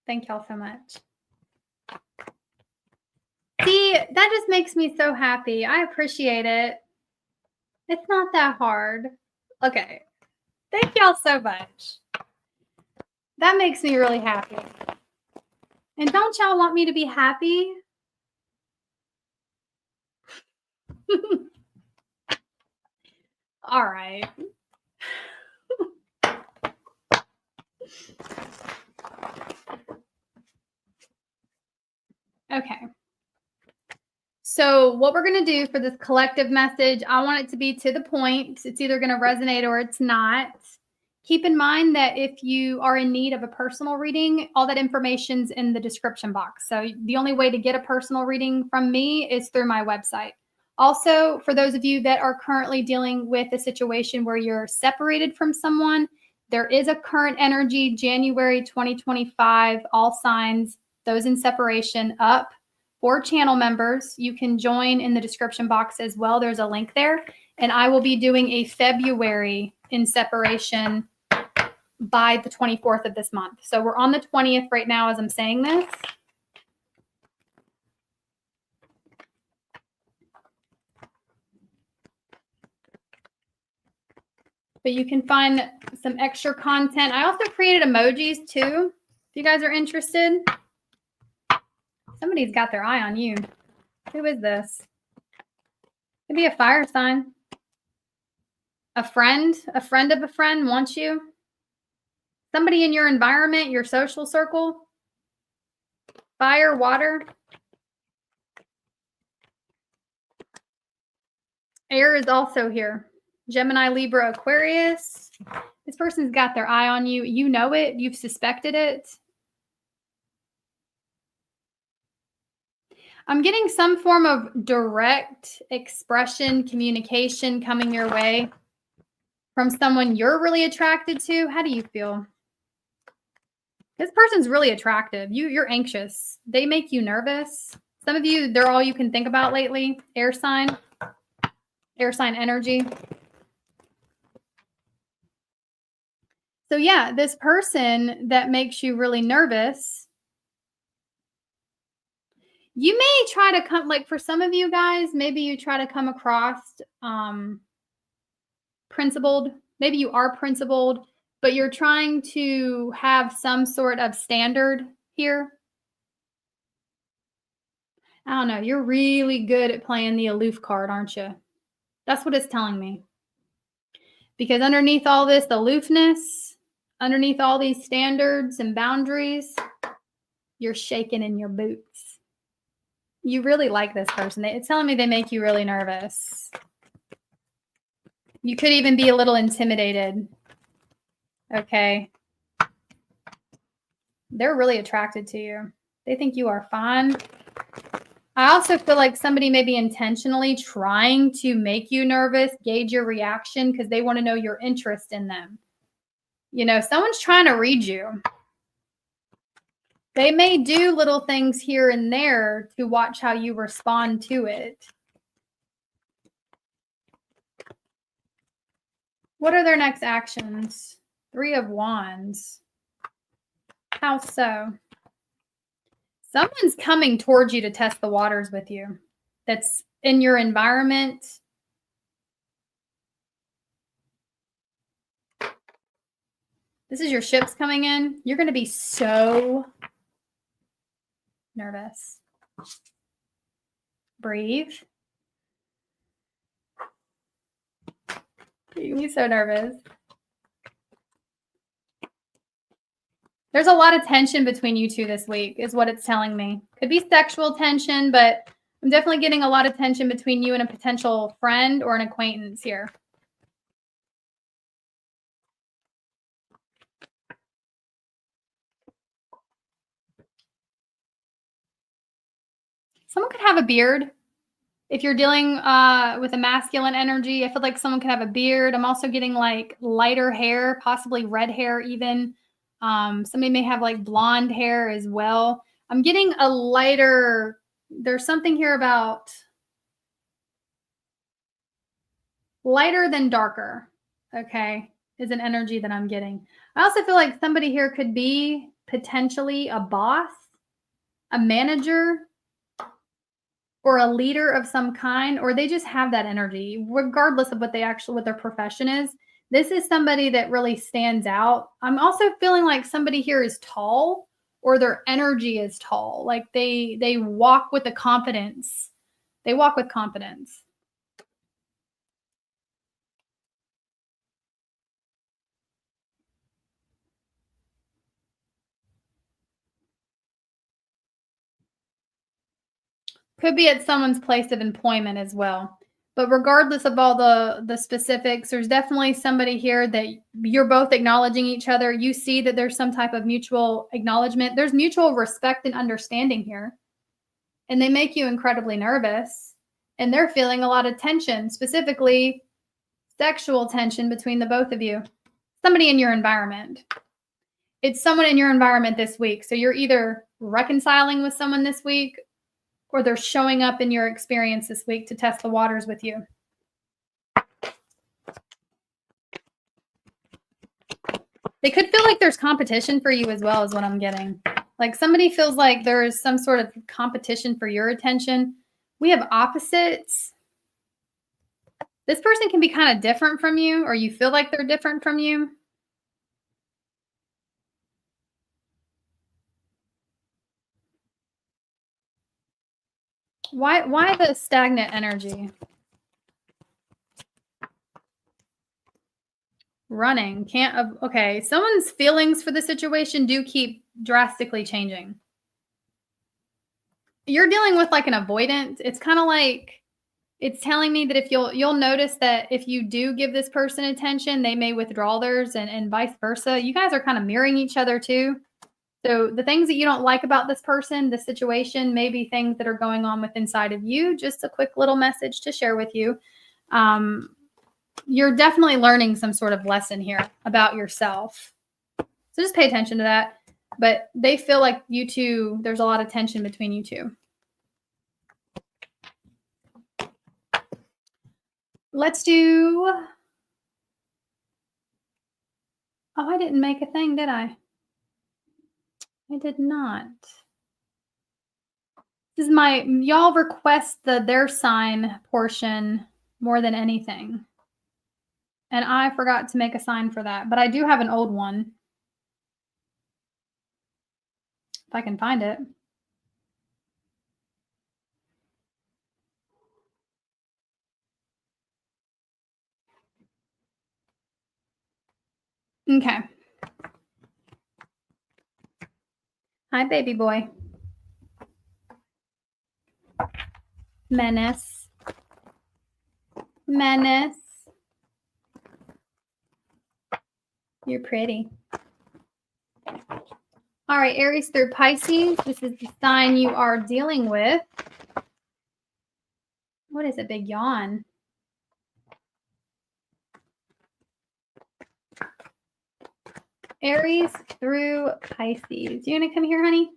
Thank y'all so much. See, that just makes me so happy. I appreciate it. It's not that hard. Okay. Thank y'all so much. That makes me really happy. And don't y'all want me to be happy? All right. Okay. So what we're going to do for this collective message, I want it to be to the point. It's either going to resonate or it's not. Keep in mind that if you are in need of a personal reading, all that information's in the description box. So the only way to get a personal reading from me is through my website. Also, for those of you that are currently dealing with a situation where you're separated from someone, there is a current energy, January 2025, all signs, those in separation up. For channel members, you can join in the description box as well. There's a link there. And I will be doing a February in separation by the 24th of this month. So we're on the 20th right now as I'm saying this. But you can find some extra content. I also created emojis too, if you guys are interested. Somebody's got their eye on you. Who is this? Could be a fire sign. A friend of a friend wants you. Somebody in your environment, your social circle. Fire, water. Air is also here. Gemini, Libra, Aquarius. This person's got their eye on you. You know it. You've suspected it. I'm getting some form of direct expression, communication coming your way from someone you're really attracted to. How do you feel? This person's really attractive. You're anxious. They make you nervous. Some of you, they're all you can think about lately. Air sign energy. So yeah, this person that makes you really nervous, you may try to come, like for some of you guys, maybe you try to come across principled. Maybe you are principled, but you're trying to have some sort of standard here. I don't know. You're really good at playing the aloof card, aren't you? That's what it's telling me. Because underneath all this aloofness, underneath all these standards and boundaries, you're shaking in your boots. You really like this person. It's telling me they make you really nervous. You could even be a little intimidated. Okay. They're really attracted to you. They think you are fine. I also feel like somebody may be intentionally trying to make you nervous, gauge your reaction because they want to know your interest in them. You know, someone's trying to read you. They may do little things here and there to watch how you respond to it. What are their next actions? 3 of Wands. How so? Someone's coming towards you to test the waters with you. That's in your environment. This is your ships coming in. You're going to be so nervous. Breathe. You're going to be so nervous. There's a lot of tension between you two this week, is what it's telling me. Could be sexual tension, but I'm definitely getting a lot of tension between you and a potential friend or an acquaintance here. Someone could have a beard. If you're dealing with a masculine energy, I feel like someone could have a beard. I'm also getting like lighter hair, possibly red hair even. Somebody may have like blonde hair as well. I'm getting a lighter, there's something here about lighter than darker, okay, is an energy that I'm getting. I also feel like somebody here could be potentially a boss, a manager, or a leader of some kind, or they just have that energy, regardless of what their profession is. This is somebody that really stands out. I'm also feeling like somebody here is tall, or their energy is tall. Like they walk with the confidence. They walk with confidence. Could be at someone's place of employment as well. But regardless of all the specifics, there's definitely somebody here that you're both acknowledging each other. You see that there's some type of mutual acknowledgement. There's mutual respect and understanding here. And they make you incredibly nervous. And they're feeling a lot of tension, specifically sexual tension between the both of you. Somebody in your environment. It's someone in your environment this week. So you're either reconciling with someone this week, or they're showing up in your experience this week to test the waters with you. They could feel like there's competition for you as well, is what I'm getting. Like somebody feels like there is some sort of competition for your attention. We have opposites. This person can be kind of different from you, or you feel like they're different from you. Why the stagnant energy? Running. Okay, someone's feelings for the situation do keep drastically changing. You're dealing with like an avoidant. It's kind of like it's telling me that if you'll notice that if you do give this person attention, they may withdraw theirs and vice versa. You guys are kind of mirroring each other too. So the things that you don't like about this person, the situation, may be things that are going on with inside of you. Just a quick little message to share with you. You're definitely learning some sort of lesson here about yourself. So just pay attention to that. But they feel like you two, there's a lot of tension between you two. Let's do, oh, I didn't make a thing, did I? I did not. This is y'all request their sign portion more than anything. And I forgot to make a sign for that, but I do have an old one. If I can find it. Okay. Hi, baby boy. Menace. Menace. You're pretty. All right, Aries through Pisces. This is the sign you are dealing with. What is a big yawn? Aries through Pisces. You gonna come here, honey?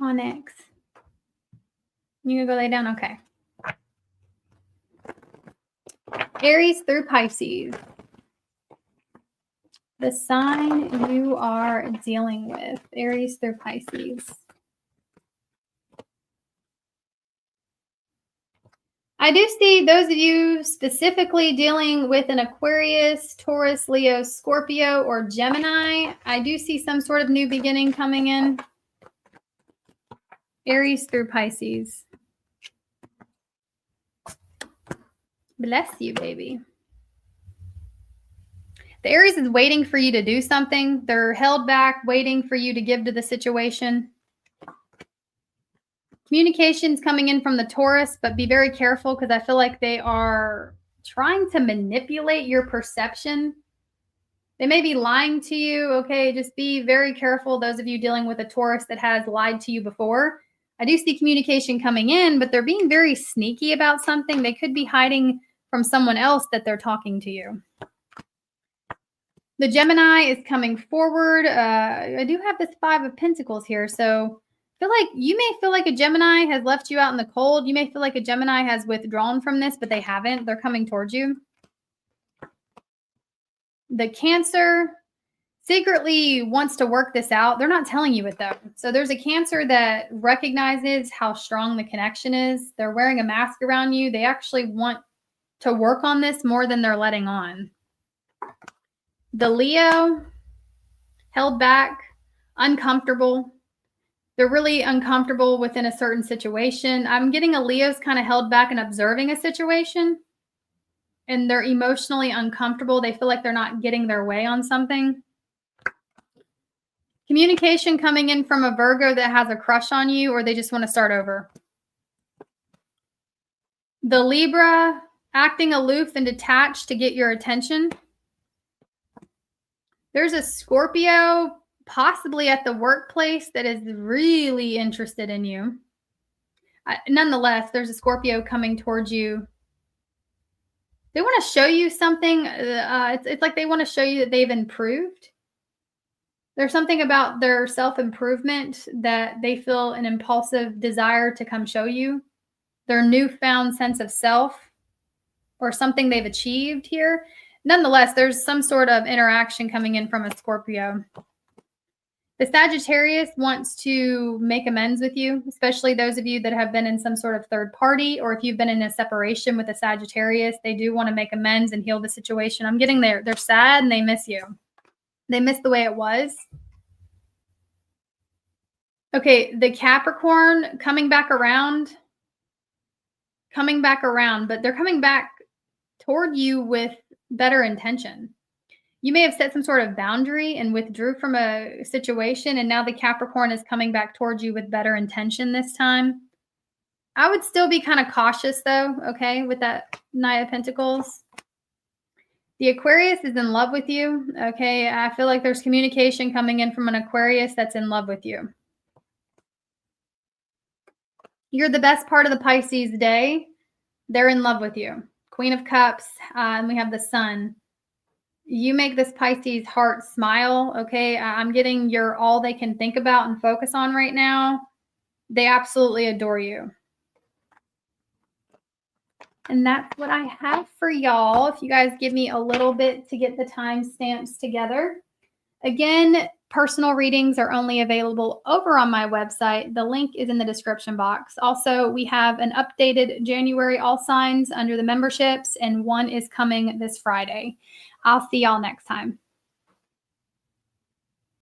Onyx. You gonna go lay down? Okay. Aries through Pisces. The sign you are dealing with. Aries through Pisces. I do see those of you specifically dealing with an Aquarius, Taurus, Leo, Scorpio, or Gemini. I do see some sort of new beginning coming in. Aries through Pisces. Bless you, baby. The Aries is waiting for you to do something. They're held back, waiting for you to give to the situation. Communication's coming in from the Taurus, but be very careful because I feel like they are trying to manipulate your perception. They may be lying to you. Okay, just be very careful. Those of you dealing with a Taurus that has lied to you before. I do see communication coming in, but they're being very sneaky about something. They could be hiding from someone else that they're talking to you. The Gemini is coming forward. I do have this 5 of Pentacles here, so I feel like you may feel like a Gemini has left you out in the cold. You may feel like a Gemini has withdrawn from this, but they haven't. They're coming towards you. The Cancer secretly wants to work this out. They're not telling you it, though. So there's a Cancer that recognizes how strong the connection is. They're wearing a mask around you. They actually want to work on this more than they're letting on. The Leo, held back, uncomfortable. They're really uncomfortable within a certain situation. I'm getting a Leo's kind of held back and observing a situation, and they're emotionally uncomfortable. They feel like they're not getting their way on something. Communication coming in from a Virgo that has a crush on you, or they just want to start over. The Libra, acting aloof and detached to get your attention. There's a Scorpio possibly at the workplace that is really interested in you. Nonetheless, there's a Scorpio coming towards you. They want to show you something. It's like they want to show you that they've improved. There's something about their self-improvement that they feel an impulsive desire to come show you. Their newfound sense of self or something they've achieved here. Nonetheless, there's some sort of interaction coming in from a Scorpio. The Sagittarius wants to make amends with you, especially those of you that have been in some sort of third party, or if you've been in a separation with a Sagittarius, they do want to make amends and heal the situation. I'm getting there. They're sad and they miss you. They miss the way it was. Okay, the Capricorn coming back around, but they're coming back toward you with better intention. You may have set some sort of boundary and withdrew from a situation, and now the Capricorn is coming back towards you with better intention this time. I would still be kind of cautious, though, okay, with that Knight of Pentacles. The Aquarius is in love with you, okay? I feel like there's communication coming in from an Aquarius that's in love with you. You're the best part of the Pisces day. They're in love with you. Queen of Cups, and we have the Sun. You make this Pisces heart smile, okay? I'm getting you're all they can think about and focus on right now. They absolutely adore you. And that's what I have for y'all. If you guys give me a little bit to get the timestamps together. Again, personal readings are only available over on my website. The link is in the description box. Also, we have an updated January all signs under the memberships, and one is coming this Friday. I'll see y'all next time.